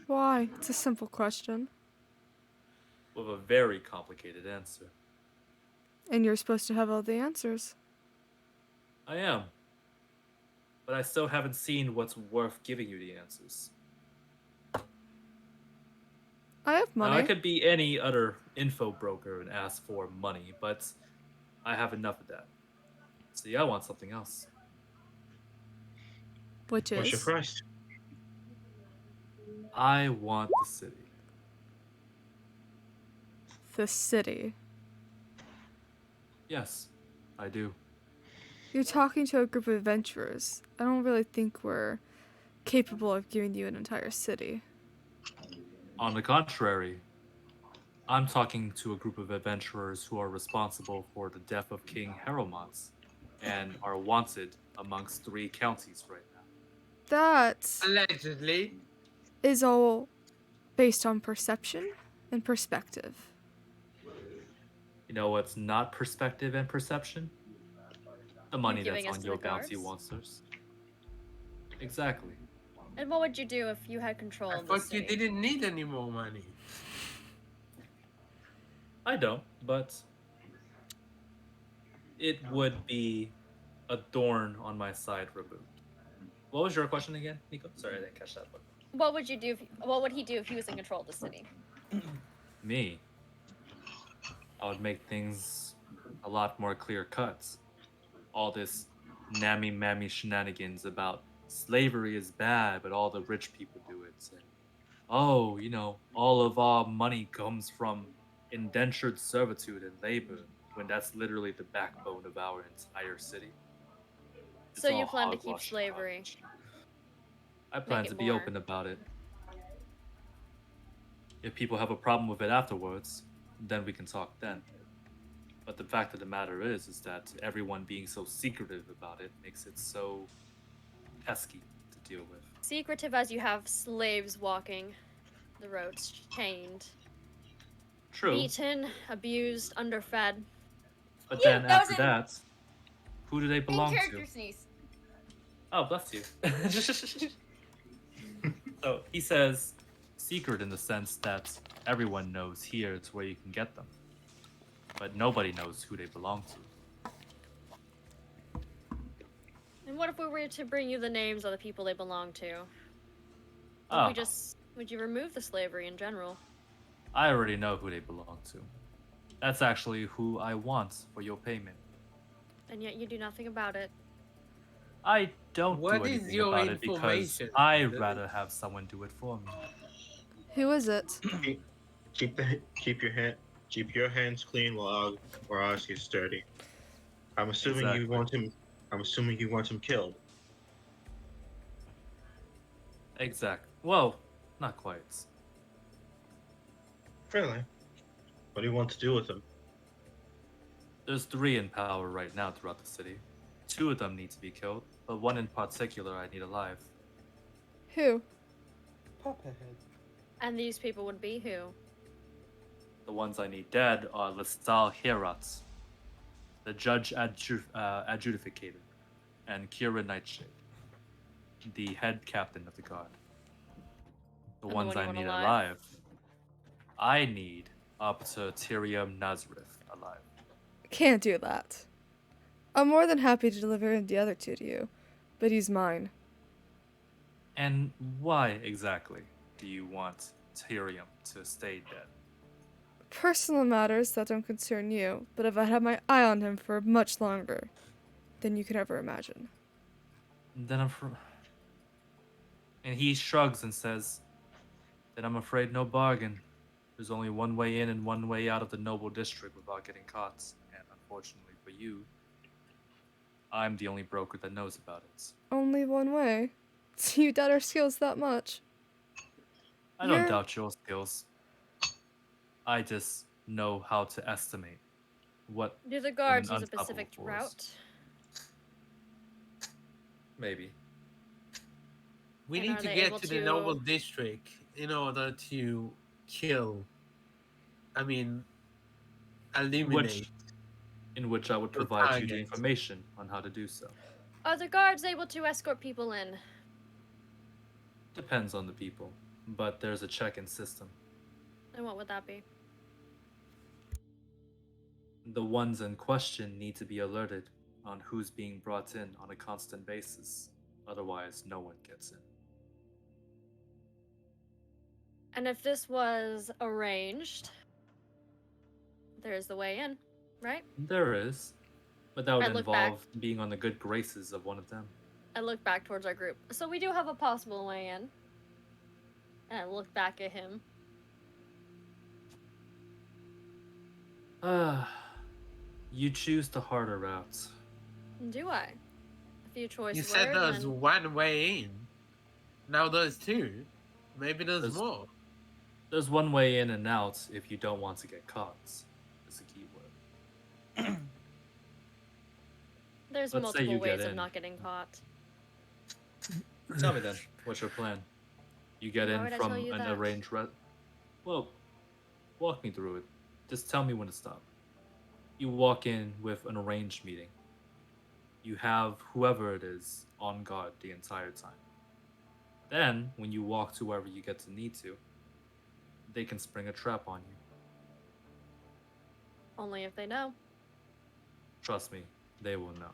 Why? It's a simple question. With a very complicated answer. And you're supposed to have all the answers. I am. But I still haven't seen what's worth giving you the answers. I have Now, money. I could be any other info broker and ask for money, but I have enough of that. See, I want something else. Which What's your is? price? I want the city. The city. Yes, I do. You're talking to a group of adventurers. I don't really think we're capable of giving you an entire city. On the contrary, I'm talking to a group of adventurers who are responsible for the death of King Heromont and are wanted amongst 3 counties right now. That Allegedly. is all based on perception and perspective. You know what's not perspective and perception? The money that's giving us on to your the bounty guards? monsters. Exactly. And what would you do if you had control I of the thought you city? didn't need any more money. I don't, but it would be a thorn on my side removed. What was your question again, Nico? Sorry, I didn't catch that one. What would you do? What would he do if he was in control of the city? Me, I would make things a lot more clear cut. All this nammy-mammy shenanigans about slavery is bad, but all the rich people do it. And, oh, you know, all of our money comes from indentured servitude and labor, when that's literally the backbone of our entire city. It's So you all plan to keep hogwash and slavery? garbage. I plan it to be more. open about it. If people have a problem with it afterwards, then we can talk then. But the fact of the matter is that everyone being so secretive about it makes it so pesky to deal with. Secretive as you have slaves walking the roads, chained, True, beaten, abused, underfed. but Yeah, then that was after that, who do they in belong character to? sneeze. Oh, bless you. So he says secret in the sense that everyone knows here it's where you can get them, but nobody knows who they belong to. And what if we were to bring you the names of the people they belong to? Oh, Would you remove the slavery in general? I already know who they belong to. That's actually who I want for your payment. And yet you do nothing about it. I don't What do is anything your about it because information? I'd rather have someone do it for me. Who is it? Keep your hands clean while ours gets dirty. I'm assuming you Exactly. want him. I'm assuming you want him killed. Exact. Well, not quite. Really? What do you want to do with him? There's 3 in power right now throughout the city. 2 of them need to be killed, but 1 in particular I need alive. Who? Papa head. And these people would be who? The ones I need dead are Lestal Herat, the Judge Adjudicator, and Kira Nightshade, the head captain of the guard. The And the ones one you I want need alive? alive, I need Officer Tyrium Nazareth alive. Can't do that. I'm more than happy to deliver the other 2 to you, but he's mine. And why exactly do you want Tyrium to stay dead? Personal matters that don't concern you, but I've had my eye on him for much longer than you could ever imagine. Then And he shrugs and says, then I'm afraid no bargain. There's only one way in and one way out of the noble district without getting caught. And unfortunately for you, I'm the only broker that knows about it. Only one way. You doubt our skills that much. I don't You're- doubt your skills. I just know how to estimate what Do the an guards use a unstoppable specific force. route? Maybe. We And need are to they get able to the to- noble district in order to kill. I mean, eliminate. In which I would Your provide you the target. information on how to do so. Are the guards able to escort people in? Depends on the people, but there's a check-in system. And what would that be? The ones in question need to be alerted on who's being brought in on a constant basis. Otherwise, no one gets in. And if this was arranged, there's the way in, right? There is, but that would I look back. involve being on the good graces of one of them. I look back towards our group. So we do have a possible way in. And I look back at him. You choose the harder route. Do I? A few choice You words. said there's and one way in. Now there's 2. Maybe there's There's- more. There's one way in and out if you don't want to get caught. Is the key word. there's let's say multiple you get ways of in. not getting caught. Tell me then, what's your plan? You get Why in would I from tell you an that? arranged Well, walk me through it. Just tell me when to stop. You walk in with an arranged meeting. You have whoever it is on guard the entire time. Then, when you walk to wherever you get to need to, they can spring a trap on you. Only if they know. Trust me, they will know.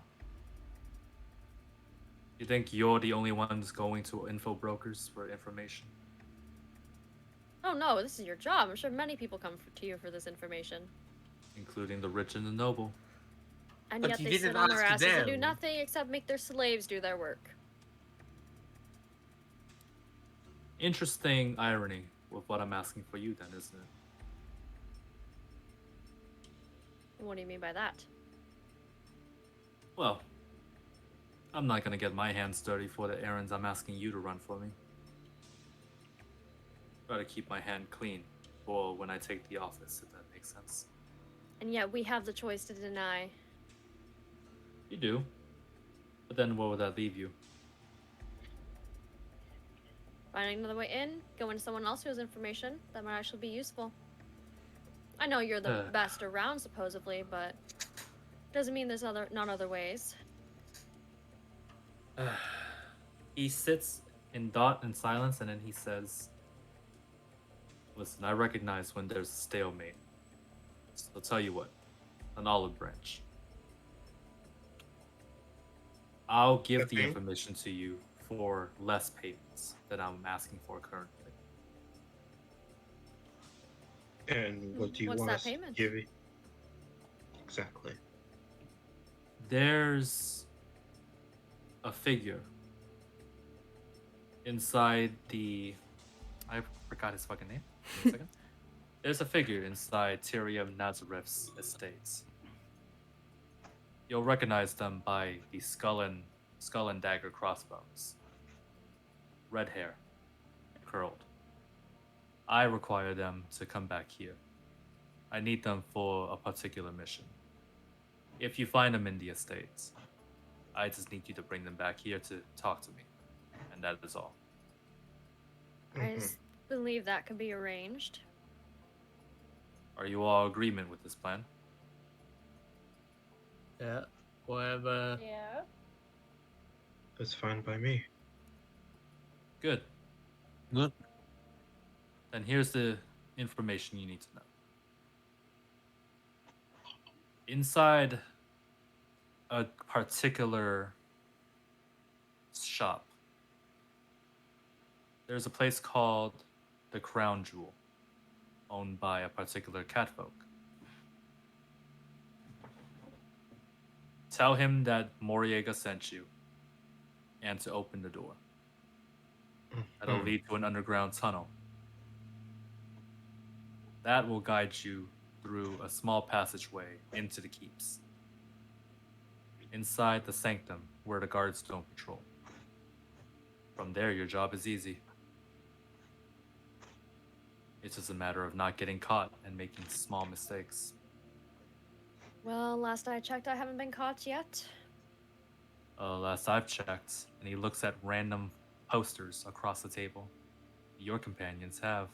You think you're the only ones going to info brokers for information? Oh no, this is your job. I'm sure many people come to you for this information. Including the rich and the noble. And But yet you they sit didn't on their ask asses and do them. nothing except make their slaves do their work. Interesting irony with what I'm asking for you then, isn't it? What do you mean by that? Well, I'm not gonna get my hands dirty for the errands I'm asking you to run for me. Try to keep my hand clean for when I take the office, if that makes sense. And yet we have the choice to deny. You do. But then where would that leave you? Finding another way in, going to someone else who has information that might actually be useful. I know you're the best around, supposedly, but doesn't mean there's not other ways. He sits in thought and silence, and then he says, "Listen, I recognize when there's a stalemate. So I'll tell you what, an olive branch. I'll give the Okay. information to you for less payments than I'm asking for currently. And what do you What's want that us to payment? give you? Exactly. There's a figure inside the... I forgot his fucking name. Give me a second. There's a figure inside Tyrium Nazareth's estates. You'll recognize them by the skull and dagger crossbones. Red hair, curled. I require them to come back here. I need them for a particular mission. If you find them in the estates, I just need you to bring them back here to talk to me. And that is all. I just believe that could be arranged. Are you all in agreement with this plan? Yeah. Whatever. Yeah. That's fine by me. Good. Good. Then here's the information you need to know. Inside a particular shop, there's a place called the Crown Jewel, owned by a particular catfolk. Tell him that Moriega sent you, and to open the door. That'll lead to an underground tunnel. That will guide you through a small passageway into the keeps. Inside the sanctum where the guards don't patrol. From there, your job is easy. It's just a matter of not getting caught and making small mistakes. Well, last I checked, I haven't been caught yet. Last I've checked, and he looks at random posters across the table. Your companions have.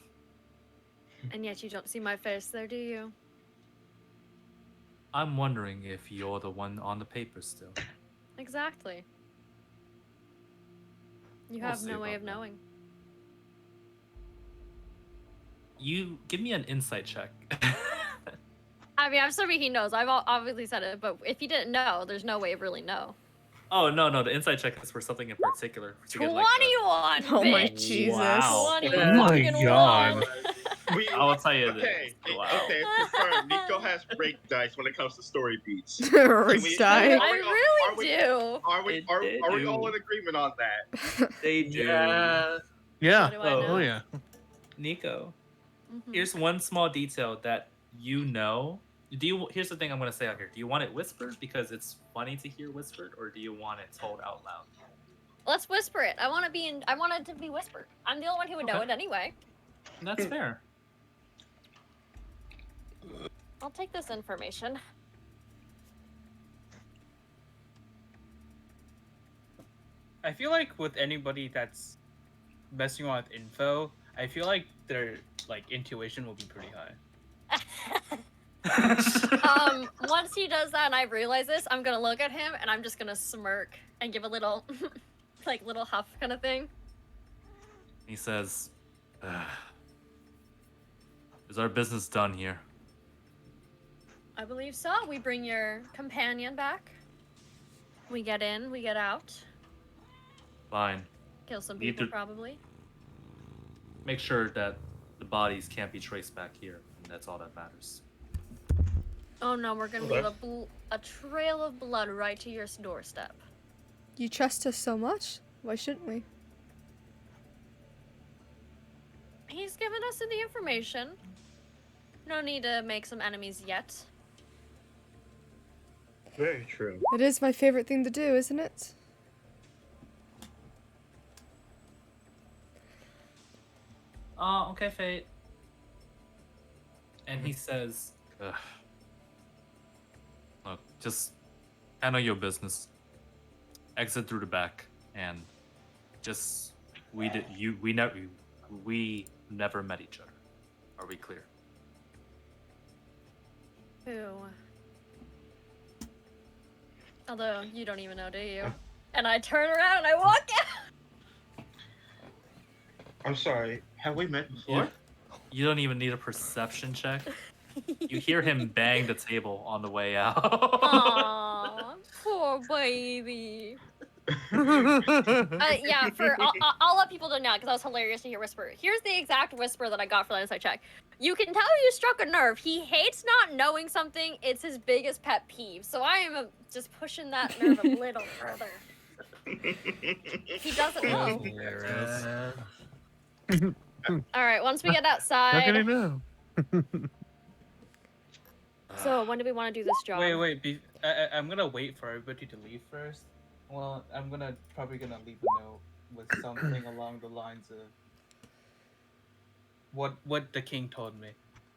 And yet you don't see my face there, do you? I'm wondering if you're the one on the paper still. Exactly. You We'll have see no way about of that. knowing. You give me an insight check. I mean, I'm assuming he knows. I've obviously said it, but if he didn't know, there's no way of really know. Oh no, the insight check is for something in particular. To get, 21! Oh my bitch! Jesus. Wow. 21 Oh my fucking God. one. We, I will tell you okay, this. Wow. okay, it's confirmed. Nico has break dice when it comes to story beats. Rick we- die. I really do. Are we It are we did. all in agreement on that? They do. Yeah. Yeah. How do I Oh, know? Oh yeah. Nico, Mhm. here's one small detail that you know. Here's the thing I'm gonna say out here. Do you want it whispered because it's funny to hear whispered, or do you want it told out loud? Let's whisper it. I want it to be whispered. I'm the only one who would know Okay. it anyway. And that's fair. I'll take this information. I feel like with anybody that's messing around with info, I feel like their intuition will be pretty high. Once he does that and I realize this, I'm gonna look at him and I'm just gonna smirk and give a little, little huff kind of thing. He says, "Is our business done here?" I believe so. We bring your companion back. We get in, we get out. Fine. Kill some Need people, to- probably. Make sure that the bodies can't be traced back here, and that's all that matters. Oh no, we're gonna Okay. leave a trail of blood right to your doorstep. You trust us so much. Why shouldn't we? He's given us the information. No need to make some enemies yet. Very true. It is my favorite thing to do, isn't it? Okay, Fate. And he says, "Ugh. Look, just handle your business. Exit through the back, and just we never met each other. Are we clear?" Who? Although you don't even know, do you? And I turn around and I walk out. I'm sorry. Have we met before? You don't even need a perception check. You hear him bang the table on the way out. Aw, poor baby. Yeah, I'll let people know now because that was hilarious to hear whisper. Here's the exact whisper that I got for that insight check. You can tell you struck a nerve. He hates not knowing something. It's his biggest pet peeve. So I am just pushing that nerve a little further. He doesn't know. All right, once we get How can he outside. know? So when do we want to do this job? Wait. I'm gonna wait for everybody to leave first. Well, I'm probably gonna leave a note with something along the lines of what the king told me,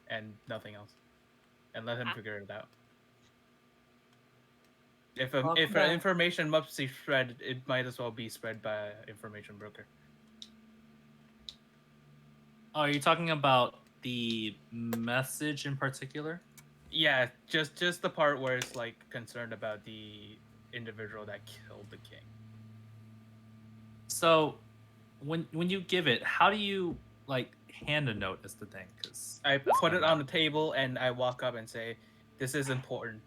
and nothing else, and let him figure it out. If information must be spread, it might as well be spread by an information broker. Oh, are you talking about the message in particular? Yeah, just the part where it's like concerned about the individual that killed the king. So, when you give it, how do you like hand a note? Is the thing, because I put it on the table and I walk up and say, "This is important.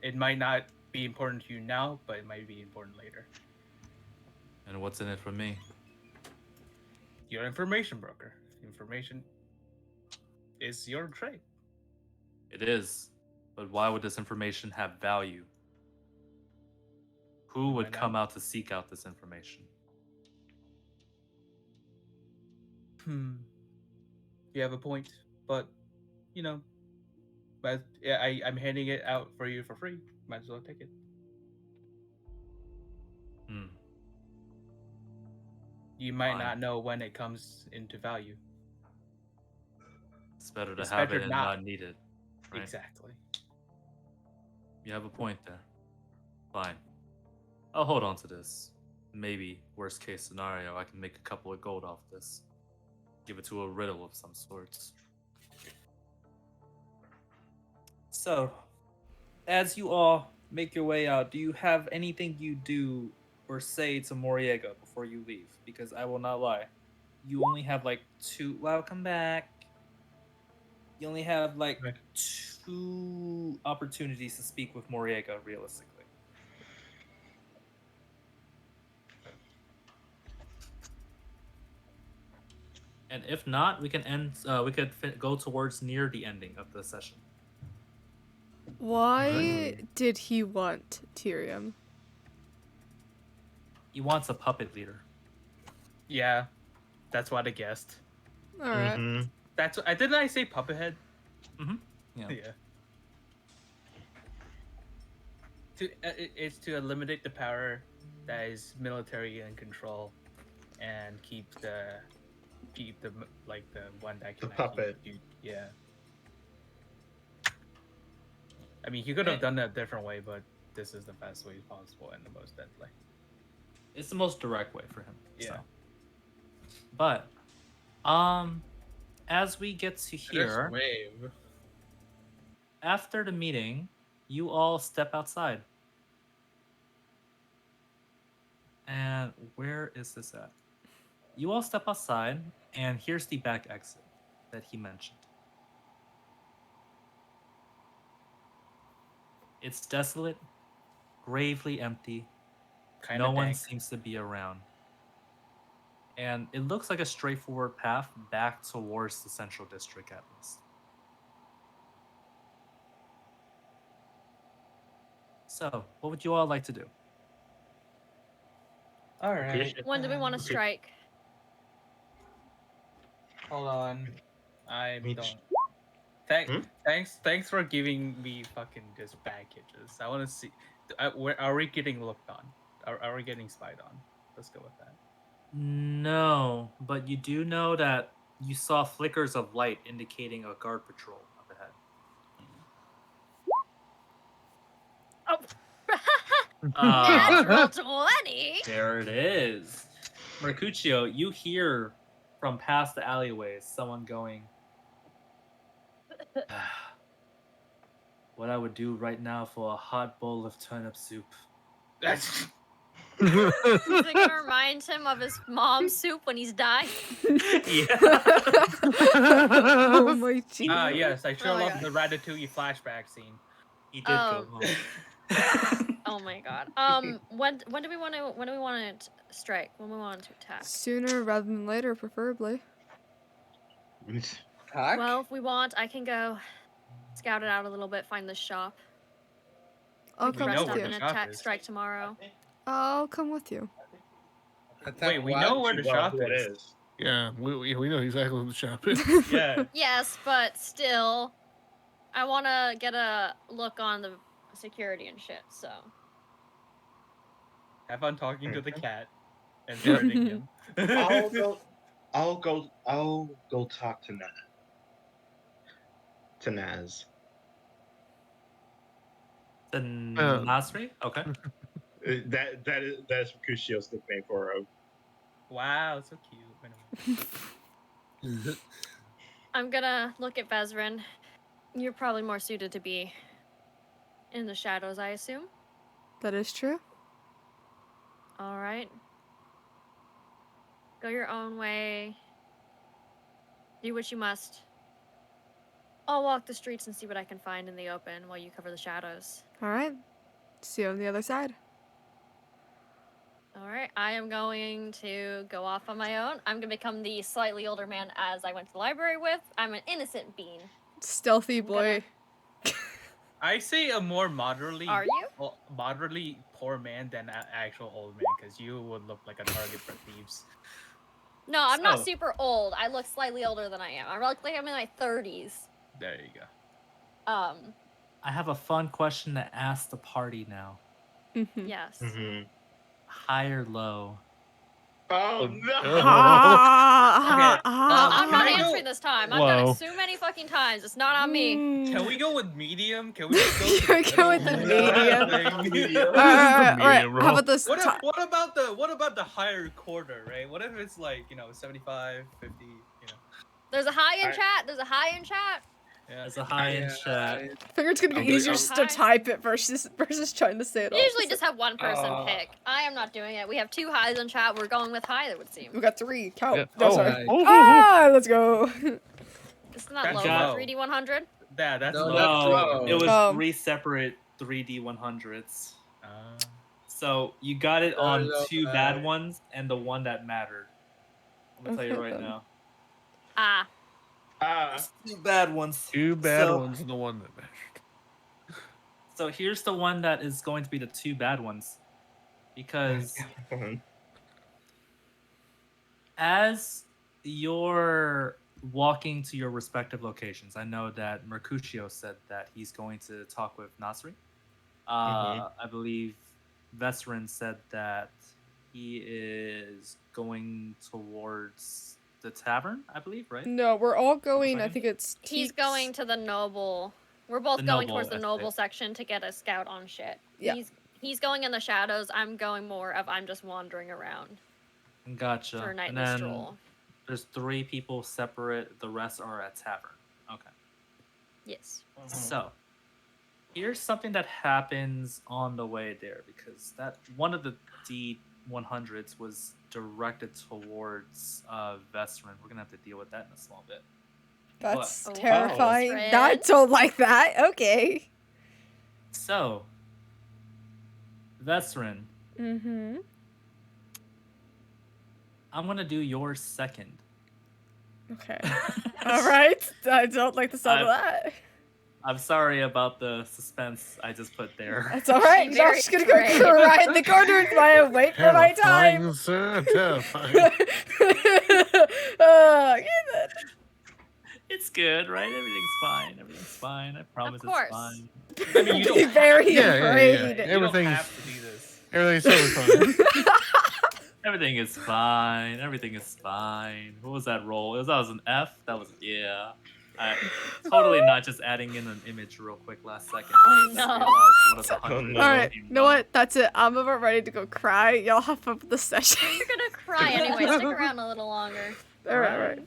It might not be important to you now, but it might be important later." And what's in it for me? You're an information broker. Information is your trade. It is, but why would this information have value? Who would come out to seek out this information? You have a point, but you know, but I'm handing it out for you for free. Might as well take it. You might not know when it comes into value. It's better to have it and not need it. Right? Exactly. You have a point there. Fine. I'll hold on to this. Maybe, worst case scenario, I can make a couple of gold off this. Give it to a riddle of some sorts. So, as you all make your way out, do you have anything you do or say to Moriega before you leave? Because I will not lie. You only have like two. Welcome back. You only have like 2 opportunities to speak with Moriega, realistically. And if not, we can end. We could go towards near the ending of the session. Why did he want Tyrium? He wants a puppet leader. Yeah, that's what I guessed. All right. Mm-hmm. That's didn't I say puppet head? Mm-hmm. Yeah. It's to eliminate the power that is military in control, and keep the like the one that can The puppet. Yeah. I mean, he could have done that a different way, but this is the best way possible and the most deadly. It's the most direct way for him. Yeah. So. But, as we get to here, after the meeting, you all step outside. And where is this at? You all step outside, and here's the back exit that he mentioned. It's desolate, gravely empty. No one seems to be around. And it looks like a straightforward path back towards the central district at least. So, what would you all like to do? All right. When do we want to strike? Hold on. I don't. Thanks for giving me fucking just packages. I want to see. Are we getting looked on? Are we getting spied on? Let's go with that. No, but you do know that you saw flickers of light indicating a guard patrol up ahead. Natural 20. There it is. Mercutio, you hear from past the alleyways someone going, what I would do right now for a hot bowl of turnip soup. Is it gonna remind him of his mom's soup when he's dying? Yeah. Oh my Jesus. Ah, yes, I sure Oh my love God. the Ratatouille flashback scene. He did go Oh. home. Oh my god. When do we want to strike? When we want to attack? Sooner rather than later, preferably. Attack? Well, if we want, I can go scout it out a little bit, find the shop. I'll We come rest know up where with the and you. shop attack is. strike tomorrow. I'll come with you. Attack Wait, we what? know where the Well, shop who it is. is. Yeah, we know exactly what the shop is. Yeah. Yes, but still, I want to get a look on the security and shit. So Have fun talking to the Okay. cat and threatening him. I'll go. I'll go talk to Naz. To Naz. The Nasri? Okay. That is Mercutio's nickname for her. Wow, so cute. I'm gonna look at Vezrin. You're probably more suited to be in the shadows, I assume. That is true. All right. Go your own way. Do what you must. I'll walk the streets and see what I can find in the open while you cover the shadows. All right. See you on the other side. All right. I am going to go off on my own. I'm going to become the slightly older man as I went to the library with. I'm an innocent bean. Stealthy I'm boy. I say a more moderately Are you? moderately poor man than an actual old man, because you would look like a target for thieves. No, I'm not So- super old. I look slightly older than I am. I look like I'm in my 30s. There you go. I have a fun question to ask the party now. Mm-hmm. Yes. Mm-hmm. High or low? Oh no! I'm Can not I go- answering this time. I've done Whoa. it so many fucking times. It's not on me. Can we go with medium? Can we just go? Can we go with the medium? Medium. All right. Medium, How about this? What about the higher quarter, right? What if it's like 75, 50? There's a high in I- chat. There's a high in chat. Yeah. There's a high end chat. I figure it's gonna be I'm easier gonna- just to type it versus trying to say it We all. usually just have one person pick. I am not doing it. We have 2 highs in chat. We're going with high, it would seem. We got 3. Count. Yeah. No, Oh. sorry. Nice. Let's go. Isn't that That's low? got- 3D 100? That's No, low. that's low. It was Oh. 3 separate 3D 100s. Uh, So you got it No, on no, 2 no. bad ones and the one that mattered. I'm gonna tell you Okay, right then. now. Ah. It's 2 bad ones. Two bad So- ones and the one that mattered. So here's the one that is going to be the 2 bad ones. Because as you're walking to your respective locations, I know that Mercutio said that he's going to talk with Nasri. I believe Vesrin said that he is going towards the tavern, I believe, right? No, we're all going. I Fine. think it's. He's Teeks. going to the noble. We're both The going noble towards the estate. noble section to get a scout on shit. Yeah. He's going in the shadows. I'm going more of I'm just wandering around Gotcha. for a And nightly then stroll. there's 3 people separate. The rest are at tavern. Okay. Yes. So, here's something that happens on the way there, because that one of the D100s was directed towards Vesrin. We're gonna have to deal with that in a small bit. That's But- terrifying. Oh. I don't like that. Okay. So, Vesrin, Mm-hmm. I'm gonna do yours second. Okay. All right. I don't like the sound of that. I'm sorry about the suspense I just put there. That's all right. She's very Josh's gonna go brave. cry in the corner while I wait for my time. Terrifying, sir. Terrifying. Yeah, that- It's good, right? Everything's fine. Everything's fine. I promise course. it's fine. I mean, you be don't, very Yeah, yeah, yeah. afraid. you don't Everything's- have to do this. Everything's totally fine. Everything is fine. Everything is fine. What was that roll? That was an F. That was yeah. Totally not just adding in an image real quick last second. Oh, Just no. realized one of the 100 no. All right, came you know wrong. what? That's it. I'm about ready to go cry. Y'all have fun with the session. You're gonna cry anyway. Stick around a little longer. all right.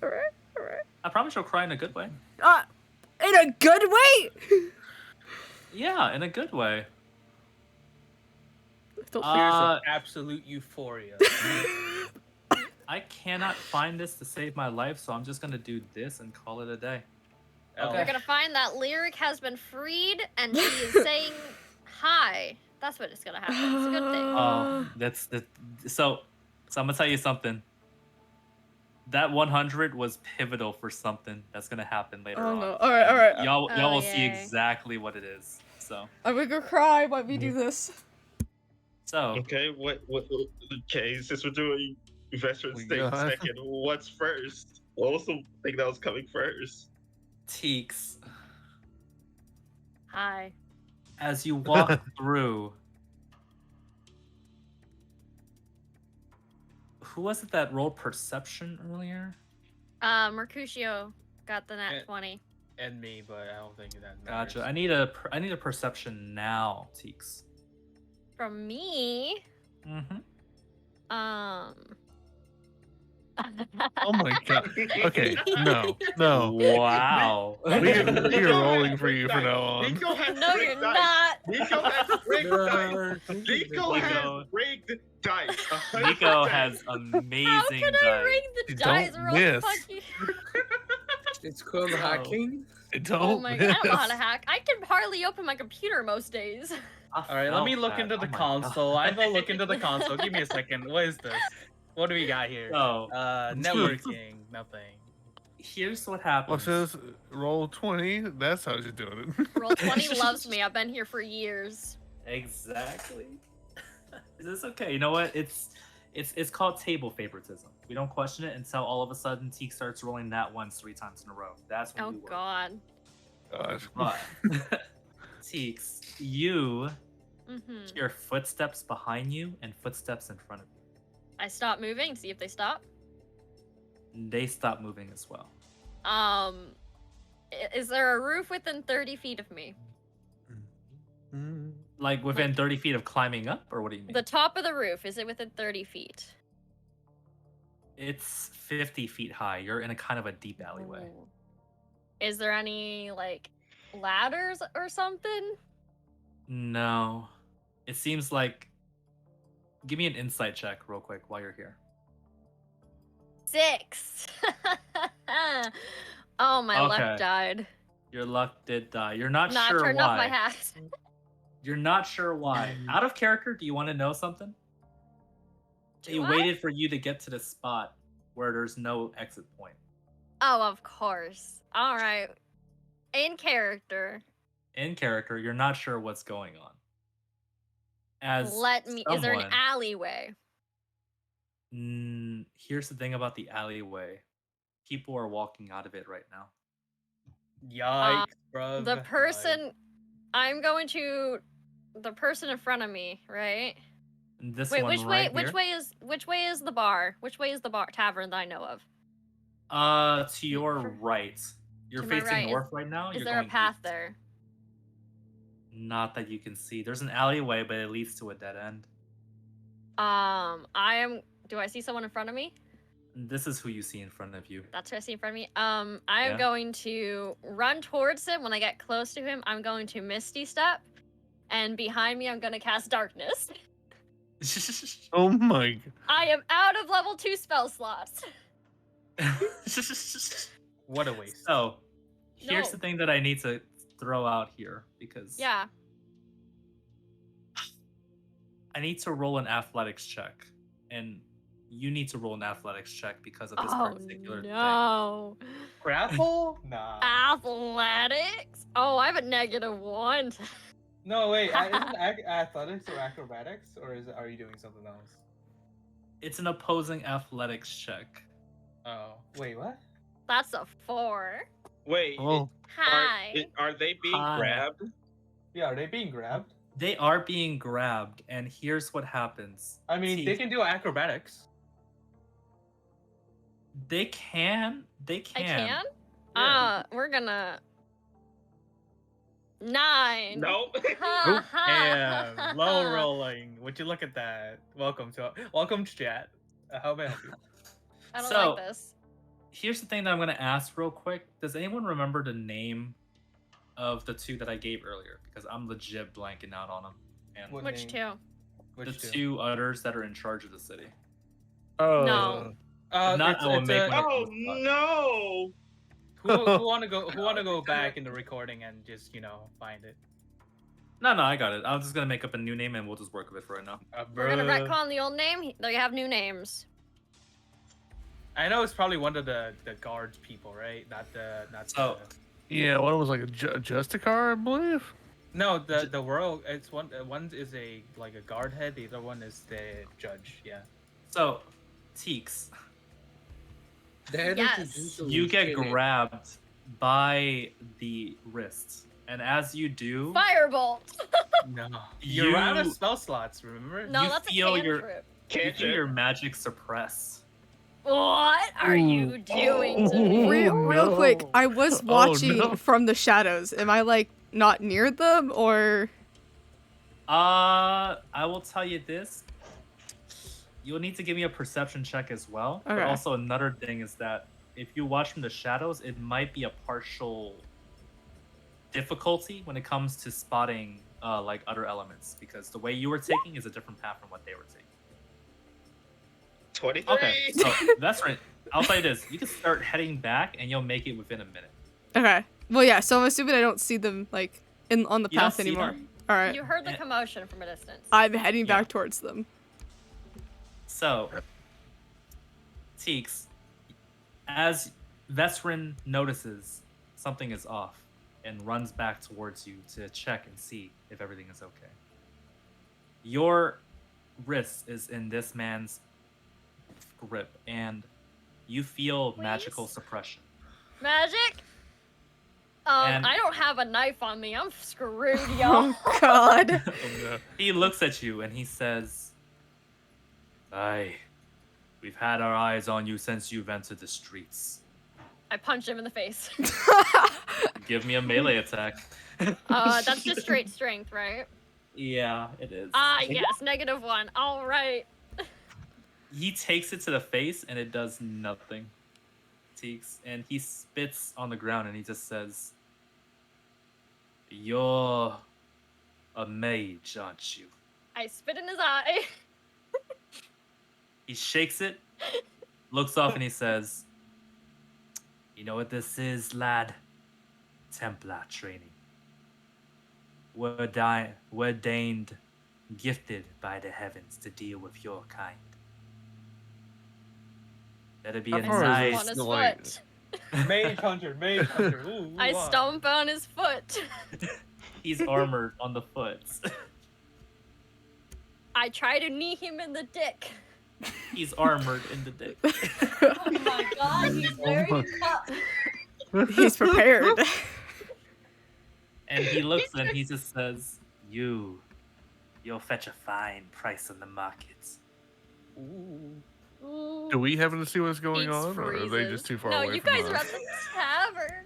I promise you'll cry in a good way. In a good way. Yeah, in a good way. Don't Tears Uh, of absolute euphoria. I cannot find this to save my life, so I'm just gonna do this and call it a day. You're gonna find that Lyric has been freed and he is saying hi. That's what is gonna happen. It's a good thing. Oh, that's the so I'm gonna tell you something. That 100 was pivotal for something that's gonna happen later Oh on. no! All right. Y'all Oh, will see yay. exactly what it is. So I'm gonna go cry. Why we do this? Okay, what? Okay, since we're doing Veterans We Day got- second, what's first? What was the thing that was coming first? Teeks, Hi. as you walk through, who was it that rolled perception earlier? Mercutio got the nat Eh. 20. And me, but I don't think that matters. Gotcha. I need a perception now, Teeks. From me, Mm-hmm. Oh my god. Okay, no. Wow. We are rolling for you from now on. Nico has No, rigged you're dice. not. Nico has rigged dice. Nico has Nico. rigged dice. Nico 100%. has amazing How can I dice. ring the You dice? don't We're all miss. fucking... It's called hacking. Don't Oh my god, I don't know how to miss. hack. I can hardly open my computer most days. I All right, let me felt look that. into the Oh my console. God. I will look into the console. Give me a second. What is this? What do we got here? So, Networking. Nothing. here's what happens. Well, says roll 20. That's how you're doing it. Roll 20 loves me. I've been here for years. Exactly. It's okay. You know what? It's called table favoritism. We don't question it until all of a sudden Teek starts rolling that once 3 times in a row. That's when Oh we work. god. Gosh. But Teeks, you Mm-hmm. hear footsteps behind you and footsteps in front of you. I stop moving, see if they stop. They stop moving as well. Is there a roof within 30 feet of me? Like within 30 feet of climbing up, or what do you mean? The top of the roof, is it within 30 feet? It's 50 feet high. You're in a kind of a deep alleyway. Ooh. Is there any, like, ladders or something? No. It seems like... Give me an insight check real quick while you're here. 6. Oh, my luck Okay. died. Your luck did die. You're not Not sure turned why. off my hat. You're not sure why. Out of character, do you want to know something? They Do I? waited for you to get to the spot where there's no exit point. Oh, of course. All right. In character. In character, you're not sure what's going on. As Is there an someone- alleyway? Here's the thing about the alleyway. People are walking out of it right now. Yikes, bruv. The person the person in front of me, right? And this Wait, one which right way? here. Which way is the bar? Which way is the bar tavern that I know of? To your For- right. You're to my facing right. north right now. Is You're there a going path east. there? Not that you can see. There's an alleyway, but it leads to a dead end. Do I see someone in front of me? This is who you see in front of you. That's who I see in front of me. I am Yeah. going to run towards him. When I get close to him, I'm going to Misty Step. And behind me, I'm going to cast Darkness. Oh my god. I am out of level 2 spell slots. What a waste. So, here's No. the thing that I need to throw out here because Yeah. I need to roll an athletics check, and you need to roll an athletics check because of this Oh, particular thing. no. Grapple? Nah. Athletics? Oh, I have a -1. No, wait. Isn't athletics or acrobatics, or are you doing something else? It's an opposing athletics check. Oh. Wait, what? That's a 4. Wait, Oh, Hi. are they being Hi. grabbed? Yeah, are they being grabbed? They are being grabbed, and here's what happens. I mean, they Teeth- can do acrobatics. They can. They I can. can? Yeah. We're gonna 9. No. Oh, and low rolling. Would you look at that? Welcome to chat. How may I help you? I don't So- like this. Here's the thing that I'm gonna ask real quick. Does anyone remember the name of the two that I gave earlier? Because I'm legit blanking out on them. And What Which name? two? the two others that are in charge of the city. Oh. No. If not, I will make one. Oh no! Who want to go? Who want to go back in the recording and just find it? No, I got it. I'm just gonna make up a new name and we'll just work with it for right now. We're gonna retcon the old name. They have new names. I know it's probably one of the guards people, right? Not So- Yeah, one was like a Justicar, I believe. No, the world. It's one is a guard head. The other one is the judge. Yeah. So, Teeks, The head Yes. of the Judicial you get Training. grabbed by the wrists, and as you do, Firebolt. No. You're out of You- spell slots. Remember? No, You that's a feel your- cantrip. you feel your magic suppress. What are you doing to me? Real quick, I was Oh, watching no. from the shadows. Am I like not near them or? I will tell you this. You'll need to give me a perception check as well. But Okay. also another thing is that if you watch from the shadows, it might be a partial difficulty when it comes to spotting like other elements, because the way you were taking is a different path from what they were taking. 23. Okay, so that's right. I'll tell you this: you can start heading back, and you'll make it within a minute. Okay. Well, yeah. So I'm assuming I don't see them like on the You don't path see anymore. them? All right. You heard the commotion from a distance. I'm heading Yeah. back towards them. So, Teeks, as Vesrin notices something is off and runs back towards you to check and see if everything is okay. Your wrist is in this man's grip, and you feel magical Please? suppression. Magic? And- I don't have a knife on me. I'm screwed, y'all. Oh God. Oh, no. He looks at you and he says, "Aye, we've had our eyes on you since you've entered the streets. I punch him in the face. Give me a melee attack." That's just straight strength, right? Yeah, it is. Yes, -1. All right. He takes it to the face and it does nothing. Teeks, and he spits on the ground and he just says, "You're a mage, aren't you?" I spit in his eye. He shakes it, looks off, and he says, "You know what this is, lad? Templar training. We're deigned, gifted by the heavens to deal with your kind. That'd be a I stomp nice on his like- foot. Mage hunter. Ooh, I wow. stomp on his foot. He's armored on the foot. I try to knee him in the dick. He's armored in the dick." Oh my god, he's very tough. He's prepared. And he looks and he just says, You'll fetch a fine price on the markets." Ooh. Do we happen to see what's going Teeks on, or are they freezes. just too far no, away you from guys us? are at the tavern.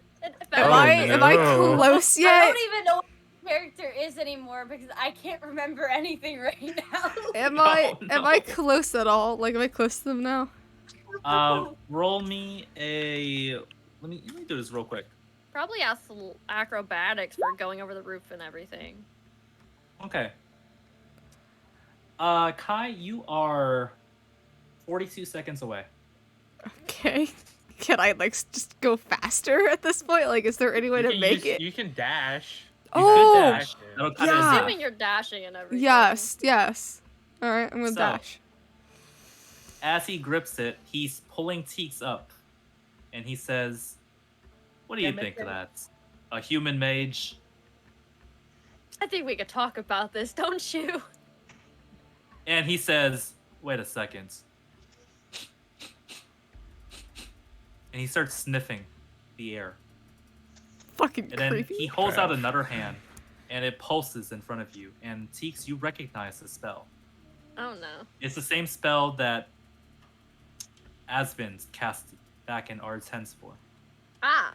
Am Oh, I no. close I yet? don't even know what the character is anymore because I can't remember anything right now. Am No, I no. close at all? Like, am I close to them now? Roll me a. Let me do this real quick. Probably ask acrobatics for going over the roof and everything. Okay. Kai, you are 42 seconds away. Okay. Can I like just go faster at this point? Like, is there any way to make it? You can dash. You Oh! could dash. That'll cut it in Yeah. half. Assuming you're dashing and everything. Yes, yes. All right, I'm gonna So- dash. As he grips it, he's pulling Teeks up, and he says, "What do you think of that? A human mage?" I think we could talk about this, don't you? And he says, "Wait a second." And he starts sniffing the air. Fucking And then creepy. he holds out another hand, and it pulses in front of you. And Teeks, you recognize the spell. Oh no. It's the same spell that Asvin cast back in R10's for. Ah.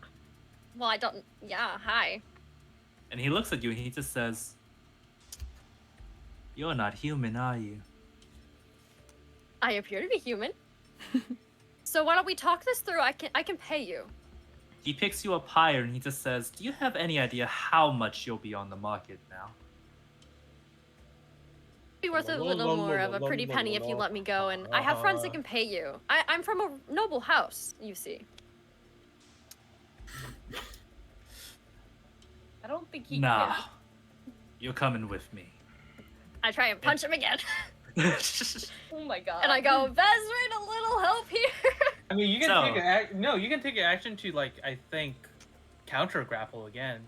Well, I don't. Yeah. Hi. And he looks at you and he just says, "You're not human, are you?" I appear to be human. So why don't we talk this through? I can pay you. He picks you up higher and he just says, "Do you have any idea how much you'll be on the market now?" Be worth a little more of a pretty penny if you let me go, and I have friends that can pay you. I'm from a noble house, you see. I don't think he Nah, can. you're coming with me. I try and punch him again, Oh my god. and I go, Vezrin, a little help here. I mean, you can So- take you can take an action to like I think counter grapple again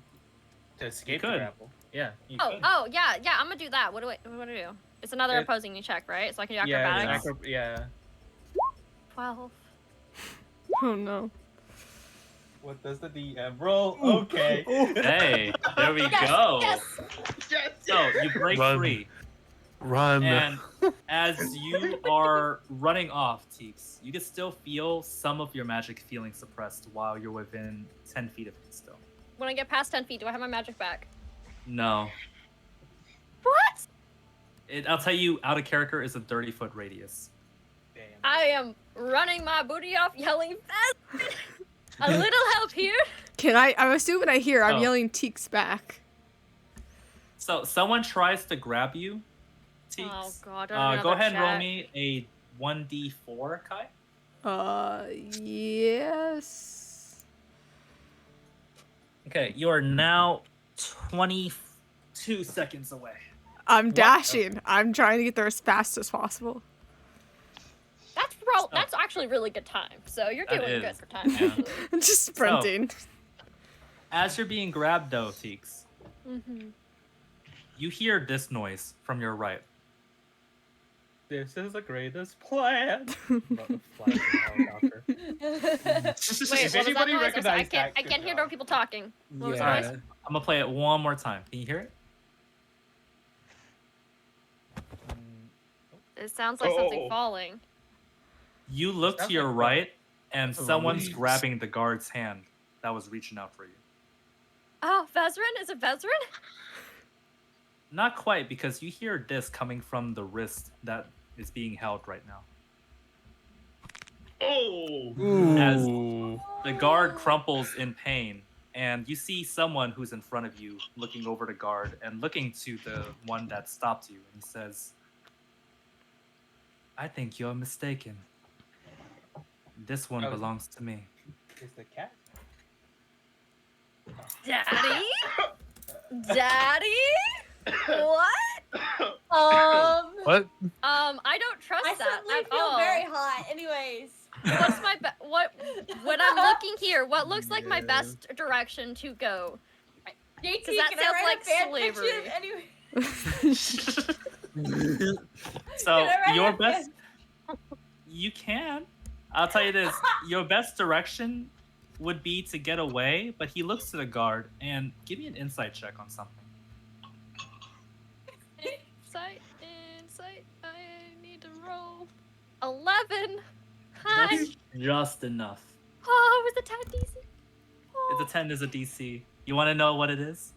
to escape the could. grapple. Yeah. You Oh, could. oh yeah, I'm gonna do that. What do I do? It's another It- opposing check, right? So I can do yeah, acrobatics. yeah. 12. Oh no. What does the DM roll? Okay. Hey, there we Yes, go. yes. So you break Run. free. Run. And as you are running off, Teeks, you can still feel some of your magic feeling suppressed while you're within 10 feet of it still. When I get past 10 feet, do I have my magic back? No. What? I'll tell you, out of character is a 30-foot radius. Damn. I am running my booty off, yelling, Vezrin, a little help here. I'm assuming I hear. I'm Oh. yelling Teeks back. So someone tries to grab you, Teeks. Oh god, another go ahead and roll check. me a 1d4, Kai. Yes. Okay, you are now 22 seconds away. I'm dashing. I'm trying to get there as fast as possible. That's actually really good time. So you're That doing good is, for time, yeah. actually. I'm just sprinting. As you're being grabbed, though, Teeks, Mm-hmm. you hear this noise from your right. This is the greatest plan. Wait, If what was anybody that noise? recognized that, I can't hear no people talking. What was the Yeah. noise? I'm gonna play it one more time. Can you hear it? It sounds like something Oh. falling. You look to Sounds your like right, and someone's leaves. grabbing the guard's hand that was reaching out for you. Oh, Vezrin? Is it Vezrin? Not quite, because you hear this coming from the wrist that is being held right now. Oh! As Ooh. the guard crumples in pain, and you see someone who's in front of you looking over the guard and looking to the one that stopped you, and he says, "I think you're mistaken. This one Oh. belongs to me." Is the cat? Daddy? Daddy? What? What? I don't trust I that suddenly at feel all. very hot. Anyways. What's my when I'm looking here? What looks like my best direction to go? JT, that can I sounds write like a fan slavery. fiction? Anyway. So Can I write your a best, you can. I'll tell you this: your best direction would be to get away. But he looks to the guard and give me an insight check on something. Insight. I need to roll 11. Hi. That's just enough. Oh, it was a 10 DC. The 10 is a DC. You want to know what it is?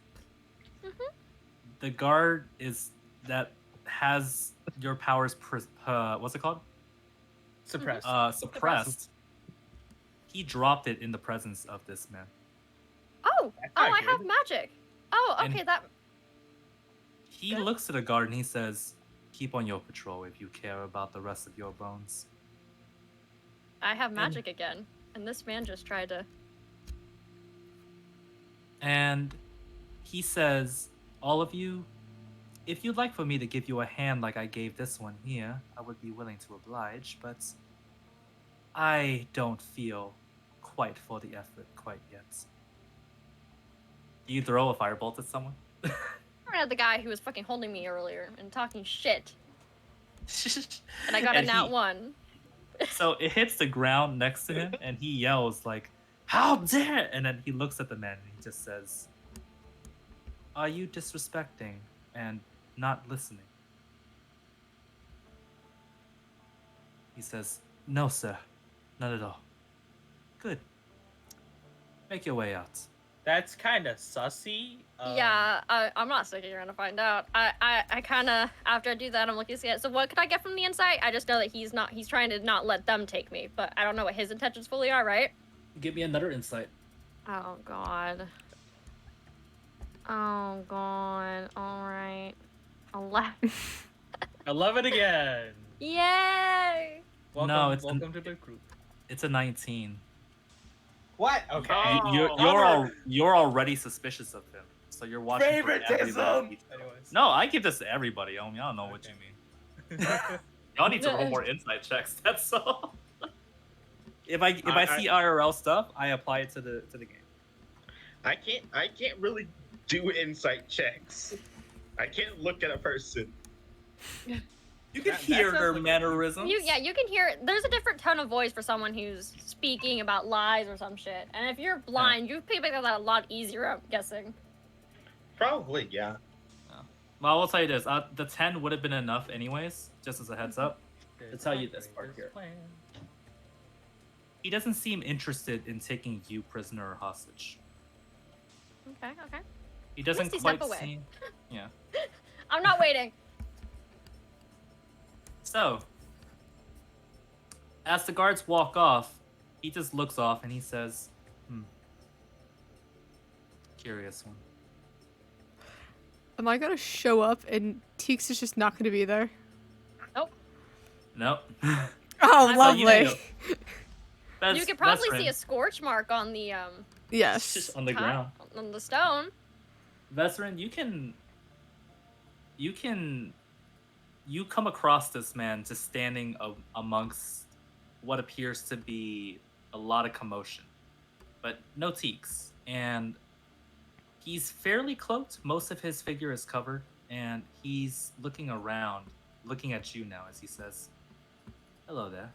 Mhm. The guard is that has your powers. What's it called? Suppressed. Suppressed. He dropped it in the presence of this man. Oh, That's I not have good. magic. Oh, And- okay, that. He Good. looks at the guard and he says, "Keep on your patrol if you care about the rest of your bones." I have magic again, and this man just tried to. And he says, "All of you, if you'd like for me to give you a hand like I gave this one here, I would be willing to oblige, but I don't feel quite for the effort quite yet." Do you throw a firebolt at someone? I had the guy who was fucking holding me earlier and talking shit, and I got a And nat he- 1. So it hits the ground next to him, and he yells like, "How dare!" And then he looks at the man and he just says, Are you disrespecting and not listening? He says, no, sir. Not at all. Good. Make your way out. That's kind of sussy. Yeah, I'm not sticking around to find out. I kind of, after I do that, I'm looking to see it. So what could I get from the insight? I just know that he's trying to not let them take me, but I don't know what his intentions fully are, right? Give me another insight. Oh, God. Oh, God. All right. 11. 11 again. Yay! Welcome, No, it's welcome to the group. It's a 19. What? Okay. You're already suspicious of him, so you're watching for every little Favoritism! detail. Anyways. No, I give this to everybody. I don't know what you mean. Y'all need to roll more insight checks. That's all. If I see IRL stuff, I apply it to the game. I can't really do insight checks. I can't look at a person. You can That hear sounds their like a- mannerisms. You can hear, there's a different tone of voice for someone who's speaking about lies or some shit. And if you're blind, you pick that a lot easier, I'm guessing. Probably, yeah. Well, I will tell you this: the 10 would have been enough, anyways. Just as a heads up. To tell you this part here. He doesn't seem interested in taking you prisoner or hostage. Okay. He doesn't Misty, quite step away. seem. Yeah. I'm not waiting. So, as the guards walk off, he just looks off and he says, curious one. Am I gonna show up and Teeks is just not gonna be there? Nope. Oh, I'm lovely. You could probably see a scorch mark on the Yes. Just on the top, ground. on the stone. Veteran, you come across this man just standing amongst what appears to be a lot of commotion, but no teaks. And he's fairly cloaked. Most of his figure is covered, and he's looking around, looking at you now as he says, hello there.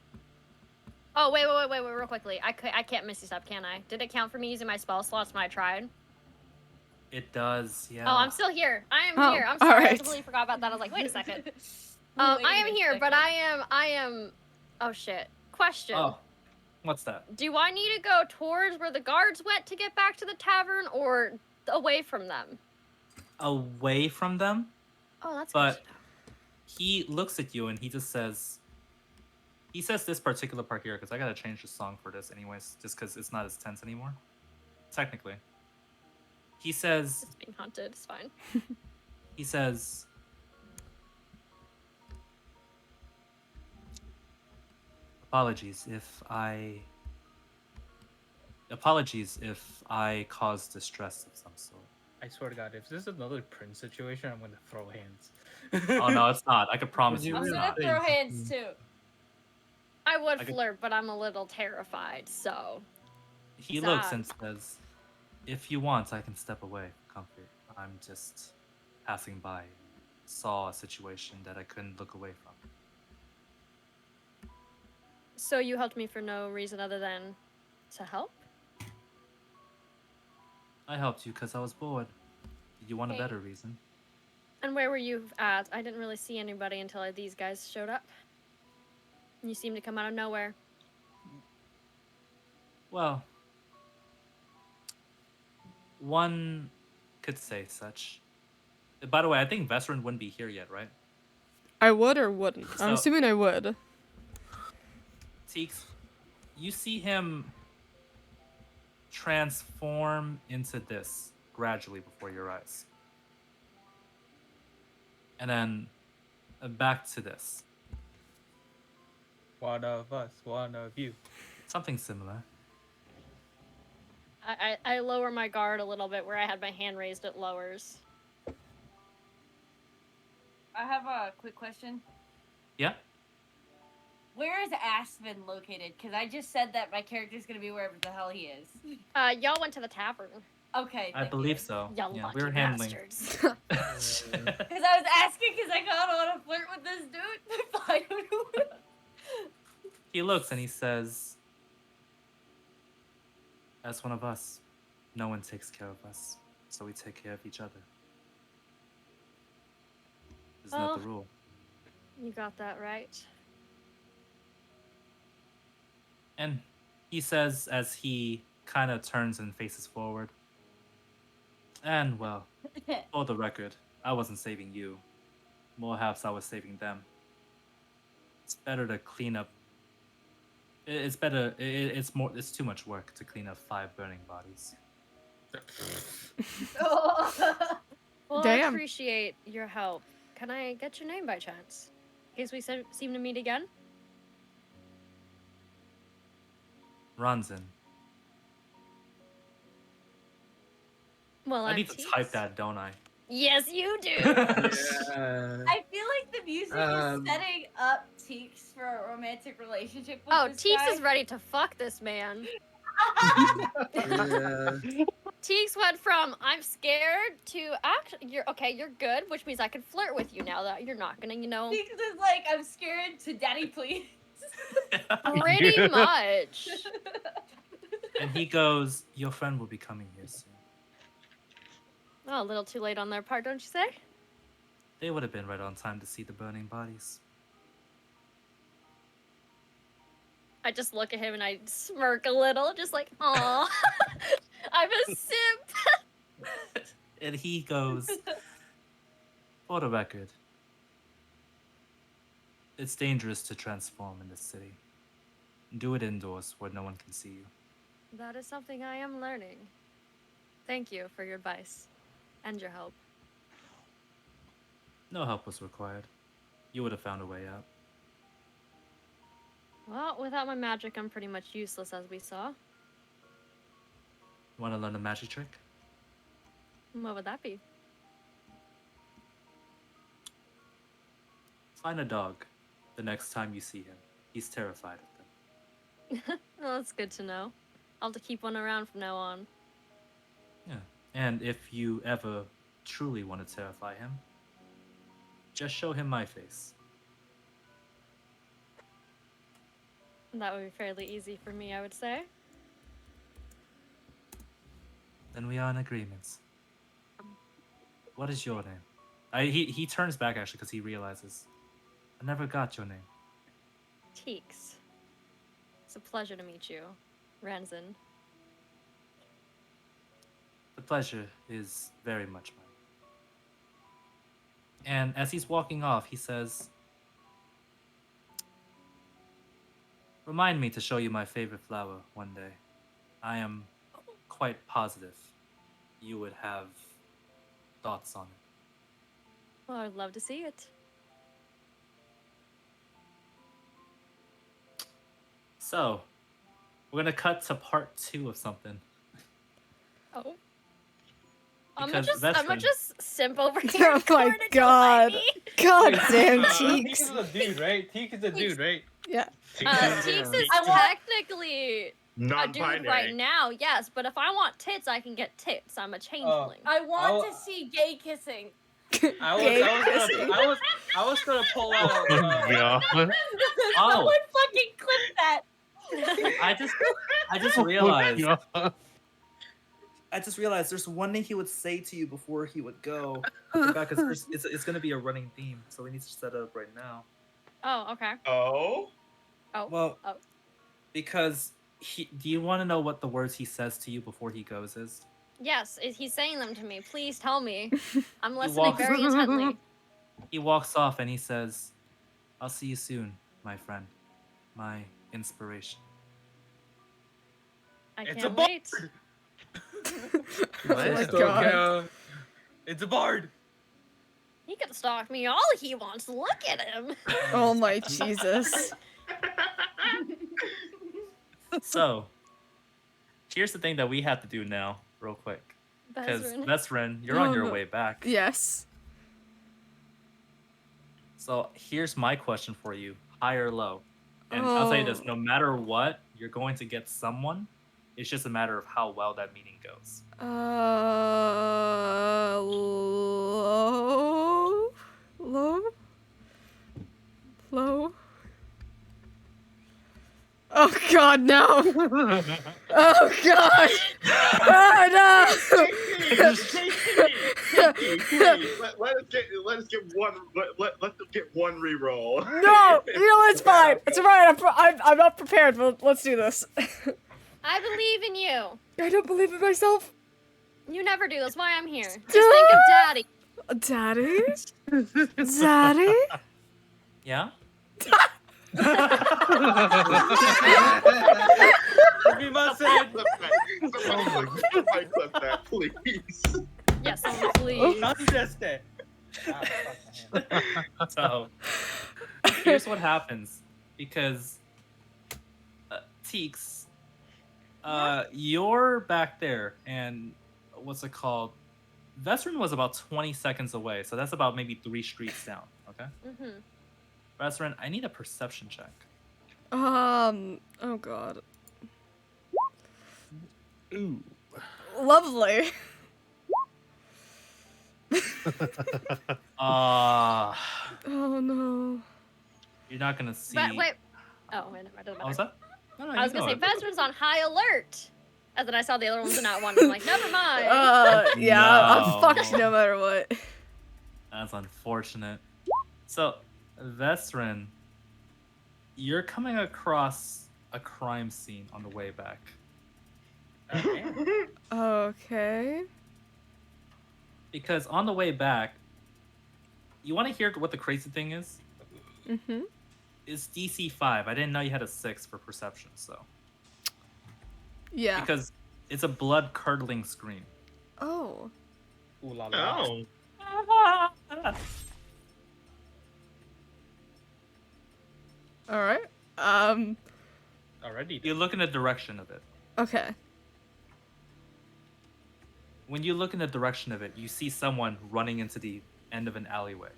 Oh, wait, real quickly. I can't misty step, can I? Did it count for me using my spell slots when I tried? It does, yeah. Oh, I'm still here. I am Oh, here. I'm all sorry. I right. completely forgot about that. I was like, wait a second. Wait I am a here, but second. I am. Oh shit. Question. Oh, what's that? Do I need to go towards where the guards went to get back to the tavern, or away from them? Away from them? Oh, that's But good to know. he looks at you and he just says, this particular part here, because I gotta change the song for this anyways, just because it's not as tense anymore. Technically. He says, It's being haunted. It's fine. he says, apologies if I caused distress of some sort. I swear to God, if this is another Prince situation, I'm gonna throw hands. Oh no, it's not. I can promise Would you you it's I'm really not. gonna throw hands too. I would I could- flirt, but I'm a little terrified. So. He looks Sad. and says, if you want, I can step away, Comfort. I'm just passing by. Saw a situation that I couldn't look away from. So you helped me for no reason other than to help? I helped you because I was bored. Did you want a Hey. better reason? And where were you at? I didn't really see anybody until these guys showed up. You seemed to come out of nowhere. Well, one could say such. By the way, I think Vesrin wouldn't be here yet, right? I would or wouldn't. I'm So- assuming I would. Teeks, you see him transform into this gradually before your eyes. And then back to this. One of us, one of you. Something similar. I lower my guard a little bit where I had my hand raised, it lowers. I have a quick question. Yeah? Where is Aspen located? Because I just said that my character's gonna be wherever the hell he is. Y'all went to the tavern. Okay. I believe so. Y'all Yeah, lucky we were handling. bastards. Because I was asking because I kind of want to flirt with this dude, but I don't know. He looks and he says, as one of us, no one takes care of us, so we take care of each other. Isn't that Oh. the rule? You got that right. And he says as he kind of turns and faces forward. And well, for the record, I wasn't saving you. Perhaps I was saving them. It's better to clean up. It's better. It's more. It's too much work to clean up 5 burning bodies. Well, I Damn. appreciate your help. Can I get your name by chance? In case we seem to meet again? Ronzin. Well, I I'm need to Teeks. type that, don't I? Yes, you do. Yeah. I feel like the music Um, is setting up Teeks for a romantic relationship with Oh, this Teeks guy. is ready to fuck this man. Yeah. Teeks went from I'm scared to you're good, which means I can flirt with you now that you're not gonna, Teeks is like, I'm scared to daddy, please. pretty much. And he goes, "Your friend will be coming here soon." Oh, a little too late on their part, don't you say? They would have been right on time to see the burning bodies. I just look at him and I smirk a little, just like, aw, I'm a simp. And he goes, "For the record, it's dangerous to transform in this city. Do it indoors where no one can see you." That is something I am learning. Thank you for your advice and your help. No help was required. You would have found a way out. Well, without my magic, I'm pretty much useless, as we saw. Want to learn a magic trick? What would that be? Find a dog the next time you see him. He's terrified of them. Well, that's good to know. I'll have to keep one around from now on. Yeah. And if you ever truly want to terrify him, just show him my face. That would be fairly easy for me, I would say. Then we are in agreement. What is your name? He turns back actually because he realizes I never got your name. Teeks. It's a pleasure to meet you, Ranzin. The pleasure is very much mine. And as he's walking off, he says, "Remind me to show you my favorite flower one day. I am quite positive you would have thoughts on it." Well, I'd love to see it. So, we're gonna cut to part 2 of something. Oh. Because I'm veteran- gonna just simp over here. Oh and corner my till god. Ivy. God Wait, damn, Teeks Teeks. is a dude, right? Teeks is a dude, right? Yeah. Teeks is I want- technically a dude Non-binary. right now, yes, but if I want tits, I can get tits. I'm a changeling. I want I'll- to see gay kissing. I was gonna pull out. Yeah. Oh, Someone fucking clip that. I just realized. Yeah. I just realized there's one thing he would say to you before he would go. I forgot because it's going to be a running theme, so we need to set it up right now. Oh, okay. Oh? Oh. Well, Oh. because Do you want to know what the words he says to you before he goes is? Yes, he's saying them to me. Please tell me. I'm He listening walks- very intently. He walks off and he says, "I'll see you soon, my friend, my inspiration." I It's can't a bard! wait. Oh my god. It's a bard. He can stalk me all he wants. Look at him. Oh my Jesus. So, here's the thing that we have to do now, real quick. Because Bezrin. Vesrin, you're on Oh, your no. way back. Yes. So here's my question for you: high or low? And I'll say this: Oh. no matter what, you're going to get someone. It's just a matter of how well that meeting goes. Low. Low. Low. Oh God, no! Oh God! Oh JT, please, let us get one. Let them get one reroll. no! No, you know it's fine. It's alright. I'm not prepared. But let's do this. I believe in you. I don't believe in myself. You never do. That's why I'm here. Just think of Daddy. Daddy? Daddy? Yeah. Somebody clip that, please. Yes, please. So here's what happens because Teeks, you're back there, and what's it called? Vesrin was about 20 seconds away, so that's about maybe 3 streets down. Okay. Mm-hmm. Vesrin, I need a perception check. Oh God. Ooh. Lovely. Oh no. You're not gonna see. But wait. Oh, wait, never mind. Doesn't What was matter. that? No, I was gonna say Vesrin's on high alert. And then I saw the other ones and not one. I'm like, never mind. Yeah, I'm No. fucked no matter what. That's unfortunate. So, Vesrin, you're coming across a crime scene on the way back. Okay. Because on the way back, you want to hear what the crazy thing is? Mm-hmm. It's DC 5. I didn't know you had a 6 for perception, so. Yeah. Because it's a blood-curdling scream. Oh. Ooh la la. Oh. Alright. Already. You look in the direction of it. Okay. When you look in the direction of it, you see someone running into the end of an alleyway.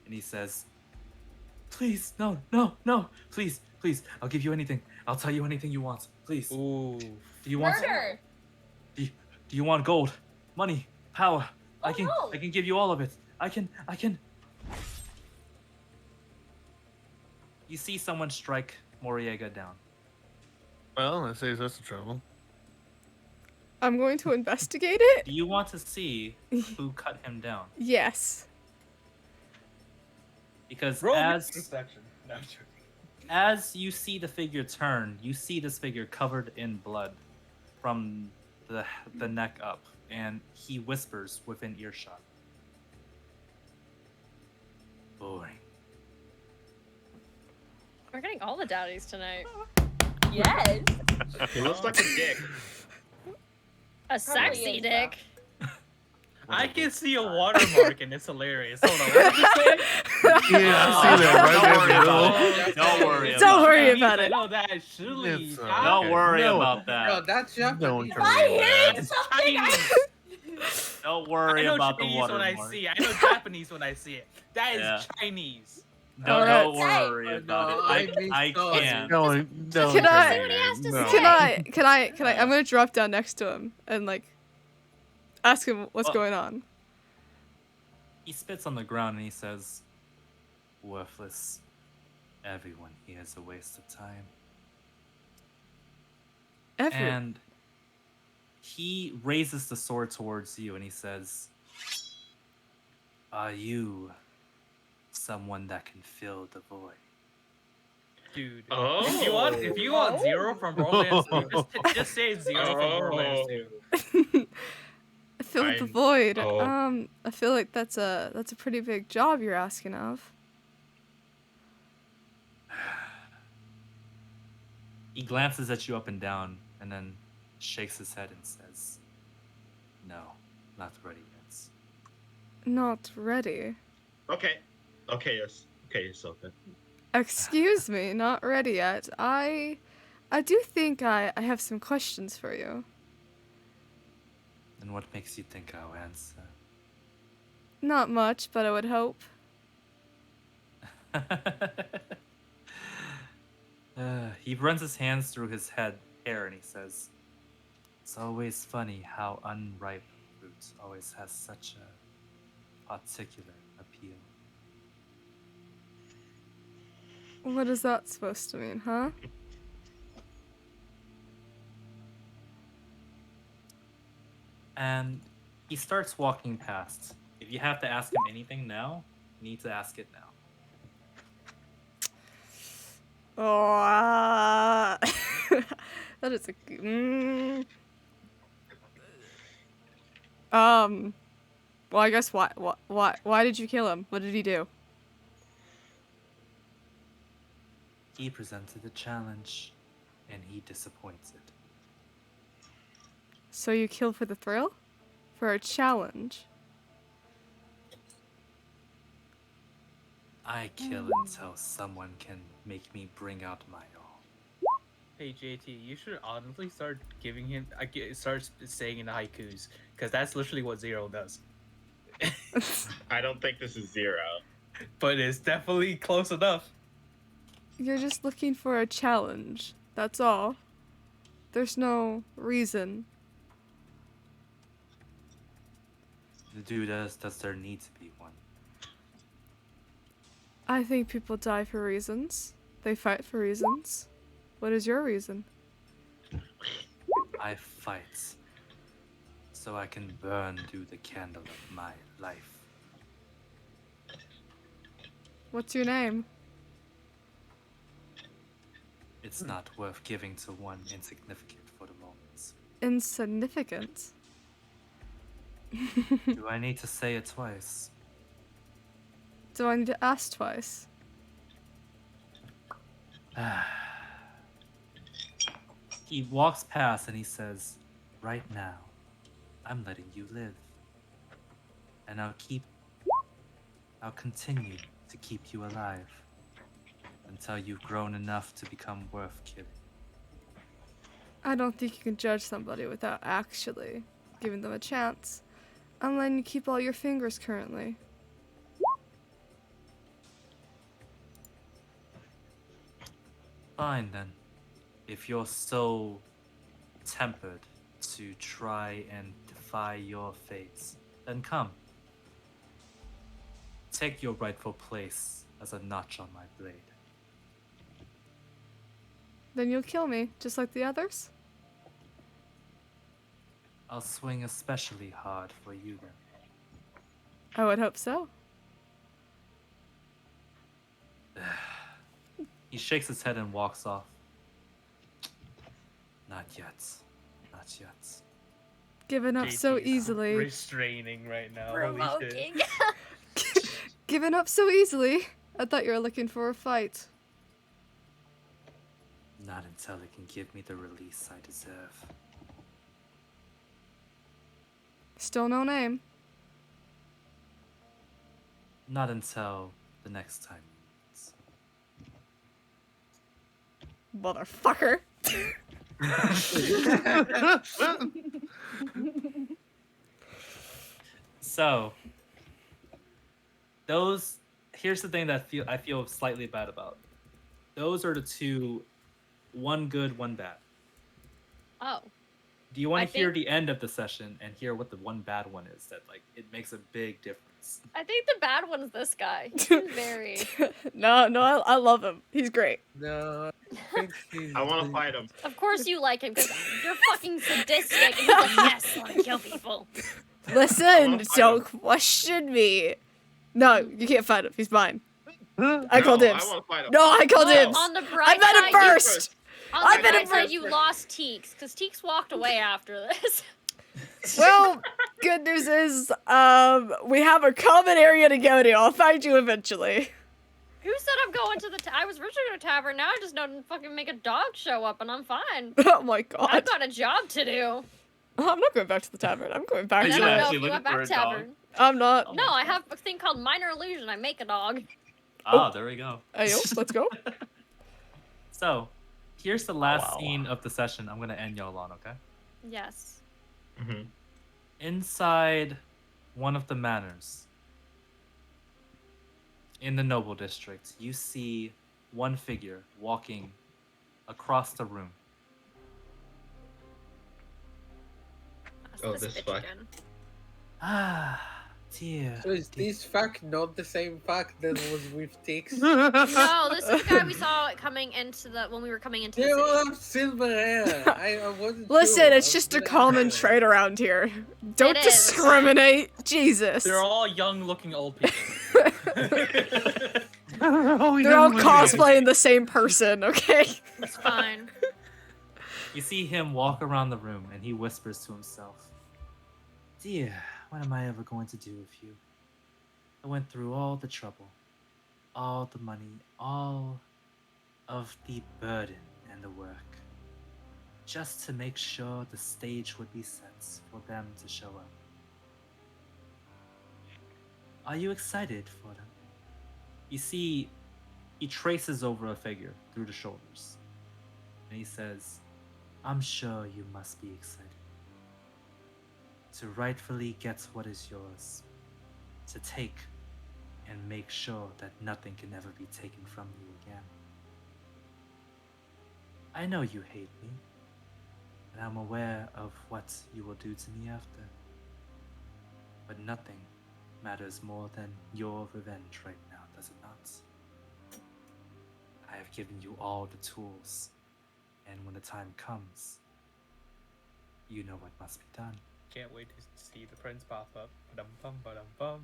And he says, please, no, please, I'll give you anything. I'll tell you anything you want, please. Ooh. Do you want Murder! do you want gold, money, power? Oh, I can no. give you all of it. I can. You see someone strike Moriega down. Well, that saves us the trouble. I'm going to investigate it. Do you want to see who cut him down? Yes. Because Roll as perception. No, I'm joking. as you see the figure turn, you see this figure covered in blood from the neck up, and he whispers within earshot. Boring. We're getting all the daddies tonight. Yes. He looks like a dick. A Probably sexy is, dick. I can see a watermark and it's hilarious. Hold on. What did you say? Yeah, I see that right there. Don't worry about Don't it. worry I about it. know that. Surely. It's, Don't worry No. about Bro, that. that's Japanese. No one can I read hear that. something. Don't I worry know about the Chinese when I watermark. see it. I know Japanese when I see it. That is Yeah. Chinese. Don't Alright. worry Oh, about no, it. I so. can't. No, Can I- what he has to say. Can I I'm gonna drop down next to him and like ask him what's Oh. going on. He spits on the ground and he says, worthless. Everyone here is a waste of time. And he raises the sword towards you and he says, are you someone that can fill the void? Dude. Oh. If you want Zero from Borderlands 2, just say Zero from Borderlands 2. Fill the I'm- void. oh. I feel like that's a pretty big job you're asking of. He glances at you up and down and then shakes his head and says, no, not ready yet. Not ready. Okay. Okay, yes. Okay, it's okay. Excuse me, not ready yet. I do think I have some questions for you. And what makes you think I'll answer? Not much, but I would hope. He runs his hands through his hair and he says, it's always funny how unripe fruit always has such a particular appeal. What is that supposed to mean, huh? And he starts walking past. If you have to ask him anything now, you need to ask it now. Oh, that is a. Well, I guess why did you kill him? What did he do? He presented a challenge, and he disappointed. So you kill for the thrill? For a challenge? I kill until someone can make me bring out my all. Hey JT, you should honestly start giving him. Start saying in the haikus, because that's literally what Zero does. I don't think this is Zero. But it's definitely close enough. You're just looking for a challenge. That's all. There's no reason. The dude does there need to be one? I think people die for reasons. They fight for reasons. What is your reason? I fight so I can burn through the candle of my life. What's your name? It's not worth giving to one insignificant for the moment. Insignificant. Do I need to say it twice? Do I need to ask twice? He walks past and he says, "Right now, I'm letting you live. And I'll continue to keep you alive until you've grown enough to become worth killing." I don't think you can judge somebody without actually giving them a chance. I'm letting you keep all your fingers currently. Fine then. If you're so tempered to try and defy your fates, then come. Take your rightful place as a notch on my blade. Then you'll kill me, just like the others? I'll swing especially hard for you then. I would hope so. He shakes his head and walks off. Not yet. Not yet. Giving up so JT is easily. Restraining right now. Holy shit. Provoking. Giving up so easily. I thought you were looking for a fight. Not until it can give me the release I deserve. Still no name. Not until the next time. Motherfucker. So, here's the thing that I feel slightly bad about. Those are the two, one good, one bad. Oh. Do you want I to hear think- the end of the session and hear what the one bad one is? That like it makes a big difference. I think the bad one's this guy. He's very. No, I love him. He's great. No, I want to fight him. Of course you like him because you're fucking sadistic and he's like, yes, I want to kill people. Listen, fight don't him. question me. No, you can't fight him. He's mine. I No, called I dibs. want to fight him. No, I called No. dibs. On the I bright met him side, first. On I the met bright him side, first. you lost Teeks because Teeks walked away after this. Well, good news is, we have a common area to go to. I'll find you eventually. Who said I'm going to the? I was originally going to tavern. Now I just don't fucking make a dog show up and I'm fine. Oh my god. I've got a job to do. I'm not going back to the tavern. I'm going back And I to don't it. know actually if you went looking back for a dog? tavern. I'm not. No, I have a thing called minor illusion. I make a dog. Ah, there we go. Ayo, let's go. So, here's the last wow. scene of the session. I'm gonna end y'all on, okay? Yes. Mm-hmm. Inside one of the manors in the noble district, you see one figure walking across the room. That's Oh, this this bitch fuck. again. Dear. So is this fuck not the same fuck that was with Tix? No, this is the guy we saw coming into the when we were coming into the They city. all have silver hair. I wasn't Listen, sure. it's I just was a gonna common ask trait around here. Don't It is, it's fine. discriminate. Jesus. They're all young-looking old people. They're all cosplaying the same person, okay? It's fine. You see him walk around the room and he whispers to himself, Dear, what am I ever going to do with you? I went through all the trouble, all the money, all of the burden and the work, just to make sure the stage would be set for them to show up. Are you excited for them? You see, he traces over a figure through the shoulders, and he says, I'm sure you must be excited to rightfully get what is yours, to take and make sure that nothing can ever be taken from you again. I know you hate me, and I'm aware of what you will do to me after. But nothing matters more than your revenge right now, does it not? I have given you all the tools, and when the time comes, you know what must be done. Can't wait to see the prince pop up. Ba-dum-bum, ba-dum-bum.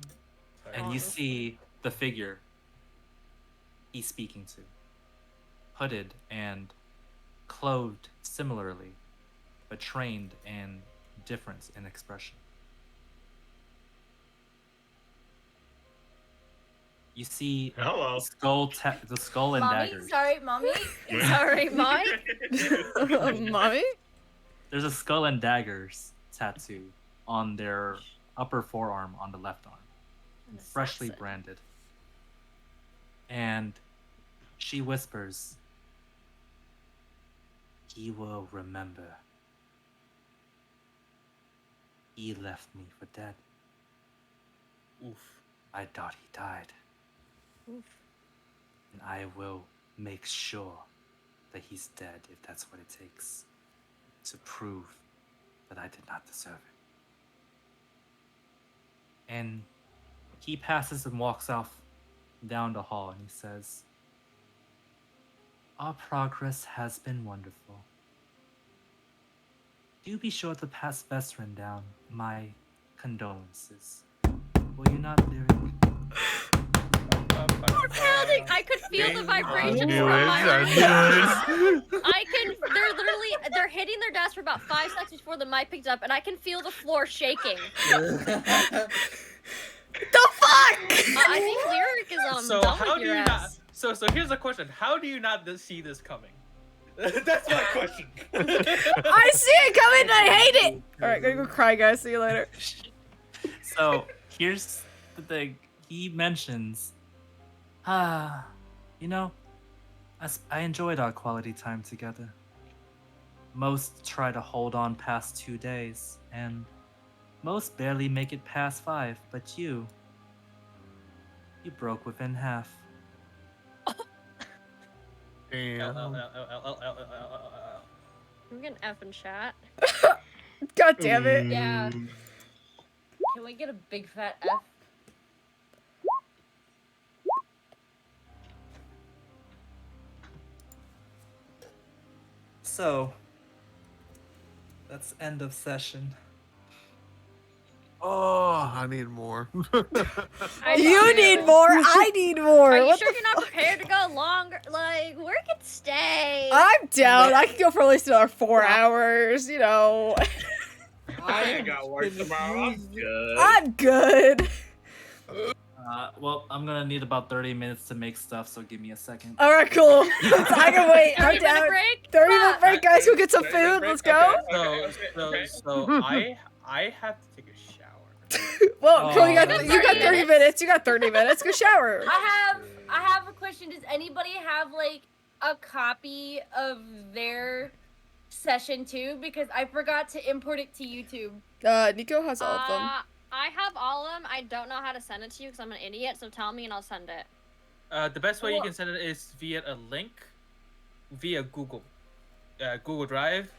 Sorry. And you see the figure he's speaking to, hooded and clothed similarly, but trained and different in expression. You see Hello. the skull and Mommy, daggers. sorry, mommy. Sorry, Mike. Mommy? There's a skull and daggers tattoo on their upper forearm on the left arm, freshly branded. And she whispers, he will remember. He left me for dead. Oof. I thought he died. Oof. And I will make sure that he's dead if that's what it takes to prove that I did not deserve it. And he passes and walks off down the hall and he says, Our progress has been wonderful. Do be sure to pass Vesrin down my condolences. Will you not, Lyric? I could feel the vibrations from knew my it, I they're hitting their desk for about 5 seconds before the mic picked up, and I can feel the floor shaking. The fuck? I think Lyric is So done how with do your you ass. not? So here's a question: how do you not see this coming? That's my question. I see it coming and I hate it! Alright, gotta go cry, guys. See you later. So here's the thing. He mentions, you know, I enjoyed our quality time together. Most try to hold on past 2 days, and most barely make it past 5, but you broke within half. Damn. I'm getting F in chat. God damn it. Yeah. Can we get a big fat F? So, that's end of session. Oh, I need more. You need more. I need more. Are you What sure the you're not fuck? prepared to go longer? Like, we could stay. I'm down. I could go for at least another 4 hours, you know. I ain't got work tomorrow. I'm good. I'm good. Well, I'm gonna need about 30 minutes to make stuff, so give me a second. Alright, cool. I can wait. I'm 30-minute down. break? 30-minute break, guys. Go get some food. Let's go. So I have to take a shower. Well, cool. You got Oh. 30 minutes. You got 30 minutes. Go shower. I have a question. Does anybody have like a copy of their session too? Because I forgot to import it to YouTube. Nico has all of them. I have all of them. I don't know how to send it to you because I'm an idiot, so tell me and I'll send it. The best way you can send it is via a link, via Google Drive.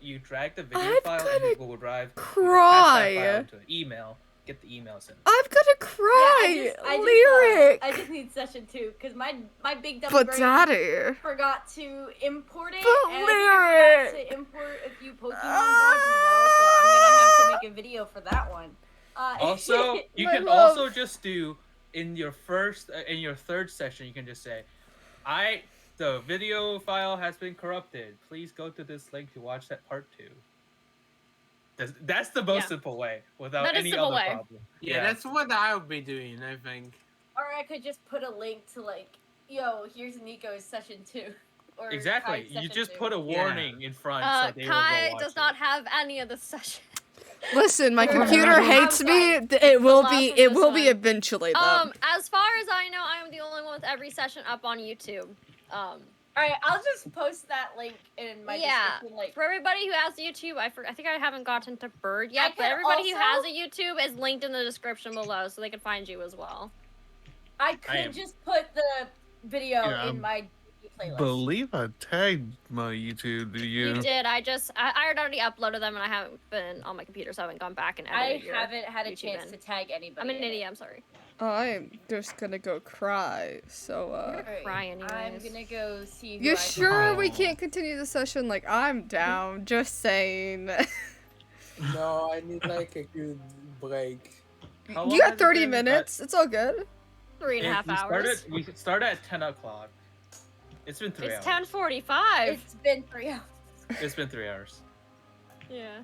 You drag the video I'm file gonna into Google Drive. cry. You pass that file to an email, get the emails in. I'm gonna cry. I Lyric. just need session 2 because my big dumb But brain Daddy. forgot to import it, But and I think I forgot to import a few Pokemon cards as well. So I'm gonna have to make a video for that one. Also, you My can love. also just do in your third session. You can just say, the video file has been corrupted. Please go to this link to watch that part 2. That's the most simple way without That is any simple other way. problem. Yeah, that's what I'll be doing, I think. Or I could just put a link to like, yo, here's Nico's session 2. Or Exactly. Kai's You session just 2. put a warning in front so they will Kai go watch does not have any of the session. Listen, my Or- computer hates me. It will be. last It one, will this be one. eventually, though. As far as I know, I am the only one with every session up on YouTube. Alright, I'll just post that link in my description. Like, for everybody who has YouTube, I think I haven't gotten to Bird yet, but could everybody who has also- a YouTube is linked in the description below, so they can find you as well. I could just put the video Yeah, in my playlist. Believe I tagged my YouTube. Do you? You did. I had already uploaded them, and I haven't been on my computer, so I haven't gone back and I edited your haven't had a YouTube chance in. to tag anybody. I'm an in it. idiot. I'm sorry. I'm just gonna go cry. So, Alright, cry anyways. I'm gonna go see. Who You I sure we can can't continue the session? Like, I'm down. Just saying. No, I need like a good break. How You long got has it 30 been? minutes. It's all good. 3.5 hours. We started at 10 o'clock. It's been 3 It's hours. 10:45. It's been 3 hours. It's been 3 hours. Yeah.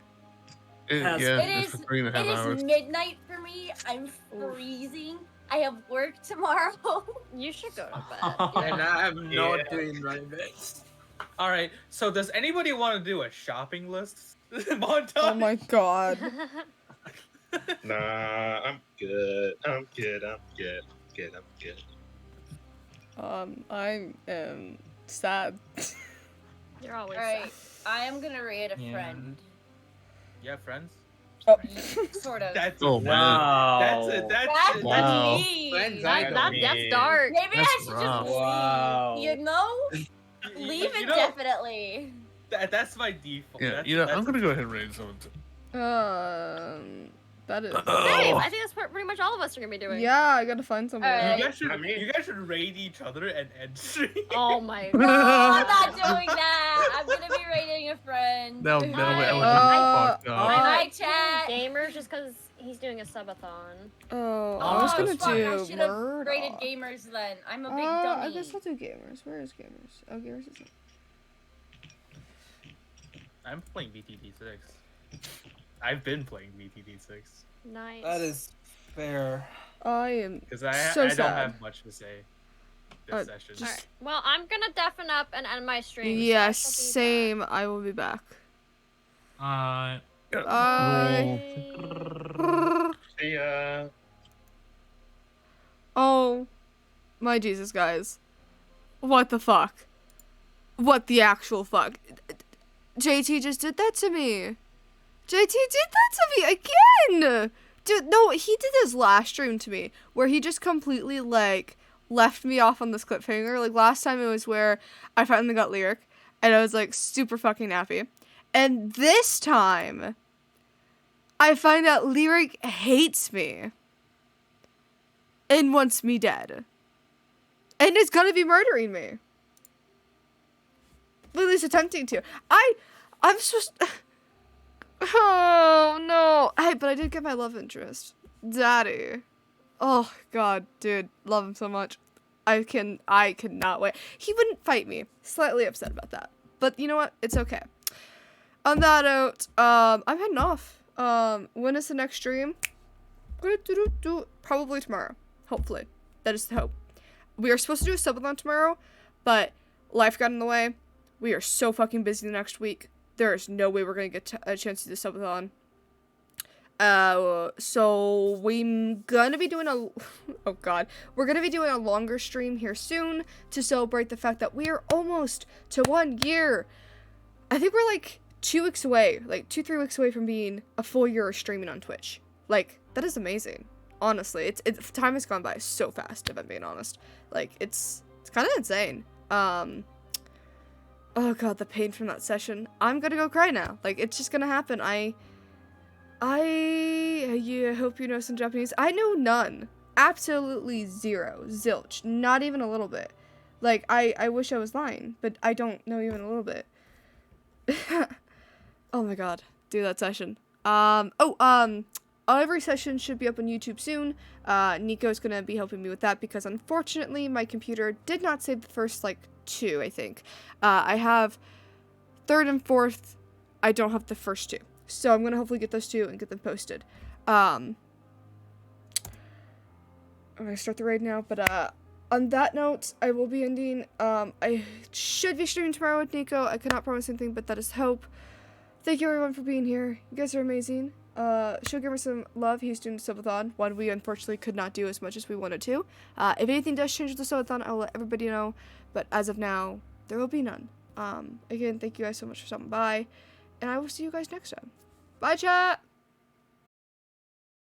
Yeah, It it's is. for 3.5 hours. It is midnight for me. I'm freezing. I have work tomorrow. You should go to bed. And I'm not doing my best. All right. So does anybody want to do a shopping list montage? Oh my god. Nah, I'm good. I'm good. I'm good. Good. I'm good. I am sad. You're always Alright, I am gonna raid a Yeah. friend. You have friends? Oh. Sort of. That's Oh, man. That's That's Wow. me. Friends, That, I that, don't that's need. dark. Maybe I That's should rough. just Wow. leave. You know? Leave You know, indefinitely. that's my default. Yeah, That's- I'm gonna go ahead and raid someone. That is. Same. I think that's what pretty much all of us are gonna be doing. Yeah, I gotta find someone. Alright. You guys should. I mean- You guys should raid each other and end stream. Oh my No, god. I'm not doing that. I'm gonna be raiding a friend. That'll be Uh, fucked Hi, up. chat. Gamers just because he's doing a subathon. Oh, I was Oh, gonna fuck, I do should have Murdoch. rated gamers then. I'm a big I dummy. guess I'll do gamers. Where is gamers? Oh, gamers is. I'm playing VTD6. I've been playing VTD6 Nice. That is fair. I am because I so don't sad. have much to say this session. just- Alright. Well, I'm gonna deafen up and end my stream. so I Yes, shall be same. I will be back. Uh, See ya. Oh, my Jesus, guys. What the fuck? What the actual fuck? JT just did that to me. JT did that to me again! Dude, no, he did his last stream to me, where he just completely, like, left me off on this cliffhanger. Like, last time it was where I finally got Lyric, and I was, like, super fucking happy. And this time, I find out Lyric hates me. And wants me dead. And is gonna be murdering me. At least attempting to. I'm supposed. Oh no. Hey, but I did get my love interest. Daddy. Oh god, dude. Love him so much. I cannot wait. He wouldn't fight me. Slightly upset about that. But you know what? It's okay. On that note, I'm heading off. When is the next stream? Probably tomorrow. Hopefully. That is the hope. We are supposed to do a subathon tomorrow, but life got in the way. We are so fucking busy the next week. There is no way we're gonna get a chance to do subathon. So we're gonna be doing a oh god, we're gonna be doing a longer stream here soon to celebrate the fact that we are almost to 1 year. I think we're like 2 weeks away, like 2-3 weeks away from being a full year of streaming on Twitch. Like that is amazing. Honestly, it's time has gone by so fast. If I'm being honest, like it's kind of insane. Oh god, the pain from that session. I'm gonna go cry now. Like it's just gonna happen. I hope you know some Japanese. I know none. Absolutely zero. Zilch. Not even a little bit. Like, I wish I was lying, but I don't know even a little bit. Oh my god. Do that session. Every session should be up on YouTube soon. Nico's gonna be helping me with that because unfortunately my computer did not save the first, like, 2, I think. I have 3rd and 4th. I don't have the first 2. So I'm gonna hopefully get those 2 and get them posted. I'm gonna start the raid now, but on that note, I will be ending. I should be streaming tomorrow with Nico. I cannot promise anything, but that is hope. Thank you everyone for being here. You guys are amazing. Show Gamer some love. He's doing the subathon. One we unfortunately could not do as much as we wanted to. If anything does change with the subathon, I will let everybody know. But as of now, there will be none. Again, thank you guys so much for stopping by. And I will see you guys next time. Bye, chat!